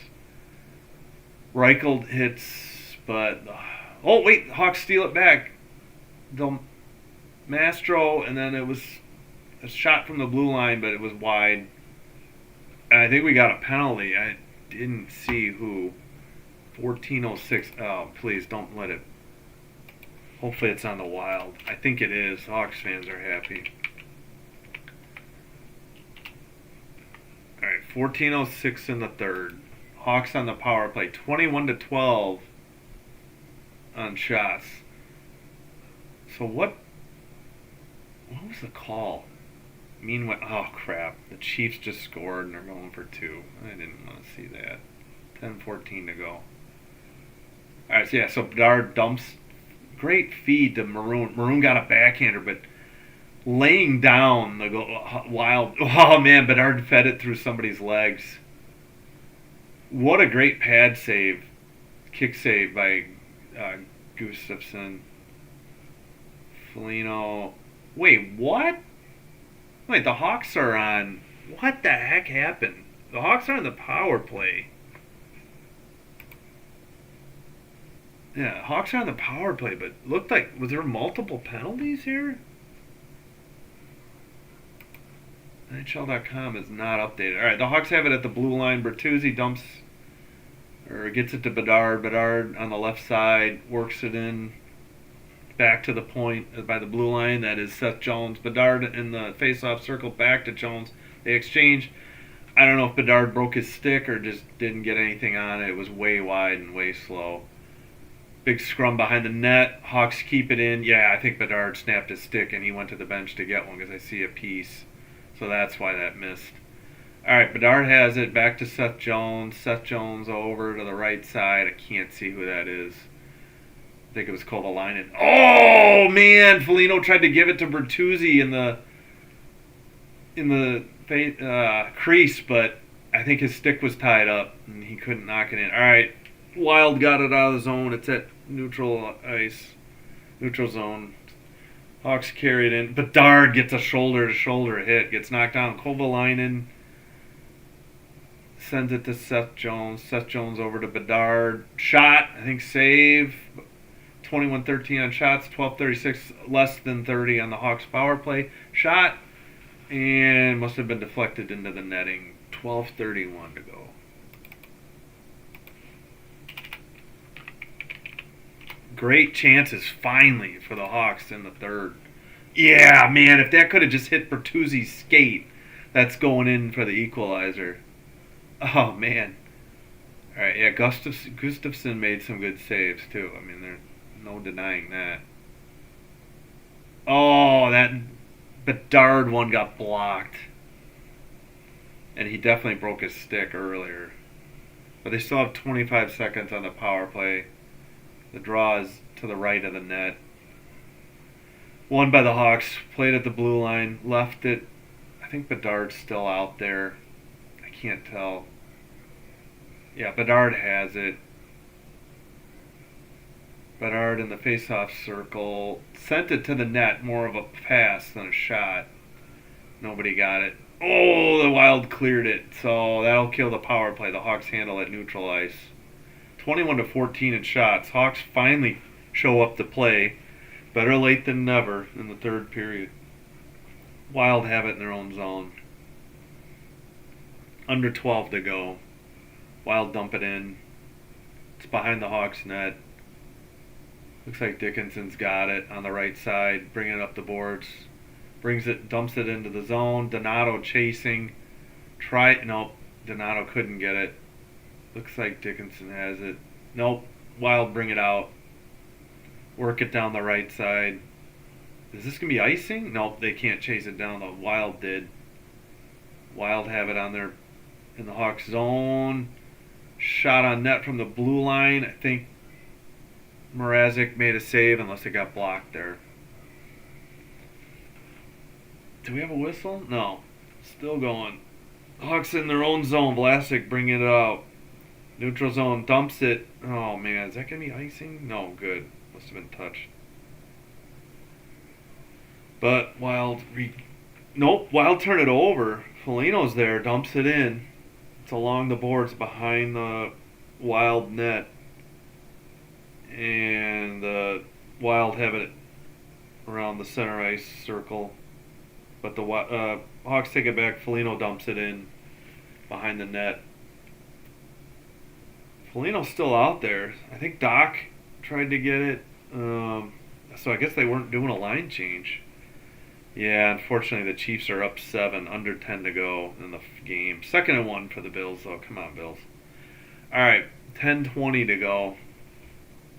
Reichel hits, but... Oh, wait, the Hawks steal it back. Del Mastro, and then it was... a shot from the blue line, but it was wide. And I think we got a penalty. I didn't see who. 14:06. Oh, please don't let it. Hopefully it's on the Wild. I think it is. Hawks fans are happy. All right, 14:06 in the third. Hawks on the power play. 21-12 on shots. So what was the call? Meanwhile, oh crap, the Chiefs just scored and they're going for 2. I didn't want to see that. 10:14 to go. Alright, so yeah, so Bedard dumps. Great feed to Maroon. Maroon got a backhander, but laying down the Wild. Oh man, Bedard fed it through somebody's legs. What a great pad save. Kick save by Gustafsson. Foligno. Wait, what? Wait, the Hawks are on... What the heck happened? The Hawks are on the power play. Yeah, Hawks are on the power play, but looked like... Was there multiple penalties here? NHL.com is not updated. Alright, the Hawks have it at the blue line. Bertuzzi dumps... Or gets it to Bedard. Bedard on the left side. Works it in... Back to the point by the blue line. That is Seth Jones. Bedard in the face-off circle back to Jones. They exchange. I don't know if Bedard broke his stick or just didn't get anything on it. It was way wide and way slow. Big scrum behind the net. Hawks keep it in. Yeah, I think Bedard snapped his stick and he went to the bench to get one because I see a piece. So that's why that missed. All right, Bedard has it. Back to Seth Jones. Seth Jones over to the right side. I can't see who that is. I think it was Kovalainen. Oh, man! Foligno tried to give it to Bertuzzi in the in the crease, but I think his stick was tied up and he couldn't knock it in. All right, Wild got it out of the zone. It's at neutral ice, neutral zone. Hawks carry it in. Bedard gets a shoulder-to-shoulder hit, gets knocked down. Kovalainen sends it to Seth Jones. Seth Jones over to Bedard. Shot, I think save. 21-13 on shots, 12-36, less than 30 on the Hawks power play. Shot, and must have been deflected into the netting. 12:31 to go. Great chances finally for the Hawks in the third. Yeah, man, if that could have just hit Bertuzzi's skate, that's going in for the equalizer. Oh, man. All right, yeah, Gustafsson made some good saves, too. I mean, there's no denying that. Oh, that Bedard one got blocked. And he definitely broke his stick earlier. But they still have 25 seconds on the power play. The draw is to the right of the net. Won by the Hawks. Played at the blue line. Left it. I think Bedard's still out there. I can't tell. Yeah, Bedard has it. Bedard in the face-off circle. Sent it to the net. More of a pass than a shot. Nobody got it. Oh, the Wild cleared it. So that'll kill the power play. The Hawks handle at neutral ice. 21-14 in shots. Hawks finally show up to play. Better late than never in the third period. Wild have it in their own zone. Under 12 to go. Wild dump it in. It's behind the Hawks net. Looks like Dickinson's got it on the right side. Bringing it up the boards. Dumps it into the zone. Donato chasing. Nope. Donato couldn't get it. Looks like Dickinson has it. Nope. Wild bring it out. Work it down the right side. Is this going to be icing? Nope, they can't chase it down. The Wild did. Wild have it on their in the Hawks zone. Shot on net from the blue line. I think Mrazek made a save unless it got blocked there. Do we have a whistle? No. Still going. Hawks in their own zone. Vlasic bringing it out. Neutral zone. Dumps it. Oh, man. Is that going to be icing? No. Good. Must have been touched. But Wild... Nope. Wild turn it over. Foligno's there. Dumps it in. It's along the boards behind the Wild net. And the Wild have it around the center ice circle. But the Hawks take it back. Foligno dumps it in behind the net. Foligno's still out there. I think Doc tried to get it. So I guess they weren't doing a line change. Yeah, unfortunately the Chiefs are up 7, under 10 to go in the game. 2nd and 1 for the Bills, though. Come on, Bills. All right, 10:20 to go.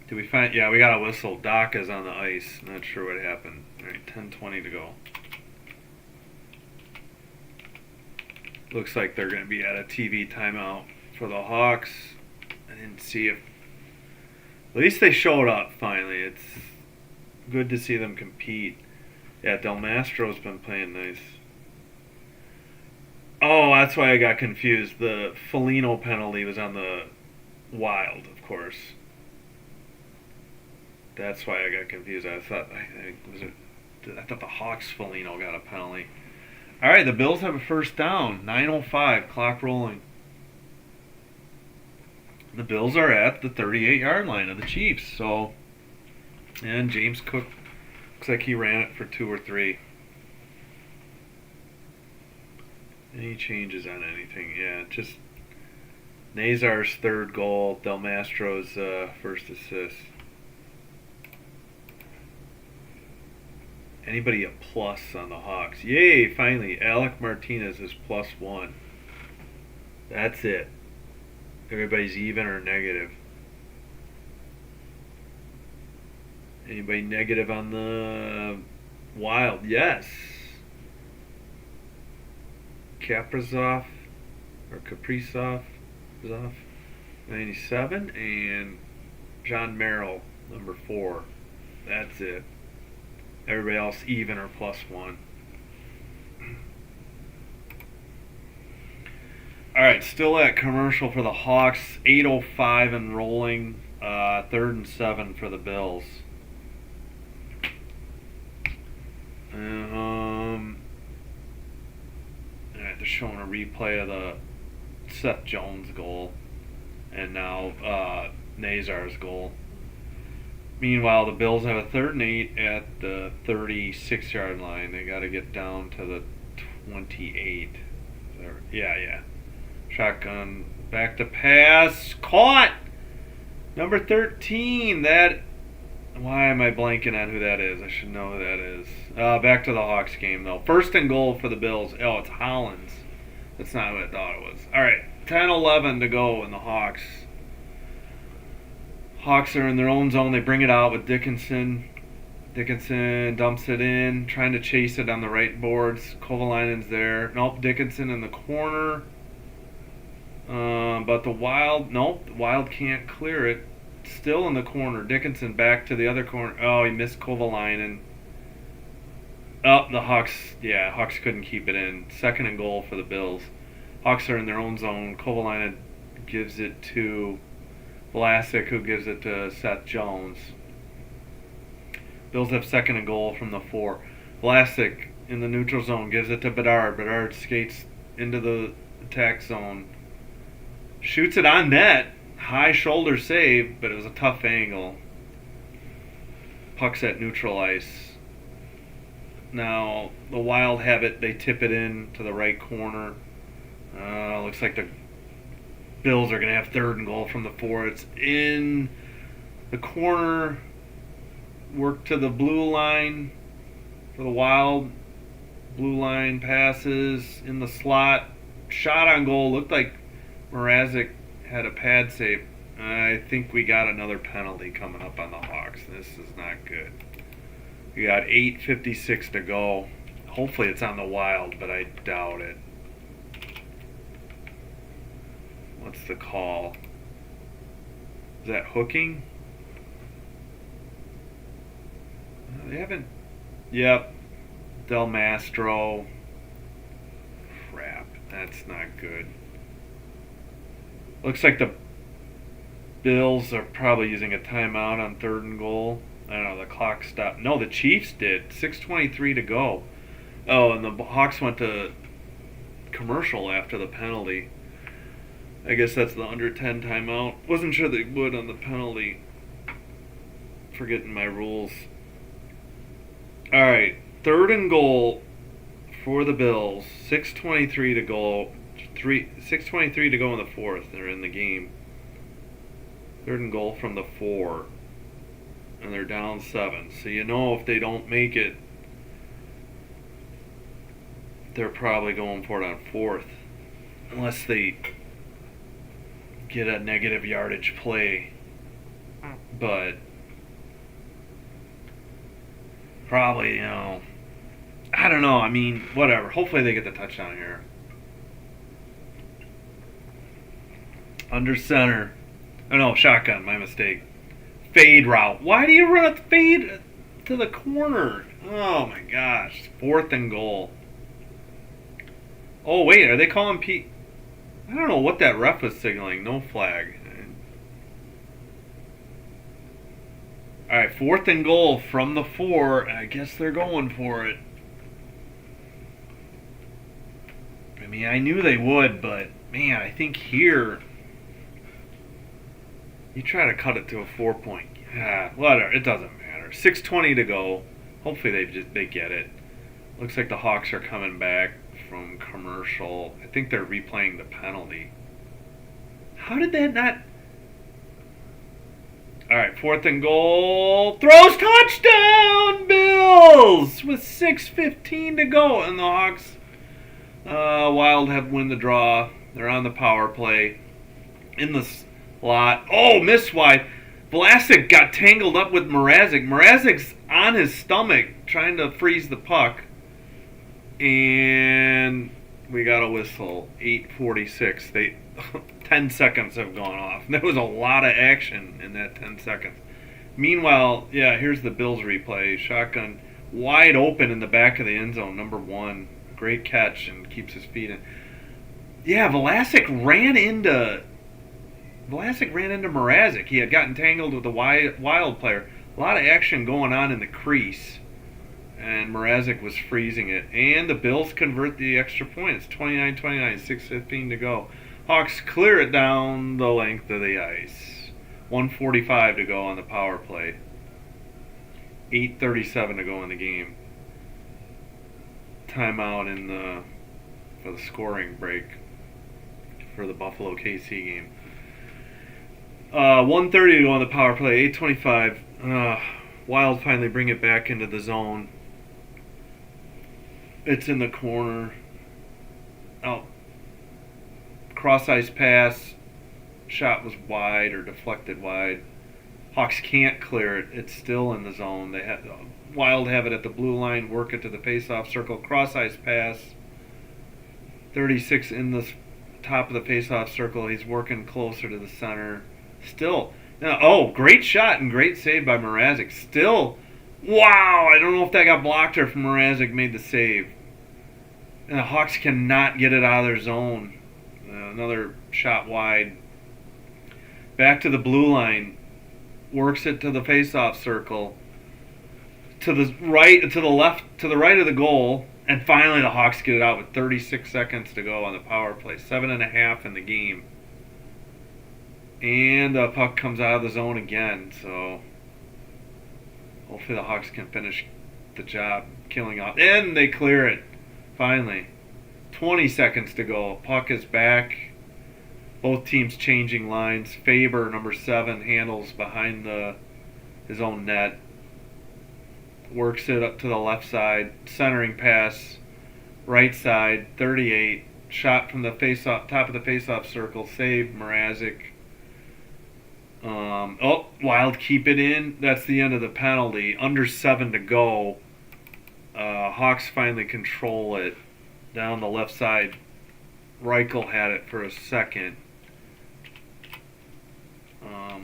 Did we find... Yeah, we got a whistle. Doc is on the ice. Not sure what happened. All right, 10:20 to go. Looks like they're going to be at a TV timeout for the Hawks. I didn't see if... At least they showed up, finally. It's good to see them compete. Yeah, Del Mastro's been playing nice. Oh, that's why I got confused. The Foligno penalty was on the Wild, of course. That's why I got confused. I thought the Hawks Foligno got a penalty. All right, the Bills have a first down. 9:05, clock rolling. The Bills are at the 38-yard line of the Chiefs. So, and James Cook looks like he ran it for 2 or 3. Any changes on anything? Yeah, just Nazar's third goal, Del Mastro's first assist. Anybody a plus on the Hawks? Yay, finally. Alec Martinez is +1. That's it. Everybody's even or negative. Anybody negative on the Wild? Yes. Kaprizov or Kaprizov 97, and John Merrill, number 4. That's it. Everybody else even or +1. All right, still at commercial for the Hawks. 8:05 and rolling. 3rd and 7 for the Bills. All right, they're showing a replay of the Seth Jones goal, and now Nazar's goal. Meanwhile, the Bills have a 3rd and 8 at the 36-yard line. They got to get down to the 28. Yeah. Shotgun, back to pass, caught. Number 13. Why am I blanking on who that is? I should know who that is. Back to the Hawks game though. 1st and goal for the Bills. Oh, it's Hollins. That's not what I thought it was. All right, 10-11 to go in the Hawks. Hawks are in their own zone. They bring it out with Dickinson. Dickinson dumps it in, trying to chase it on the right boards. Kovalainen's there. Nope, Dickinson in the corner. But the Wild can't clear it. Still in the corner. Dickinson back to the other corner. Oh, he missed Kovalainen. Oh, the Hawks. Yeah, Hawks couldn't keep it in. 2nd and goal for the Bills. Hawks are in their own zone. Kovalainen gives it to Vlasic, who gives it to Seth Jones. Bills have 2nd and goal from the 4. Vlasic in the neutral zone gives it to Bedard. Bedard skates into the attack zone. Shoots it on net. High shoulder save, but it was a tough angle. Puck's at neutral ice. Now, the Wild have it. They tip it in to the right corner. Looks like the Bills are going to have 3rd and goal from the 4. It's in the corner. Work to the blue line for the Wild. Blue line passes in the slot. Shot on goal. Looked like Mrazek had a pad save. I think we got another penalty coming up on the Hawks. This is not good. We got 8:56 to go. Hopefully it's on the Wild, but I doubt it. What's the call? Is that hooking? They haven't. Yep. Del Mastro. Crap. That's not good. Looks like the Bills are probably using a timeout on 3rd and goal. I don't know, the clock stopped. No, the Chiefs did. 6:23 to go. Oh, and the Hawks went to commercial after the penalty. I guess that's the under 10 timeout. Wasn't sure they would on the penalty. Forgetting my rules. Alright, 3rd and goal for the Bills. 6:23 to go. 6:23 to go in the 4th. They're in the game. 3rd and goal from the 4. And they're down 7. So you know if they don't make it, they're probably going for it on 4th. Unless they get a negative yardage play. But probably, I don't know. I mean, whatever. Hopefully they get the touchdown here. Under center. Oh no, shotgun, my mistake. Fade route. Why do you run a fade to the corner? Oh my gosh. 4th and goal. Oh wait, are they calling Pete? I don't know what that ref was signaling. No flag. Alright, 4th and goal from the 4. I guess they're going for it. I mean, I knew they would, but man, I think here you try to cut it to a 4-point. Whatever, it doesn't matter. 6:20 to go. Hopefully they get it. Looks like the Hawks are coming back from commercial. I think they're replaying the penalty. How did that not? Alright, 4th and goal. Throws, touchdown, Bills! With 6:15 to go. And the Hawks, Wild have win the draw. They're on the power play. In the slot. Oh, missed wide. Vlasic got tangled up with Mrazek. Mrazek's on his stomach trying to freeze the puck. And we got a whistle. 8:46. 10 seconds have gone off. There was a lot of action in that 10 seconds. Meanwhile, here's the Bills replay. Shotgun wide open in the back of the end zone. Number 1. Great catch and keeps his feet in. Yeah, Vlasic ran into Mrazek. He had gotten tangled with the Wild player. A lot of action going on in the crease, and Mrazek was freezing it. And the Bills convert the extra point. It's 29-29, 6:15 to go. Hawks clear it down the length of the ice. 1:45 to go on the power play. 8:37 to go in the game. Timeout for the scoring break for the Buffalo KC game. 1:30 to go on the power play. 8:25. Wild finally bring it back into the zone. It's in the corner. Oh, cross ice pass. Shot was wide or deflected wide. Hawks can't clear it. It's still in the zone. Wild have it at the blue line. Work it to the face-off circle. Cross ice pass. 36 in the top of the face-off circle. He's working closer to the center. Still, great shot and great save by Mrazek. Still, wow! I don't know if that got blocked or if Mrazek made the save. And the Hawks cannot get it out of their zone. Another shot wide. Back to the blue line. Works it to the face-off circle. To the right of the goal. And finally the Hawks get it out with 36 seconds to go on the power play. 7.5 in the game. And the puck comes out of the zone again. So hopefully the Hawks can finish the job killing off. And they clear it. Finally. 20 seconds to go. Puck is back. Both teams changing lines. Faber, number 7, handles behind his own net. Works it up to the left side. Centering pass. Right side. 38. Shot from the top of the face-off circle. Save Mrazek. Wild keep it in. That's the end of the penalty. Under 7 to go. Hawks finally control it. Down the left side. Reichel had it for a second.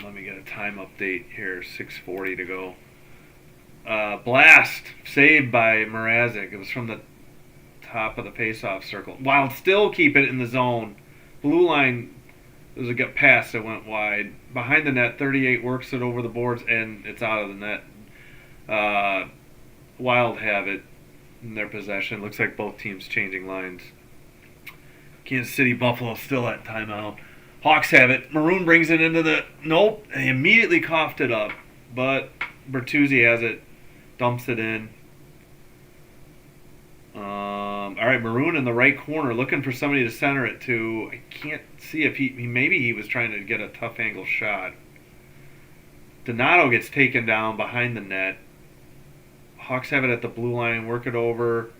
Let me get a time update here. 6:40 to go. Blast saved by Mrazek. It was from the top of the face-off circle. Wild still keep it in the zone. Blue line. There's a good pass that went wide. Behind the net, 38 works it over the boards, and it's out of the net. Wild have it in their possession. Looks like both teams changing lines. Kansas City, Buffalo still at timeout. Hawks have it. Maroon brings it into the... Nope. They immediately coughed it up. But Bertuzzi has it. Dumps it in. All right, Maroon in the right corner, looking for somebody to center it to. I can't see if maybe he was trying to get a tough angle shot. Donato gets taken down behind the net. Hawks have it at the blue line, work it over.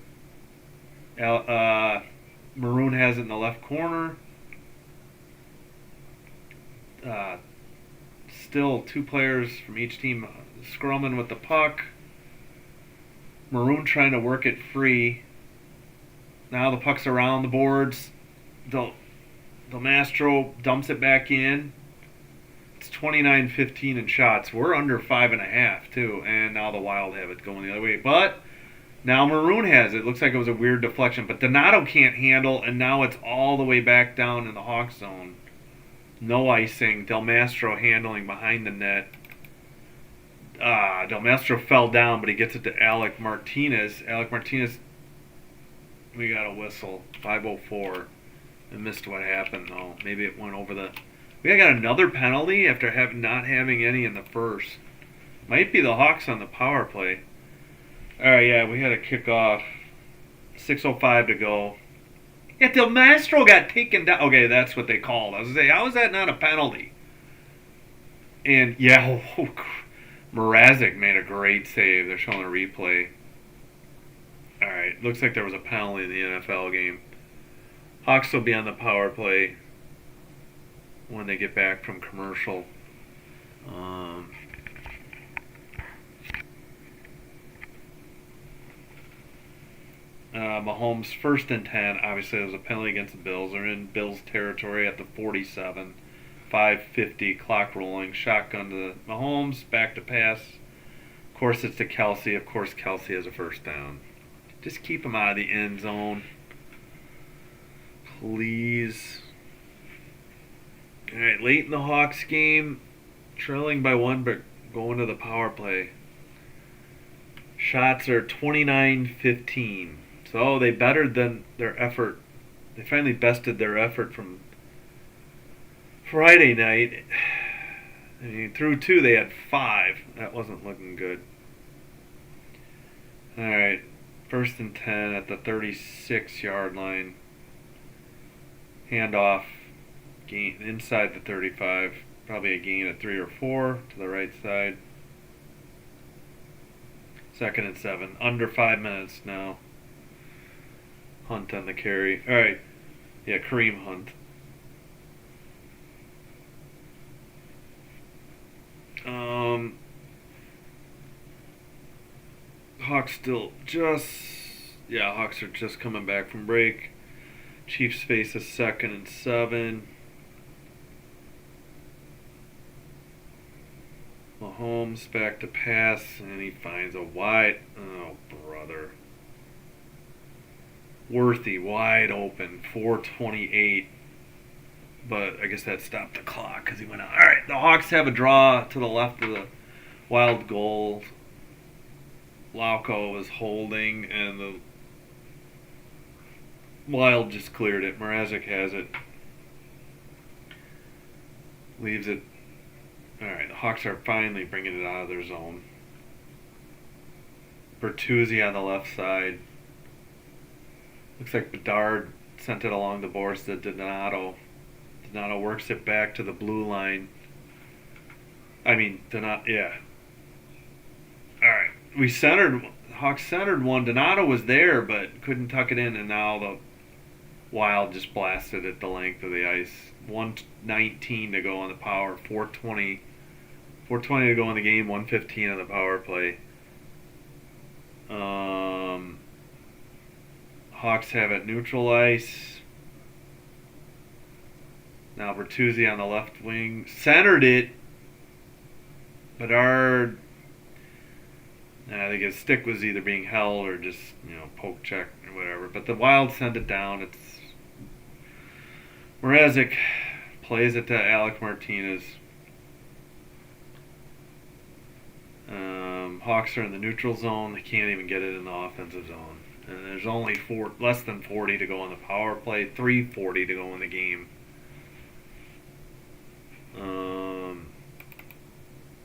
Maroon has it in the left corner. Still 2 players from each team scrumming with the puck. Maroon trying to work it free. Now the puck's around the boards. Del Mastro dumps it back in. It's 29-15 in shots. We're under 5.5 too, and now the Wild have it going the other way. But now Maroon has it. Looks like it was a weird deflection, but Donato can't handle, and now it's all the way back down in the Hawks zone. No icing. Del Mastro handling behind the net. Del Mastro fell down, but he gets it to Alec Martinez. Alec Martinez, we got a whistle. 5:04. I missed what happened, though. Maybe it went over the... We got another penalty after not having any in the first. Might be the Hawks on the power play. Alright, yeah, we had a kickoff. 6:05 to go. Yeah, Del Mastro got taken down. Okay, that's what they called. I was going to say, how is that not a penalty? And, yeah, Mrazek made a great save. They're showing a replay. Alright, looks like there was a penalty in the NFL game. Hawks will be on the power play when they get back from commercial. Mahomes 1st and 10. Obviously, there was a penalty against the Bills. They're in Bills territory at the 47. 5:50, clock rolling. Shotgun to Mahomes, back to pass. Of course, it's to Kelsey. Of course, Kelsey has a first down. Just keep him out of the end zone. please. All right, late in the Hawks game, trailing by 1, but going to the power play. Shots are 29-15. So they bettered than their effort. They finally bested their effort from Friday night. I mean, through 2, they had 5. That wasn't looking good. All right, 1st and 10 at the 36-yard line. Handoff, gain inside the 35. Probably a gain of 3 or 4 to the right side. 2nd and 7. Under 5 minutes now. Hunt on the carry. All right. Yeah, Kareem Hunt. Hawks still just... Yeah, Hawks are just coming back from break. Chiefs face a 2nd and 7. Mahomes back to pass, and he finds a wide... Oh, brother. Worthy, wide open, 4:28. But I guess that stopped the clock because he went out. All right, the Hawks have a draw to the left of the Wild goal. Lauco was holding, and the Wild just cleared it. Mrazek has it. Leaves it. All right, the Hawks are finally bringing it out of their zone. Bertuzzi on the left side. Looks like Bedard sent it along the boards to Donato. Donato works it back to the blue line. Yeah. All right. Hawks centered one. Donato was there, but couldn't tuck it in, and now the Wild just blasted it the length of the ice. 1:19 to go on the power. 4:20 to go in the game. 1:15 on the power play. Hawks have it neutral ice. Now Bertuzzi on the left wing. Centered it. Bedard... I think his stick was either being held or just, poke check or whatever. But the Wild sent it down. It's Mrazek plays it to Alec Martinez. Hawks are in the neutral zone. They can't even get it in the offensive zone. And there's only less than 40 to go on the power play. 3:40 to go in the game.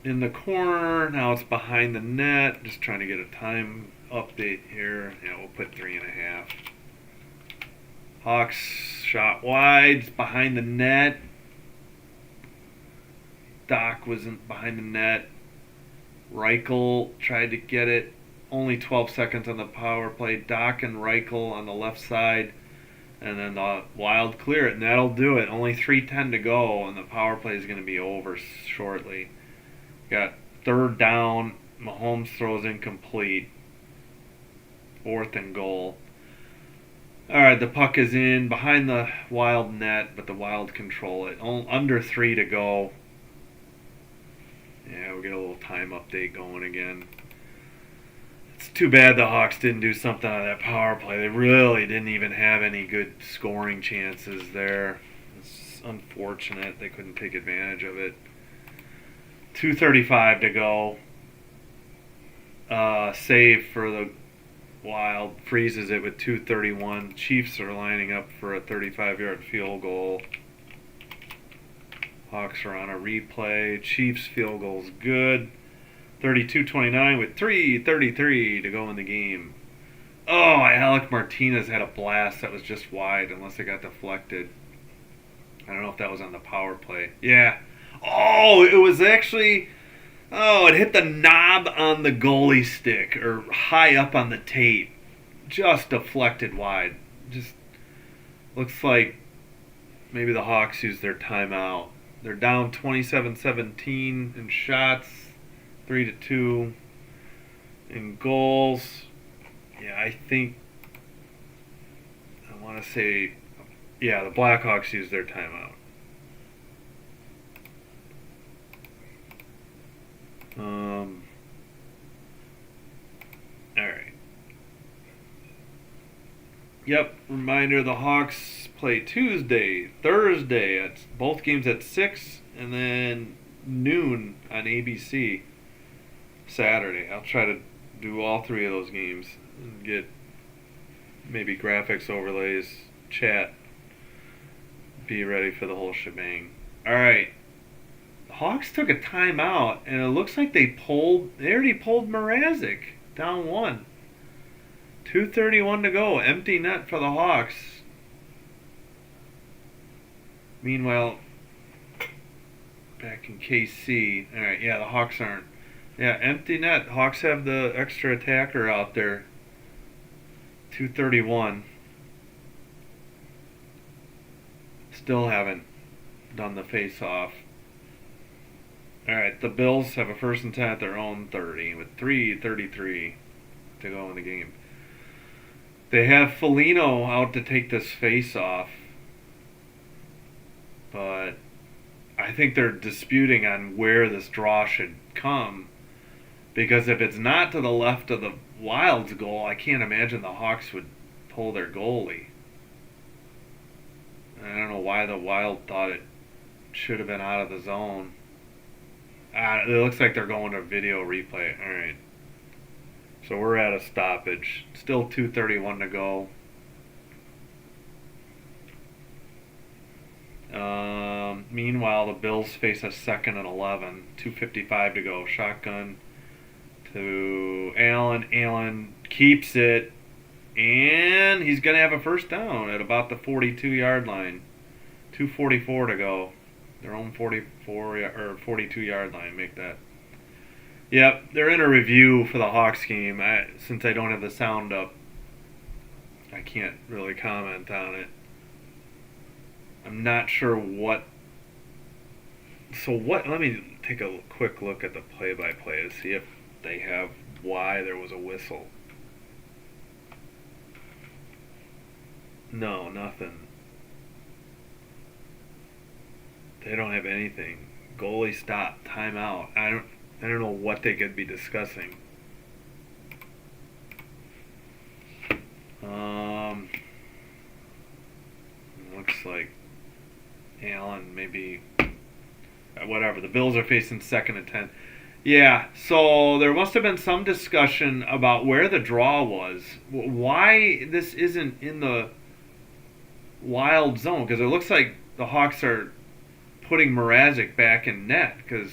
In the corner, now it's behind the net. Just trying to get a time update here. Yeah, we'll put 3.5. Hawks shot wide, it's behind the net. Doc wasn't behind the net. Reichel tried to get it. Only 12 seconds on the power play. Doc and Reichel on the left side. And then the Wild clear it, and that'll do it. Only 3:10 to go, and the power play is going to be over shortly. Got 3rd down. Mahomes throws incomplete. 4th and goal. All right, the puck is in behind the Wild net, but the Wild control it. Under 3 to go. Yeah, we'll get a little time update going again. It's too bad the Hawks didn't do something on that power play. They really didn't even have any good scoring chances there. It's unfortunate they couldn't take advantage of it. 2:35 to go. Save for the Wild. Freezes it with 2:31. Chiefs are lining up for a 35-yard field goal. Hawks are on a replay. Chiefs field goal's good. 32-29 with 3:33 to go in the game. Oh, Alec Martinez had a blast that was just wide unless it got deflected. I don't know if that was on the power play. Yeah. Oh, it was actually... Oh, it hit the knob on the goalie stick or high up on the tape. Just deflected wide. Just looks like maybe the Hawks used their timeout. They're down 27-17 in shots. 3-2 in goals. Yeah, I want to say, yeah, the Blackhawks used their timeout. All right. Yep, reminder, the Hawks play Tuesday, Thursday. It's both games at 6 and then noon on ABC Saturday. I'll try to do all 3 of those games and get maybe graphics, overlays, chat. Be ready for the whole shebang. All right. The Hawks took a timeout, and it looks like they already pulled Mrazek down 1. 2:31 to go. Empty net for the Hawks. Meanwhile, back in KC. All right, yeah, the Hawks aren't. Yeah, empty net. Hawks have the extra attacker out there. 2:31. Still haven't done the face-off. All right, the Bills have a 1st and 10 at their own 30 with 3:33 to go in the game. They have Foligno out to take this face-off, but I think they're disputing on where this draw should come, because if it's not to the left of the Wild's goal, I can't imagine the Hawks would pull their goalie. I don't know why the Wild thought it should have been out of the zone. It looks like they're going to video replay. All right. So we're at a stoppage. Still 2:31 to go. Meanwhile, the Bills face a 2nd and 11. 2:55 to go. Shotgun to Allen. Allen keeps it. And he's going to have a first down at about the 42-yard line. 2:44 to go. Their own 44 or 42-yard line. Make that. Yep, they're in a review for the Hawks game. Since I don't have the sound up, I can't really comment on it. I'm not sure what. So what? Let me take a quick look at the play-by-play to see if they have why there was a whistle. No, nothing. They don't have anything. Goalie stop, timeout. I don't know what they could be discussing. Looks like Allen maybe whatever. The Bills are facing 2nd and 10. Yeah, so there must have been some discussion about where the draw was. Why this isn't in the Wild zone, because it looks like the Hawks are putting Mrazek back in net, because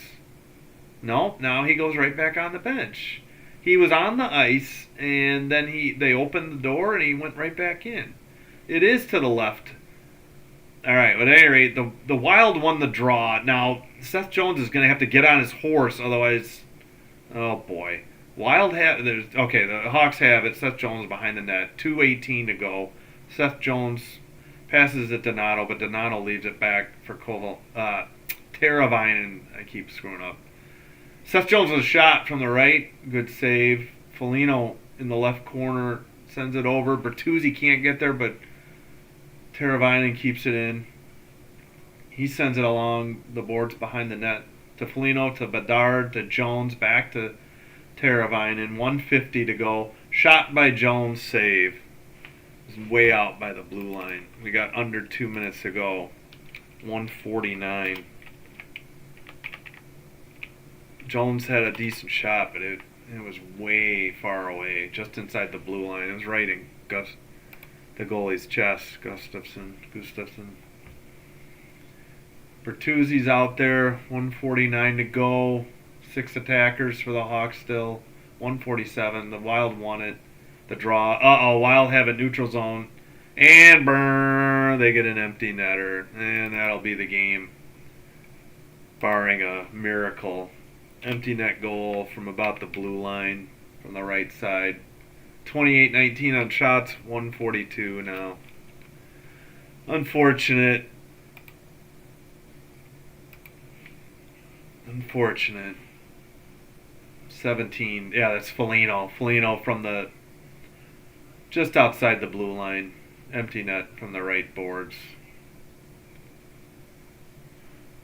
no, now he goes right back on the bench. He was on the ice, and then they opened the door, and he went right back in. It is to the left. All right, but at any rate, the Wild won the draw. Now, Seth Jones is going to have to get on his horse, otherwise, oh boy. The Hawks have it. Seth Jones behind the net. 2:18 to go. Seth Jones passes it to Donato, but Donato leaves it back for Teravainen. I keep screwing up. Seth Jones with a shot from the right. Good save. Foligno in the left corner sends it over. Bertuzzi can't get there, but Teravainen keeps it in. He sends it along the boards behind the net to Foligno, to Bedard, to Jones, back to Teravainen. 1:50 to go. Shot by Jones, save. Way out by the blue line. We got under 2 minutes to go. 1:49. Jones had a decent shot, but it was way far away, just inside the blue line. It was right in the goalie's chest. Gustafsson. Bertuzzi's out there. 1:49 to go. 6 attackers for the Hawks still. 1:47. The Wild won it. The draw. Wild have a neutral zone. And burn. They get an empty netter. And that'll be the game. Barring a miracle. Empty net goal from about the blue line from the right side. 28-19 on shots. 1:42 now. Unfortunate. 17. Yeah, that's Foligno. Foligno from the just outside the blue line. Empty net from the right boards.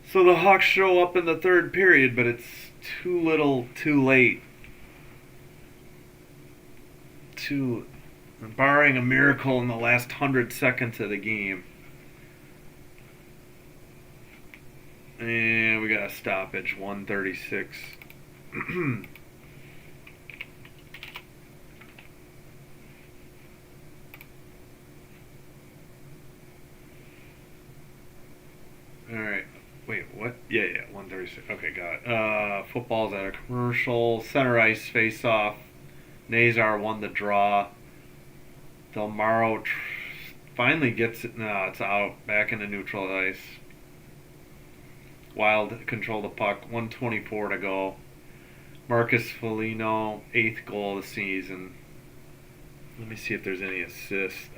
So the Hawks show up in the third period, but it's too little, too late. Barring a miracle in the last 100 seconds of the game. And we got a stoppage, 136. Alright. Wait, what? Yeah, 136. Okay, got it. Football's at a commercial. Center ice face off. Nazar won the draw. Del Maro finally gets it. No, it's out. Back into neutral ice. Wild control the puck. 124 to go. Marcus Foligno, 8th goal of the season. Let me see if there's any assists.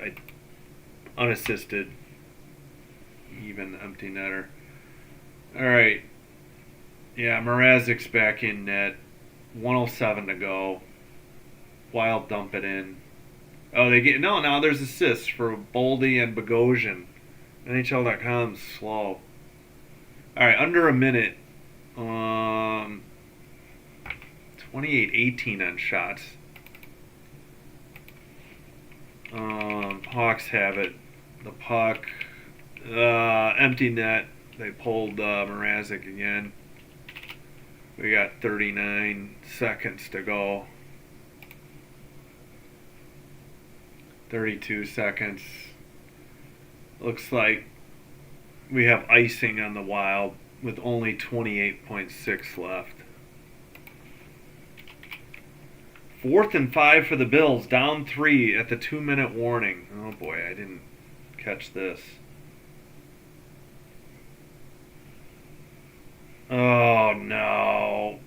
Unassisted. Even empty netter. Alright. Yeah, Mrazek's back in net. 107 to go. Wild dump it in. Oh, they get no. Now there's assists for Boldy and Bogosian. NHL.com's slow. All right, under a minute. 28-18 on shots. Hawks have it. The puck. Empty net. They pulled Mrazek again. We got 39 seconds to go. 32 seconds. Looks like we have icing on the Wild with only 28.6 left. 4th and 5 for the Bills, down 3 at the 2-minute warning. Oh boy, I didn't catch this. Oh no.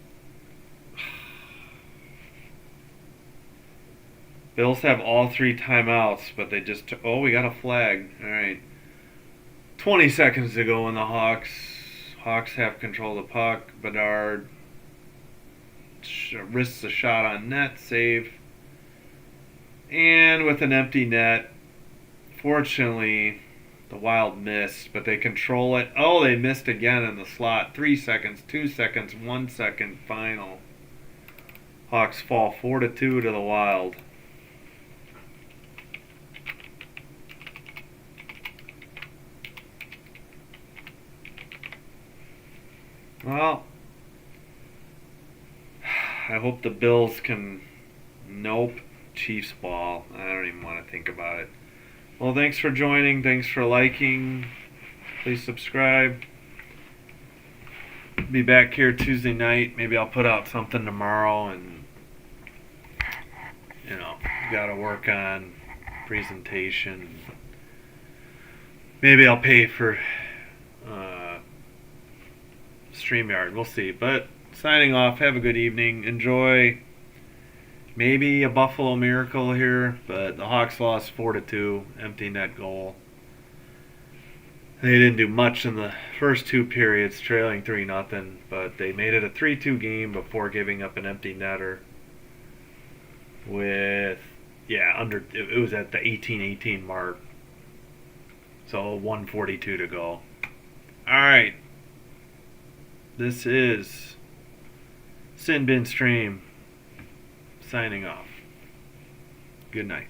Bills have all 3 timeouts, but they just took. Oh, we got a flag. All right. 20 seconds to go in the Hawks. Hawks have control of the puck. Bedard risks a shot on net. Save. And with an empty net, fortunately, the Wild missed, but they control it. Oh, they missed again in the slot. 3 seconds, 2 seconds, 1 second, final. Hawks fall 4-2 to the Wild. Well, I hope the Bills can. Nope. Chiefs ball. I don't even want to think about it. Well, thanks for joining. Thanks for liking. Please subscribe. Be back here Tuesday night. Maybe I'll put out something tomorrow, and gotta work on presentation. Maybe I'll pay for StreamYard. We'll see. But signing off. Have a good evening. Enjoy. Maybe a Buffalo miracle here, but the Hawks lost 4-2. Empty net goal. They didn't do much in the first 2 periods, trailing 3-0, but they made it a 3-2 game before giving up an empty netter. It was at the 18-18 mark. So 1:42 to go. All right. This is Sin Bin Stream signing off. Good night.